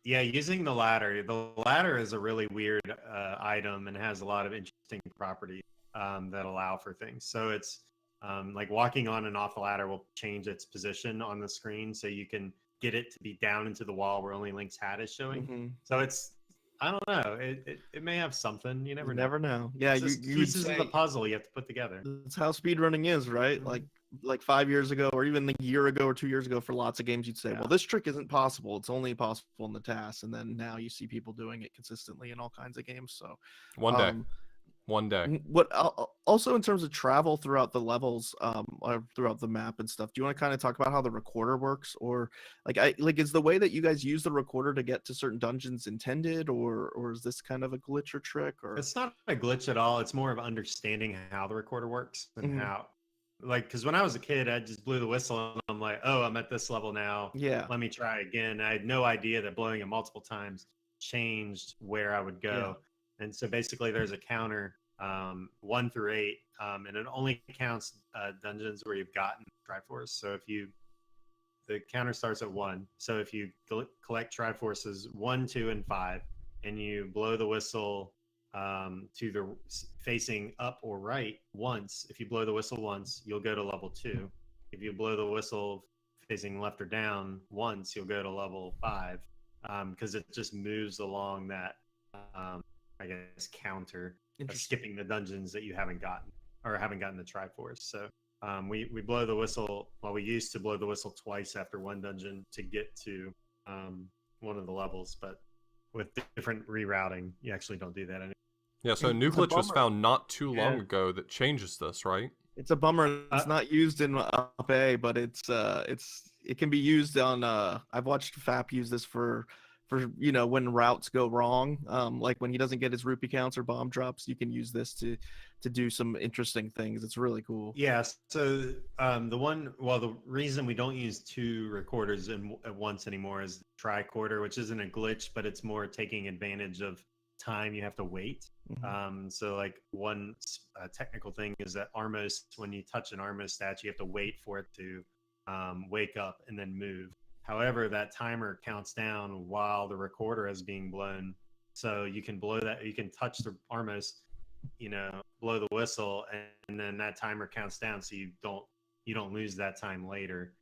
Yeah. Using the ladder. The ladder is a really weird item and has a lot of interesting properties that allow for things. So it's like walking on and off the ladder will change its position on the screen, so you can get it to be down into the wall where only Link's hat is showing. Mm-hmm. So it's, I don't know, it may have something. You never know. Yeah, It's just you pieces would of the say puzzle you have to put together. that's how speedrunning is, right? Like 5 years ago, or even a year ago or 2 years ago, for lots of games, you'd say, well, this trick isn't possible. It's only possible in the task. And then now you see people doing it consistently in all kinds of games. So One day. What also in terms of travel throughout the levels, or throughout the map and stuff, do you want to kind of talk about how the recorder works, or is the way that you guys use the recorder to get to certain dungeons intended, or is this kind of a glitch or trick? Or It's not a glitch at all. It's more of understanding how the recorder works and how, like, because when I was a kid, I just blew the whistle and I'm like, oh, I'm at this level now. Yeah. Let me try again. I had no idea that blowing it multiple times changed where I would go. And so basically there's a counter 1 through 8, and it only counts dungeons where you've gotten Triforce. So the counter starts at 1. So if you collect Triforces 1, 2, and 5, and you blow the whistle to the facing up or right once, if you blow the whistle once, you'll go to level 2. If you blow the whistle facing left or down once, you'll go to level 5, because it just moves along that I guess counter, skipping the dungeons that you haven't gotten or haven't gotten the Triforce. So we blow the whistle. Well, we used to blow the whistle twice after one dungeon to get to one of the levels, but with different rerouting, you actually don't do that anymore. Yeah, so a new glitch was found not too long ago that changes this, right? It's a bummer it's not used in Up A, but it can be used on. I've watched FAP use this for when routes go wrong, like when he doesn't get his rupee counts or bomb drops, you can use this to do some interesting things. It's really cool. Yeah, so the reason we don't use 2 recorders at once anymore is the tricorder, which isn't a glitch, but it's more taking advantage of time you have to wait. So like one technical thing is that Armos, when you touch an Armos statue, you have to wait for it to wake up and then move. However, that timer counts down while the recorder is being blown. So you can blow that, you can touch the Armos, blow the whistle, and then that timer counts down, so you don't lose that time later.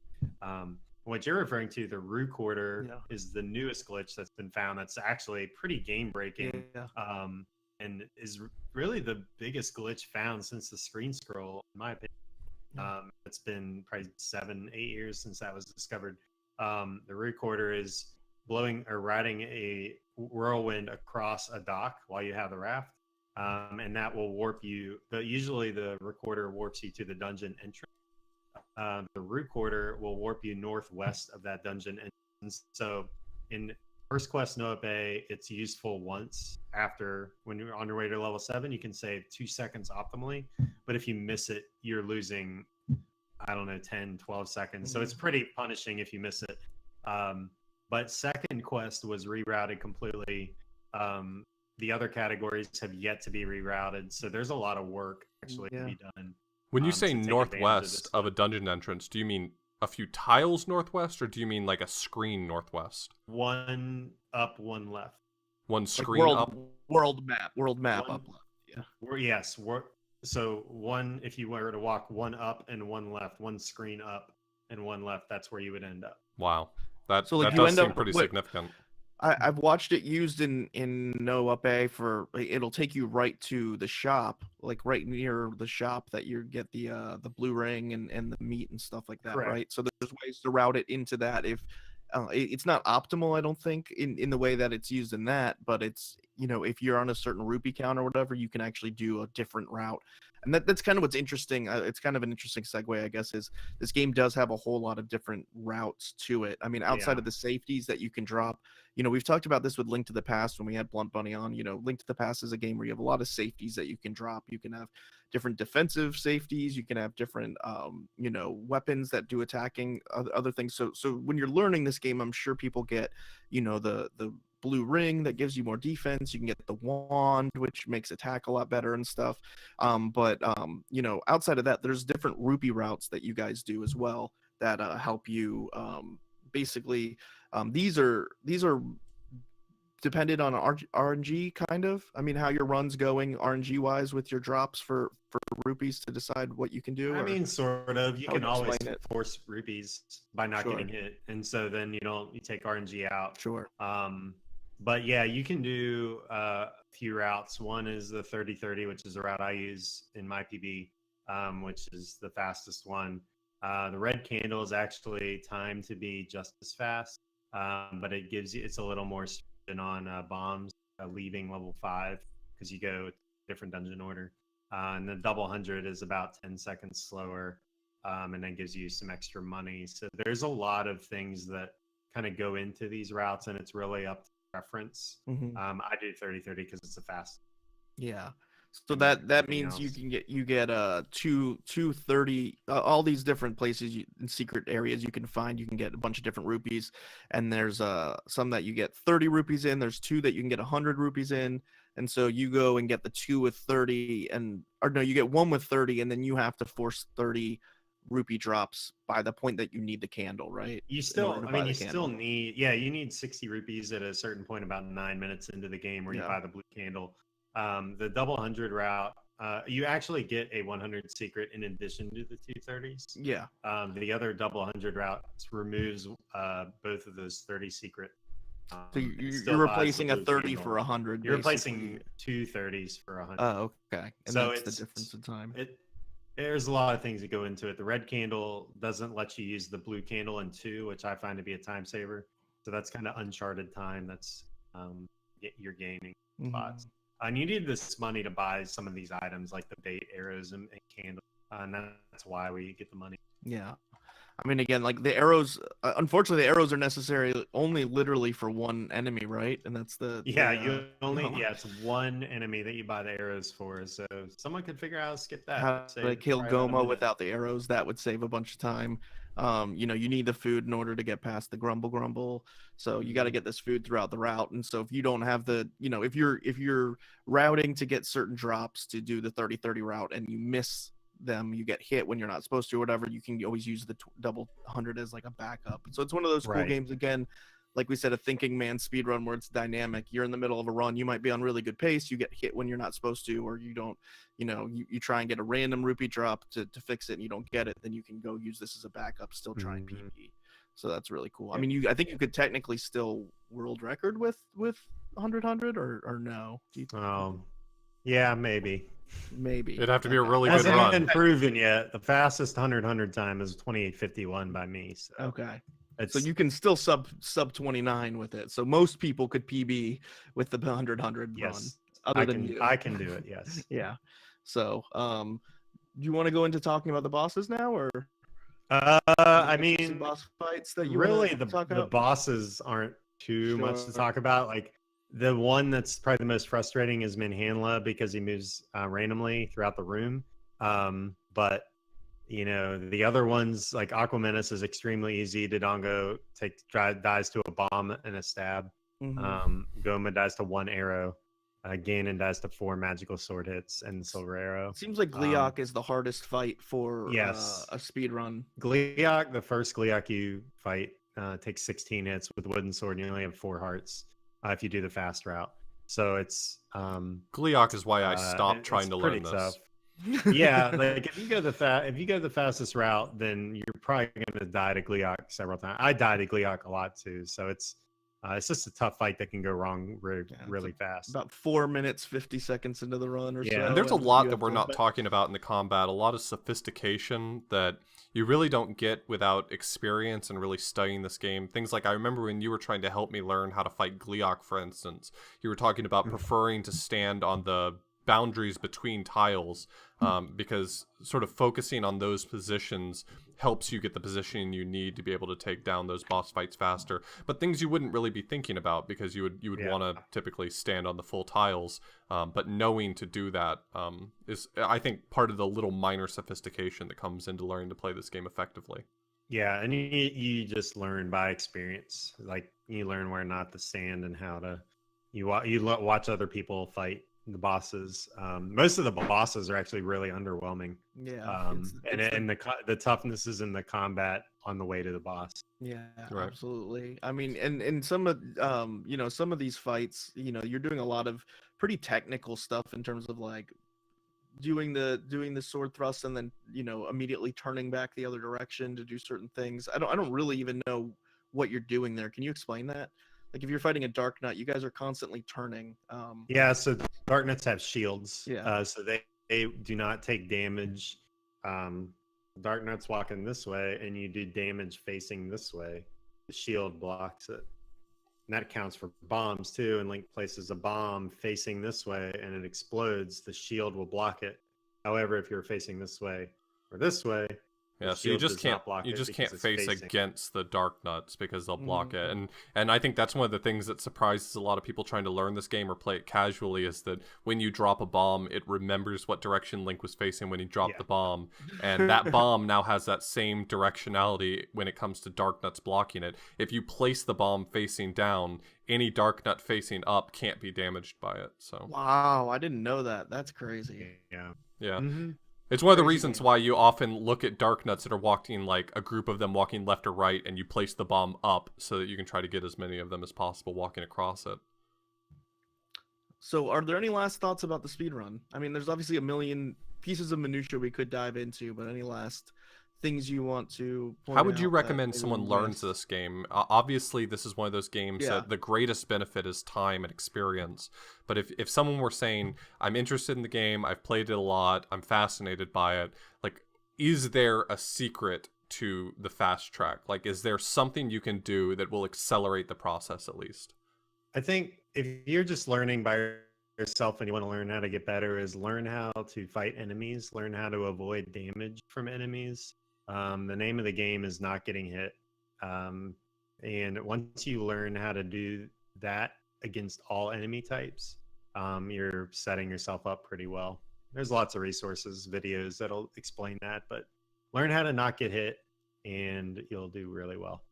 What you're referring to, the recorder, is the newest glitch that's been found. That's actually pretty game breaking. and is really the biggest glitch found since the screen scroll, in my opinion. It's been probably 7-8 years since that was discovered. The recorder is blowing or riding a whirlwind across a dock while you have the raft, and that will warp you. Usually the recorder warps you to the dungeon entrance. The recorder will warp you northwest of that dungeon entrance. So in First Quest Noah Bay, it's useful once after when you're on your way to level 7. You can save 2 seconds optimally, but if you miss it, you're losing, I don't know, 10, 12 seconds. So it's pretty punishing if you miss it. But second quest was rerouted completely. The other categories have yet to be rerouted. So there's a lot of work actually to be done. When you say to take northwest advantage of a dungeon entrance, do you mean a few tiles northwest, or do you mean like a screen northwest? One up, one left. One screen like up? World map One- up left. Yeah. Yes. So one, if you were to walk one up and one left, one screen up and one left, that's where you would end up. Wow. That, So, like, that you does end seem up pretty with- significant. I've watched it used in Noah Bay for it'll take you right to the shop, like right near the shop that you get the blue ring and the meat and stuff like that, Correct. right? So there's ways to route it into that. If it's not optimal, I don't think in the way that it's used in that, but it's, you know, if you're on a certain rupee count or whatever, you can actually do a different route. And that's kind of what's interesting. It's kind of an interesting segue, I guess, is this game does have a whole lot of different routes to it. I mean, outside Yeah. of the safeties that you can drop, you know, we've talked about this with Link to the Past when we had Blunt Bunny on. You know, Link to the Past is a game where you have a lot of safeties that you can drop. You can have different defensive safeties. You can have different, you know, weapons that do attacking, other things. So when you're learning this game, I'm sure people get, you know, the blue ring that gives you more defense. You can get the wand, which makes attack a lot better and stuff. But you know, outside of that, there's different rupee routes that you guys do as well that help you. Basically, these are dependent on RNG, kind of. I mean, how your run's going RNG wise with your drops for rupees to decide what you can do. I mean, sort of. You how can would you always explain it? force rupees by not Sure. getting hit, and so then you take RNG out. Sure. But yeah, you can do a few routes. One is the 30-30, which is the route I use in my PB, which is the fastest one. The red candle is actually timed to be just as fast, but it's a little more stringent on bombs leaving level 5 because you go different dungeon order. And the double 100 is about 10 seconds slower, and then gives you some extra money. So there's a lot of things that kind of go into these routes, and it's really up to preference. Mhm. I do 30-30 because it's the fastest. Yeah. So and that everything means else. you get 230 all these different places in secret areas you can find. You can get a bunch of different rupees, and there's some that you get 30 rupees in. There's 2 that you can get 100 rupees in, and so you go and get the 2 with 30, or no, you get 1 with 30, and then you have to force 30 rupee drops by the point that you need the candle, right? You in still, order to I buy mean, the you still candle. need, you need 60 rupees at a certain point about 9 minutes into the game where you Yeah. buy the blue candle. The double 100 route, you actually get a 100 secret in addition to the 230s. Yeah. The other double 100 route removes both of those 30 secret. So it still you're buys the replacing a blue 30 candle. for 100. You're basically. replacing 2 30s for 100. Oh, okay. And So that's the it's- difference in time. There's a lot of things that go into it. The red candle doesn't let you use the blue candle in 2, which I find to be a time saver. So that's kind of uncharted time. That's your gaming Mhm. spots. And you need this money to buy some of these items like the bait arrows and candles. And that's why we get the money. Yeah. I mean, again, like the arrows, unfortunately, the arrows are necessary only literally for one enemy, right? And that's You only, oh, it's one enemy that you buy the arrows for. So someone could figure out how to skip that. how Say to kill probably about a Goma minute. without the arrows. That would save a bunch of time. You know, you need the food in order to get past the grumble. So you got to get this food throughout the route. And so if you don't have the, you know, if you're routing to get certain drops to do the 30-30 route and you miss them, you get hit when you're not supposed to or whatever, you can always use the double 100 as like a backup. So it's one of those cool Right. games, again, like we said, a thinking man speed run where it's dynamic. You're in the middle of a run, you might be on really good pace, you get hit when you're not supposed to, or you don't, you know, you try and get a random rupee drop to fix it and you don't get it, then you can go use this as a backup, still try and Mhm. PvP. So that's really cool. I Yep. mean, I think you could technically still world record with 100 or no? Do you- Yeah, maybe. Maybe. It'd have to be a really good Hasn't run. been proven yet. The fastest 100 time is 28:51 by me. So Okay. So it's you can still sub 29 with it. So most people could PB with the 100 run, yes, other than you. I can do it. Yes. Yeah. So do you want to go into talking about the bosses now, or I any interesting mean, boss fights that you want really, to talk the about? bosses aren't too much to Sure. talk about. Like the one that's probably the most frustrating is Minhandla because he moves randomly throughout the room. But you know, the other ones like Aquamenus is extremely easy. Dodongo dies to a bomb and a stab. Mhm. Goma dies to one arrow. Ganon dies to 4 magical sword hits and silver arrow. It seems like Gleok is the hardest fight for Yes, a speed run. Gleok, the first Gleok you fight takes 16 hits with wooden sword, and you only have 4 hearts if you do the fast route. So Gleok is why I stopped trying it's to pretty learn tough. this. Yeah, like if you go the fastest route, then you're probably gonna die to Gleok several times. I die to Gleok a lot too, so it's just a tough fight that can go wrong Yeah, really fast. about 4 minutes 50 seconds into the run or Yeah. so. And there's a and lot you that have we're to- not talking about in the combat, a lot of sophistication that you really don't get without experience and really studying this game. Things like I remember when you were trying to help me learn how to fight Gleok, for instance, you were talking about preferring to stand on the boundaries between tiles because sort of focusing on those positions helps you get the positioning you need to be able to take down those boss fights faster. But things you wouldn't really be thinking about because you would Yeah. want to typically stand on the full tiles. But knowing to do that is, I think, part of the little minor sophistication that comes into learning to play this game effectively. Yeah, and you just learn by experience. Like you learn where not to stand and how to watch other people fight the bosses. Most of the bosses are actually really underwhelming. Yeah. And the toughness is in the combat on the way to the boss. Yeah, Right. absolutely. I mean, and some of some of these fights, you're doing a lot of pretty technical stuff in terms of like doing the sword thrust and then, immediately turning back the other direction to do certain things. I don't really even know what you're doing there. Can you explain that? Like if you're fighting a Dark Knight, you guys are constantly turning. Yeah, so Dark Knights have shields. Yeah. So they do not take damage. Dark Knight's walking this way, and you do damage facing this way. The shield blocks it. And that counts for bombs too. And Link places a bomb facing this way and it explodes. The shield will block it. However, if you're facing this way or this way, the Yeah, so you shield just does can't not block it just because can't it's face facing. against the dark nuts because they'll block it. Mhm. And I think that's one of the things that surprises a lot of people trying to learn this game or play it casually is that when you drop a bomb, it remembers what direction Link was facing when he dropped Yeah. the bomb, and that bomb now has that same directionality when it comes to dark nuts blocking it. If you place the bomb facing down, any dark nut facing up can't be damaged by it. So Wow, I didn't know that. That's crazy. Yeah. yeah. Mm-hmm. It's one of the Crazy reasons game. why you often look at dark nuts that are walking, like a group of them walking left or right, and you place the bomb up so that you can try to get as many of them as possible walking across it. So, are there any last thoughts about the speed run? I mean, there's obviously a million pieces of minutia we could dive into, but any last things you want to point How out would you that recommend maybe someone we learns missed? this game? Obviously, this is one of those games Yeah. that the greatest benefit is time and experience. But if someone were saying, I'm interested in the game, I've played it a lot, I'm fascinated by it, like, is there a secret to the fast track? Like, is there something you can do that will accelerate the process at least? I think if you're just learning by yourself and you want to learn how to get better, is learn how to fight enemies, learn how to avoid damage from enemies. The name of the game is not getting hit. And once you learn how to do that against all enemy types, you're setting yourself up pretty well. There's lots of resources, videos that'll explain that, but learn how to not get hit and you'll do really well.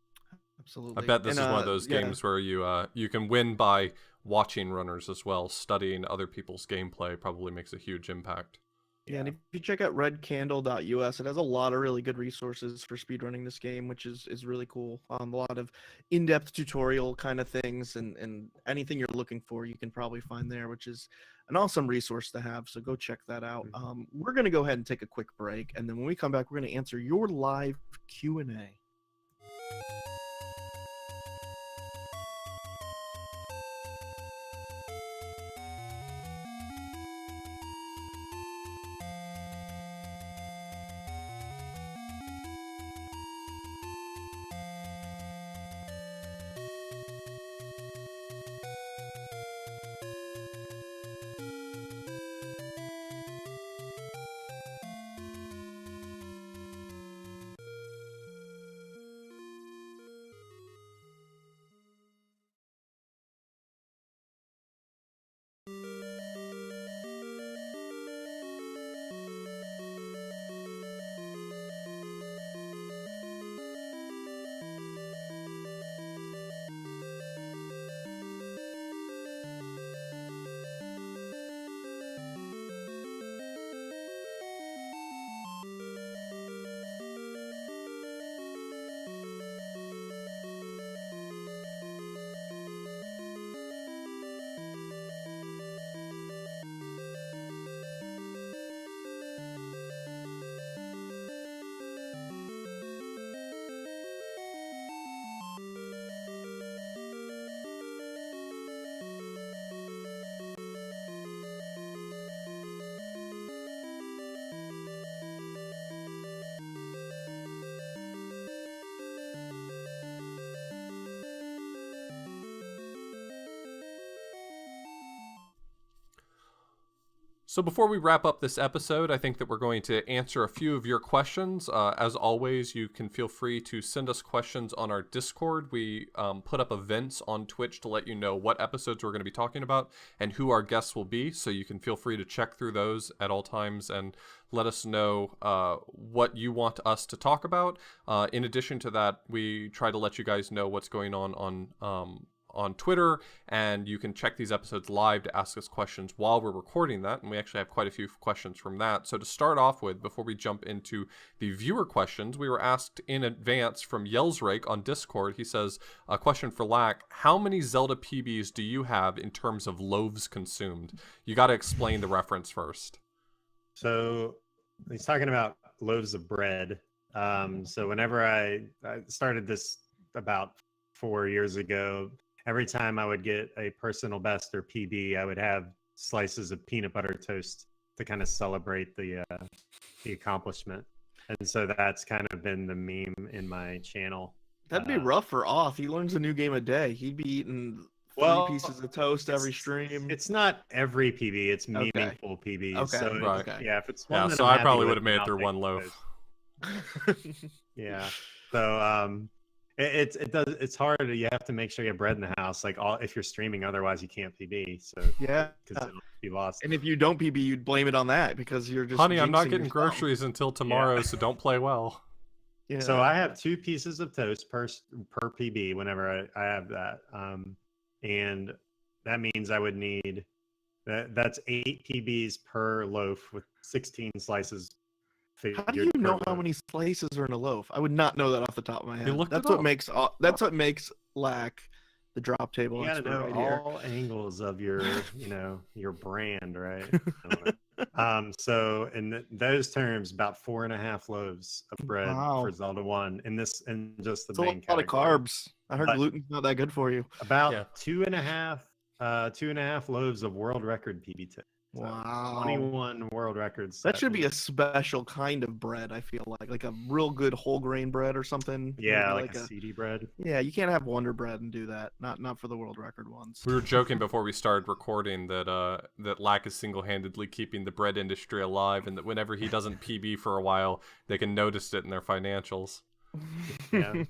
Absolutely. I bet this And, is one of those yeah. games where you can win by watching runners as well. Studying other people's gameplay probably makes a huge impact. Yeah, and if you check out redcandle.us, it has a lot of really good resources for speedrunning this game, which is really cool. A lot of in-depth tutorial kind of things and anything you're looking for, you can probably find there, which is an awesome resource to have. So go check that out. We're going to go ahead and take a quick break, and then when we come back, we're going to answer your live Q&A. So before we wrap up this episode, I think that we're going to answer a few of your questions. As always, you can feel free to send us questions on our Discord. We put up events on Twitch to let you know what episodes we're going to be talking about and who our guests will be. So you can feel free to check through those at all times and let us know what you want us to talk about. In addition to that, we try to let you guys know what's going on Twitter, and you can check these episodes live to ask us questions while we're recording that, and we actually have quite a few questions from that. So to start off with, before we jump into the viewer questions, we were asked in advance from Yellsrake on Discord. He says, a question for Lack, how many Zelda PBs do you have in terms of loaves consumed? You got to explain the reference first. So he's talking about loaves of bread. So whenever I started this about 4 years ago, every time I would get a personal best or PB, I would have slices of peanut butter toast to kind of celebrate the accomplishment. And so that's kind of been the meme in my channel. That'd be rough for Off. He learns a new game a day. He'd be eating three pieces of toast every stream. It's not every PB, it's meaningful PBs. Okay. So Right. Yeah, if it's one that so I'm I happy probably with, would have made it I'll through take one the loaf. toast. Yeah. So it's hard. You have to make sure you have bread in the house. Like if you're streaming, otherwise you can't PB. So Yeah, because it'll be lost. and if you don't PB, you'd blame it on that because you're just Honey, I'm not jinxing getting yourself. groceries until tomorrow, so don't play well. Yeah. So I have 2 pieces of toast per PB whenever I have that, and that means I would need that's 8 PBs per loaf with 16 slices. How do you know how many slices are in a loaf? I would not know that off the top of my head. looked That's it what up. makes Lack the drop table You gotta expert know right here. all angles of your, your brand, right? So in those terms, about 4.5 loaves of bread for Zelda 1 in just the It's a main lot of category. carbs. I heard gluten's not that good for you. About 2.5 loaves of world record PB tip. So Wow. 21 world records. That should be a special kind of bread, I feel like a real good whole grain bread or something. Yeah, Maybe like a seedy bread. Yeah, you can't have Wonder Bread and do that. Not for the world record ones. We were joking before we started recording that that Lack is single-handedly keeping the bread industry alive, and that whenever he doesn't PB for a while, they can notice it in their financials. Yeah.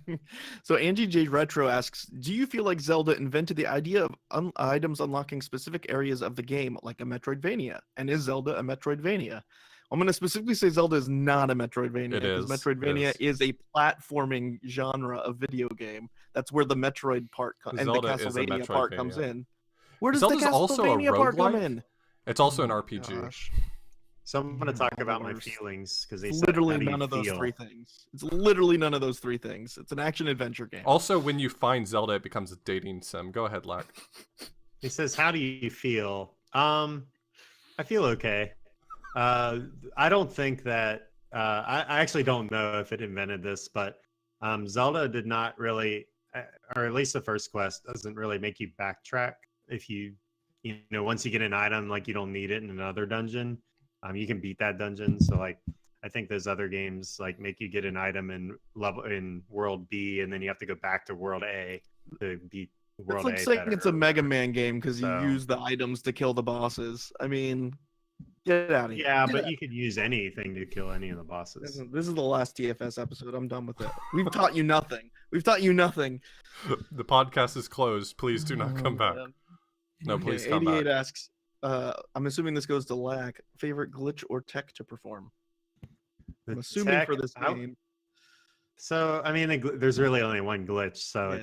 So Angie J Retro asks, do you feel like Zelda invented the idea of items unlocking specific areas of the game like a Metroidvania? And is Zelda a Metroidvania? I'm going to specifically say Zelda is not a Metroidvania because Metroidvania is a platforming genre of video game. That's where the Metroid part and the Castlevania part comes in. Where does Zelda's the also a Castlevania part come roguelike? in? It's also an RPG. Gosh. So I'm going to talk about my feelings because It's literally none of those 3 things. It's literally none of those 3 things. It's an action adventure game. Also, when you find Zelda, it becomes a dating sim. Go ahead, Lack. He says, "How do you feel?" I feel okay. I don't think that I actually don't know if it invented this, but Zelda did not really, or at least the first quest doesn't really make you backtrack if once you get an item, like you don't need it in another dungeon. You can beat that dungeon. So like, I think those other games like make you get an item in world B, and then you have to go back to world A to beat world A. It's like saying it's a Mega Man game because you use the items to kill the bosses. I mean, get out of here. Yeah, but you could use anything to kill any of the bosses. This is the last TFS episode. I'm done with it. We've taught you nothing. We've taught you nothing. The podcast is closed. Please do not come back. No, please come back. 88 asks, I'm assuming this goes to Lack. Favorite glitch or tech to perform? I'm assuming for this game. So, I mean, there's really only one glitch, so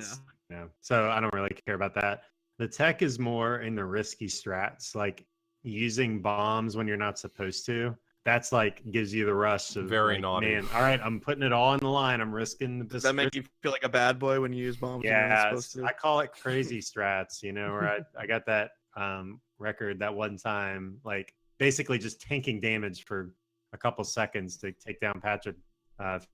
so I don't really care about that. The tech is more in the risky strats, like using bombs when you're not supposed to. That's like gives you the rush of very like, naughty. Man, all right, I'm putting it all on the line. I'm risking this. Does that make you feel like a bad boy when you use bombs? Yeah, I call it crazy strats. Where I got that record that one time, like basically just tanking damage for a couple seconds to take down Patrick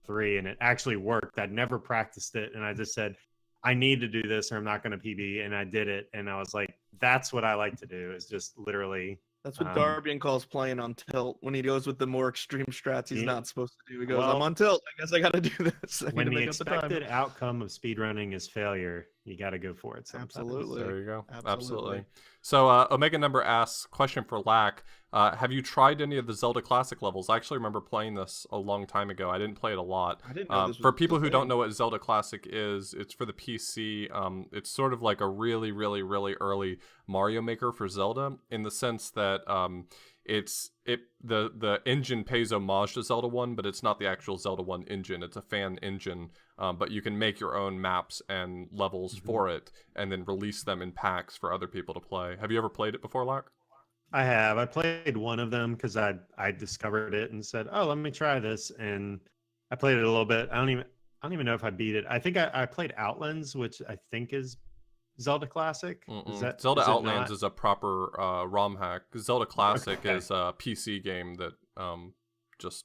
3, and it actually worked. I'd never practiced it, and I just said, I need to do this or I'm not going to PB, and I did it, and I was like, that's what I like to do, is just literally. That's what Darbian calls playing on tilt. When he goes with the more extreme strats he's not supposed to do. He goes, I'm on tilt. I guess I got to do this. When the expected outcome of speedrunning is failure, you got to go for it sometimes. Absolutely. There you go. Absolutely. Absolutely. So Omega Number asks, question for Lack, have you tried any of the Zelda Classic levels? I actually remember playing this a long time ago. I didn't play it a lot. I didn't know this for was people a who don't thing. know what Zelda Classic is, it's for the PC. It's sort of like a really, really, really early Mario Maker for Zelda, in the sense that the engine pays homage to Zelda 1, but it's not the actual Zelda 1 engine. It's a fan engine, but you can make your own maps and levels for it, and then release them in packs for other people to play. Have you ever played it before, Lack? I have. I played one of them because I discovered it and said, "Oh, let me try this." And I played it a little bit. I don't even know if I beat it. I think I played Outlands, which I think is Zelda Classic. Zelda is it Outlands not? is a proper ROM hack. Zelda Classic Okay. is a PC game that it's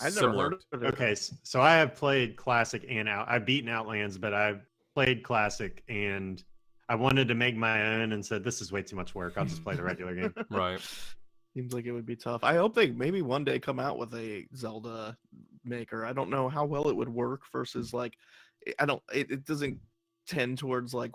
I've never similar. heard of it. Okay, so I have played Classic and I've beaten Outlands, but I've played Classic and I wanted to make my own and said, this is way too much work. I'll just play the regular game. Right. Seems like it would be tough. I hope they maybe one day come out with a Zelda maker. I don't know how well it would work versus like, it doesn't tend towards like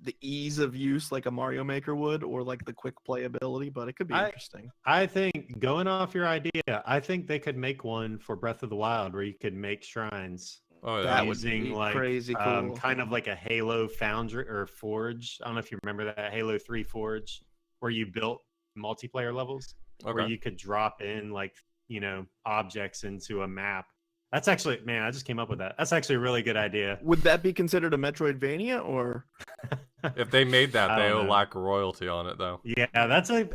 the ease of use like a Mario Maker would, or like the quick playability, but it could be interesting. I think, going off your idea, I think they could make one for Breath of the Wild where you could make shrines. Oh, yeah. That would using be like crazy cool. kind of like a Halo Foundry or Forge. I don't know if you remember that Halo 3 Forge, where you built multiplayer levels where Okay. you could drop in like, objects into a map. That's actually, man, I just came up with that. That's actually a really good idea. Would that be considered a Metroidvania or? If they made that, I they don't owe know. Lack a royalty on it, though. Yeah, that's a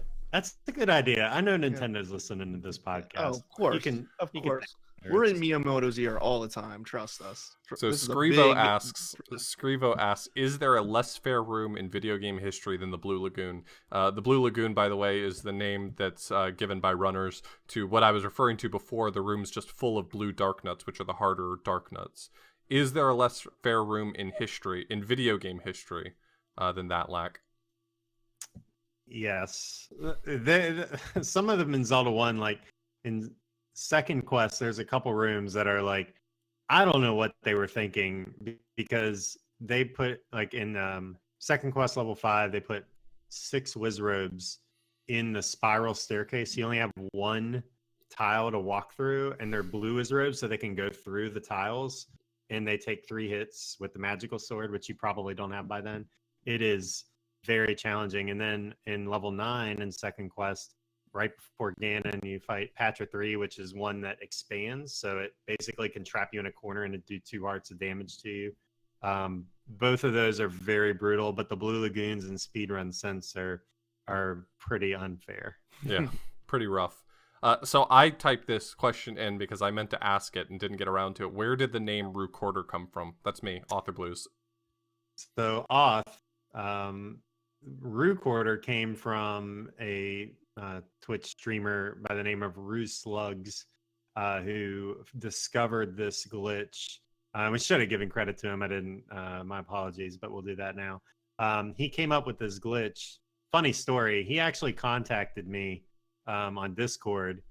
good idea. I know Nintendo's listening to this podcast. Oh, of course. You can, Of you can course. think We're in it's- Miyamoto's ear all the time. Trust us. So This is a Scrivo big- asks, is there a less fair room in video game history than the Blue Lagoon? The Blue Lagoon, by the way, is the name that's given by runners to what I was referring to before, the room's just full of blue dark nuts, which are the harder dark nuts. Is there a less fair room in history, in video game history, than that, Lack? Yes. Some of them in Zelda 1, like in Second Quest, there's a couple rooms that are like, I don't know what they were thinking, because they put like in Second Quest level 5, they put 6 Wizrobes in the spiral staircase. You only have one tile to walk through, and they're blue Wizrobes, so they can go through the tiles, and they take 3 hits with the magical sword, which you probably don't have by then. It is very challenging. And then in level 9 in Second Quest, right before Ganon, you fight Patra 3, which is one that expands, so it basically can trap you in a corner and do 2 hearts of damage to you. Both of those are very brutal, but the Blue Lagoons and Speedrun Sense are pretty unfair. Yeah, pretty rough. So I typed this question in because I meant to ask it and didn't get around to it. Where did the name Recorder come from? That's me, Author Blues. So Recorder came from a Twitch streamer by the name of Rue Slugs, who discovered this glitch. We should have given credit to him. I didn't. My apologies, but we'll do that now. He came up with this glitch. Funny story. He actually contacted me on Discord,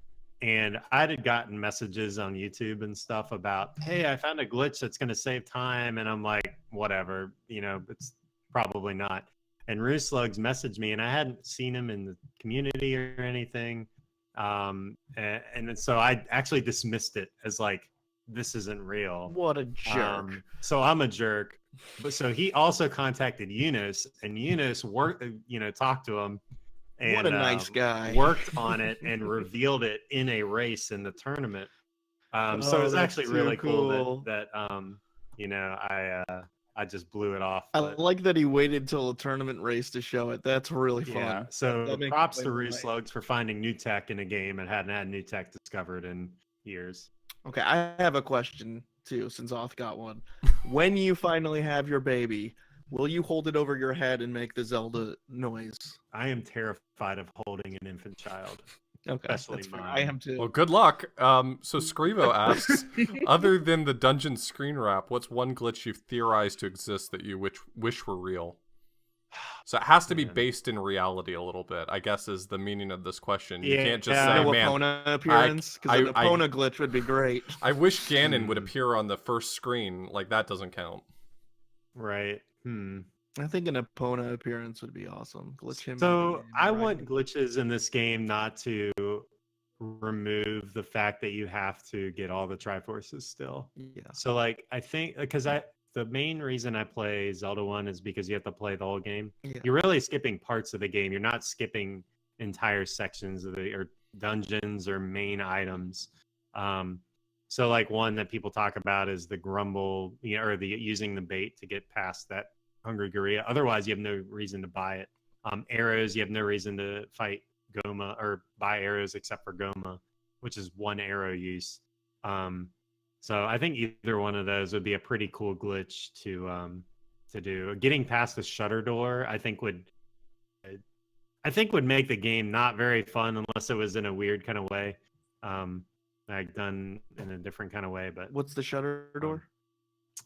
and I had gotten messages on YouTube and stuff about, hey, I found a glitch that's going to save time. And I'm like, whatever, it's probably not. And Rue Slugs messaged me, and I hadn't seen him in the community or anything. And so I actually dismissed it as like, this isn't real. What a jerk. So I'm a jerk. But so he also contacted Eunice, and Eunice talked to him. And, what a nice guy. Worked on it and revealed it in a race in the tournament. So it was actually really cool that I just blew it off. I But, like that he waited till a tournament race to show it. That's really fun. yeah. So That makes props it to way Rue more Slugs for finding new tech in a game and hadn't had new tech discovered in years. Okay, I have a question too, since Oth got one. When you finally have your baby, will you hold it over your head and make the Zelda noise? I am terrified of holding an infant child. Okay, Especially that's fair. mine. I am too. Well, good luck. So Scrivo asks, other than the dungeon screen wrap, what's one glitch you've theorized to exist that you wish were real? So it has to be Man. based in reality a little bit, I guess, is the meaning of this question. You can't just Yeah. say, No man, Epona appearance, because an I- Epona glitch would be great. I wish Ganon would appear on the first screen. Like, that doesn't count. Right. I think an Epona appearance would be awesome. Glitch him. So I want glitches in this game not to remove the fact that you have to get all the Triforces still. Yeah. So like I think because the main reason I play Zelda 1 is because you have to play the whole game. Yeah. You're really skipping parts of the game. You're not skipping entire sections of or dungeons or main items. So like one that people talk about is the grumble, or the using the bait to get past that hungry gorilla. Otherwise, you have no reason to buy it. Arrows, you have no reason to fight Goma or buy arrows except for Goma, which is one arrow use. So I think either one of those would be a pretty cool glitch to do. Getting past the shutter door, I think would make the game not very fun unless it was in a weird kind of way, like done in a different kind of way. But what's the shutter door?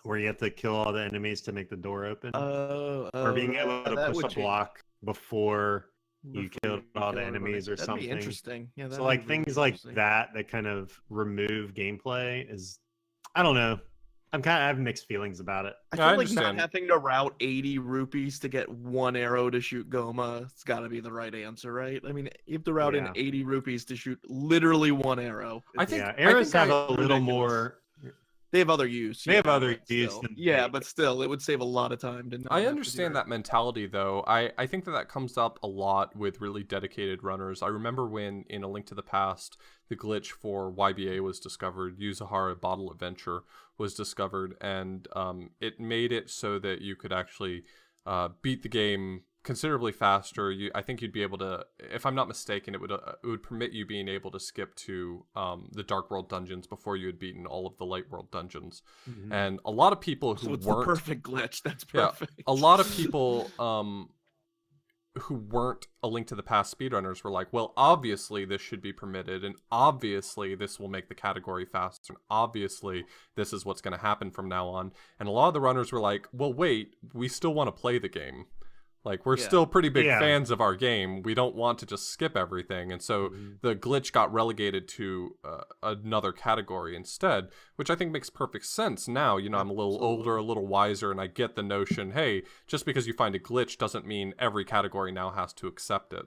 Where you have to kill all the enemies to make the door open. Or being able to push a block before you killed all the enemies or something. That'd be interesting. Yeah. So like things like that kind of remove gameplay is, I don't know. I have mixed feelings about it. I feel like not having to route 80 rupees to get one arrow to shoot Goma, it's got to be the right answer, right? I mean, you have to route in 80 rupees to shoot literally one arrow. Arrows have a little more. They have other use. They have other use. But still, it would save a lot of time to. I understand that mentality, though. I think that comes up a lot with really dedicated runners. I remember when in A Link to the Past, the glitch for YBA was discovered. Yuzahara Bottle Adventure was discovered, and it made it so that you could actually beat the game considerably faster. I think you'd be able to, if I'm not mistaken, it would permit you being able to skip to the Dark World dungeons before you had beaten all of the Light World dungeons. Mm-hmm. And a lot of people who it's weren't the perfect glitch. That's perfect. Yeah, a lot of people who weren't A Link to the Past speedrunners were like, well, obviously this should be permitted, and obviously this will make the category faster, and obviously this is what's going to happen from now on. And a lot of the runners were like, well, wait, we still want to play the game. Like, we're still pretty big fans of our game. We don't want to just skip everything. And so the glitch got relegated to another category instead, which I think makes perfect sense now. I'm a little older, a little wiser, and I get the notion, hey, just because you find a glitch doesn't mean every category now has to accept it.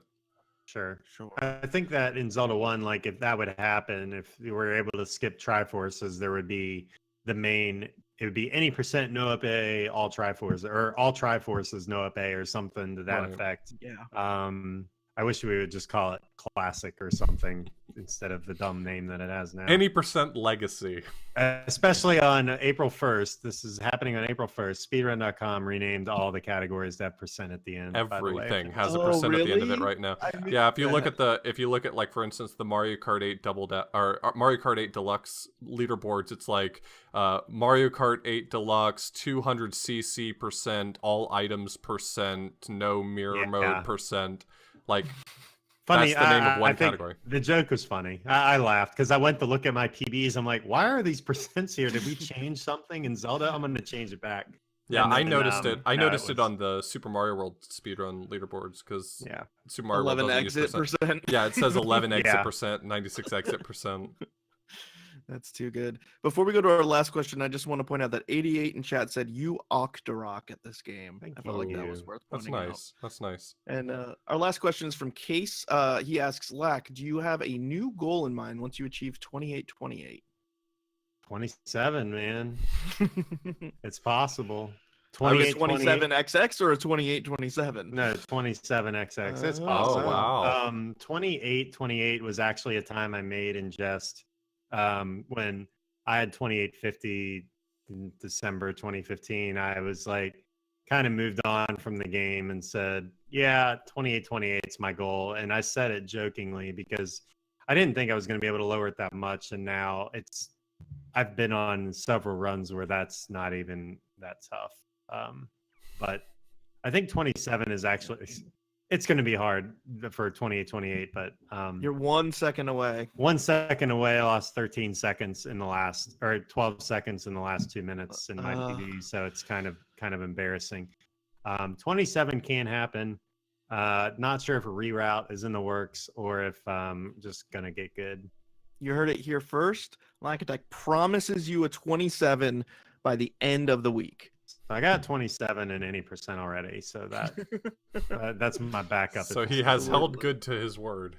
Sure. I think that in Zelda 1, like, if that would happen, if you were able to skip Triforces, there would be it would be any percent no up A, all Triforces, or all Triforces no up A, or something to that effect. Yeah. I wish we would just call it Classic or something instead of the dumb name that it has now. Any percent Legacy. Especially on April 1st. This is happening on April 1st. Speedrun.com renamed all the categories to have percent at the end. Everything has a percent at the end of it right now. If you look at like, for instance, the Mario Kart 8 Mario Kart 8 Deluxe leaderboards, it's like Mario Kart 8 Deluxe 200cc percent, all items percent, no mirror mode percent. Like, funny, that's the name of one category. The joke was funny. I laughed because I went to look at my PBs. I'm like, why are these percents here? Did we change something in Zelda? I'm going to change it back. Yeah, I noticed it. I noticed it on the Super Mario World speedrun leaderboards because Super Mario World doesn't use percent. Yeah, it says 11 exit percent, 96 exit percent. That's too good. Before we go to our last question, I just want to point out that 88 in chat said you Octorok at this game. I felt like that was worth pointing out. That's nice. And our last question is from Case. He asks, Lack, do you have a new goal in mind once you achieve 2828? 27, man. It's possible. 27XX or a 2827? No, 27XX. It's possible. Oh, wow. 2828 was actually a time I made in jest. When I had 2850 in December 2015, I was like, kind of moved on from the game and said, yeah, 2828 is my goal. And I said it jokingly because I didn't think I was going to be able to lower it that much. And now I've been on several runs where that's not even that tough. But I think 27 is actually, it's going to be hard for 2828, but you're 1 second away. 1 second away. I lost 13 seconds in the last, or 12 seconds in the last 2 minutes in my PB, so it's kind of embarrassing. 27 can happen. Not sure if a reroute is in the works or if just gonna get good. You heard it here first. Lack Attack promises you a 27 by the end of the week. I got 27 in any percent already, so that's my backup. So at he this has point. held good to his word.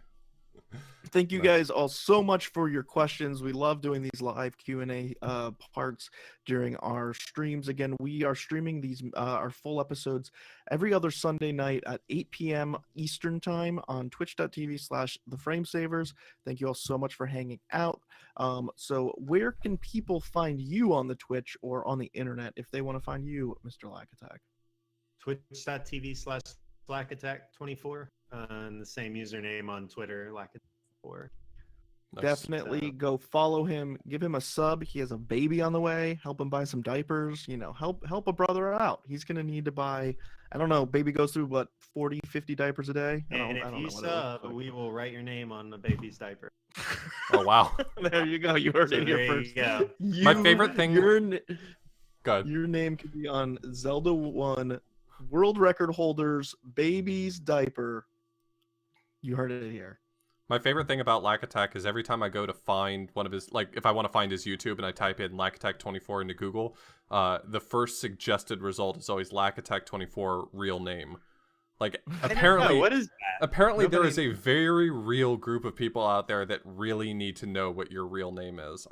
Thank you Nice. guys all so much for your questions. We love doing these live Q&A parts during our streams. Again, we are streaming these our full episodes every other Sunday night at 8 p.m. Eastern time on twitch.tv/theframesavers. Thank you all so much for hanging out. So where can people find you on the Twitch or on the internet if they want to find you, Mr. Lack Attack? Twitch.tv/LackAttack24 and the same username on Twitter, LackAttack4. Nice. Definitely go follow him, give him a sub. He has a baby on the way. Help him buy some diapers. Help a brother out. He's gonna need to buy, I don't know, baby goes through what, 40, 50 diapers a day. And if you sub, we will write your name on the baby's diaper. Oh wow. There you go. You heard So it here there first. you go. My favorite thing- Go Good. Your name could be on Zelda 1 world record holders baby's diaper. You heard it here. My favorite thing about Lack Attack is every time I go to find one of his, like, if I want to find his YouTube and I type in Lack Attack 24 into Google, the first suggested result is always Lack Attack 24 real name. Like, apparently, what is that? Apparently, there Nobody- is a very real group of people out there that really need to know what your real name is.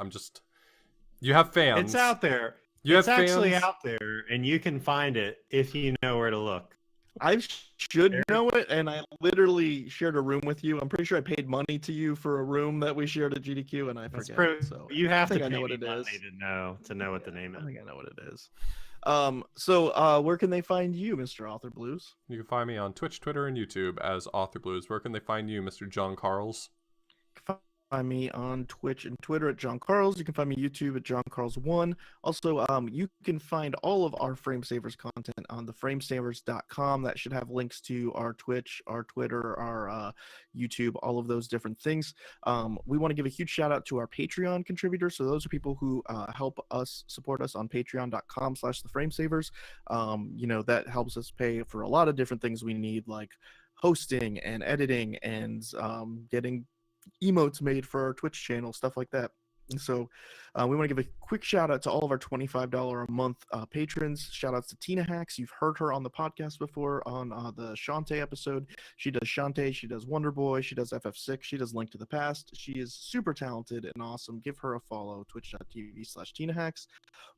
You have fans. It's out there. You It's have actually fans. out there, and you can find it if you know where to look. I should know it, and I literally shared a room with you. I'm pretty sure I paid money to you for a room that we shared at GDQ, and I That's forget. So you have I think to I know pay what me it is. money to know what the name I is. think I know what it is. So where can they find you, Mr. Author Blues? You can find me on Twitch, Twitter, and YouTube as Author Blues. Where can they find you, Mr. John Carls? Find me on Twitch and Twitter at John Carls. You can find me YouTube at John Carls1. Also, you can find all of our Framesavers content on theframesavers.com. That should have links to our Twitch, our Twitter, our YouTube, all of those different things. We want to give a huge shout out to our Patreon contributors. So those are people who help us support us on patreon.com/theframesavers. That helps us pay for a lot of different things we need, like hosting and editing and getting emotes made for our Twitch channel, stuff like that. And so we want to give a quick shout out to all of our $25 a month patrons. Shout outs to Tina Hacks. You've heard her on the podcast before on the Shantae episode. She does Shantae, she does Wonder Boy, she does FF6, she does Link to the Past. She is super talented and awesome. Give her a follow, twitch.tv/Tina Hacks.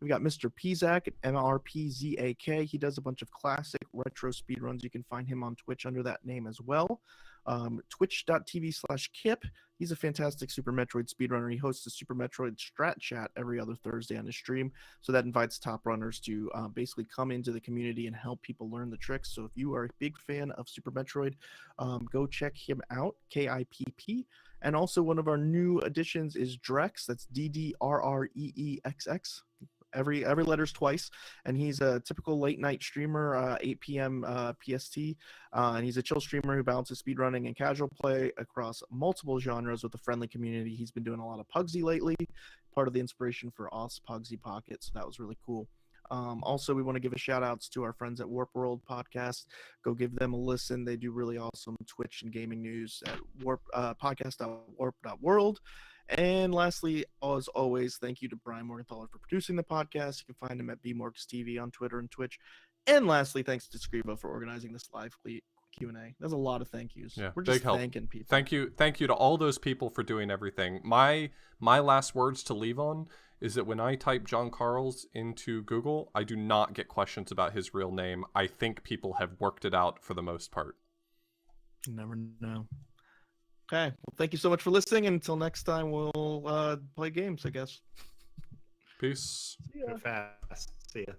We've got Mr. Pzak, MRPZAK. He does a bunch of classic retro speedruns. You can find him on Twitch under that name as well. Twitch.tv/Kip. He's a fantastic Super Metroid speedrunner. He hosts a Super Metroid Strat Chat every other Thursday on his stream. So that invites top runners to basically come into the community and help people learn the tricks. So if you are a big fan of Super Metroid, go check him out, KIPP. And also one of our new additions is Drex. That's DDRREEXX. Every letter's twice, and he's a typical late night streamer, 8 p.m. PST, and he's a chill streamer who balances speedrunning and casual play across multiple genres with a friendly community. He's been doing a lot of Pugsy lately, part of the inspiration for Us Pugsy Pocket, so that was really cool. Also, we want to give a shout outs to our friends at Warp World Podcast. Go give them a listen. They do really awesome Twitch and gaming news at podcast.warp.world. And lastly, as always, thank you to Brian Morgenthaler for producing the podcast. You can find him at bmorgstv on Twitter and Twitch. And lastly, thanks to Scribo for organizing this live Q&A. There's a lot of thank yous. Yeah, We're just big help. thanking people. Thank you to all those people for doing everything. My last words to leave on is that when I type John Carls into Google, I do not get questions about his real name. I think people have worked it out for the most part. You never know. Okay, well, thank you so much for listening. And until next time, we'll play games, I guess. Peace. See ya. Go fast. See ya.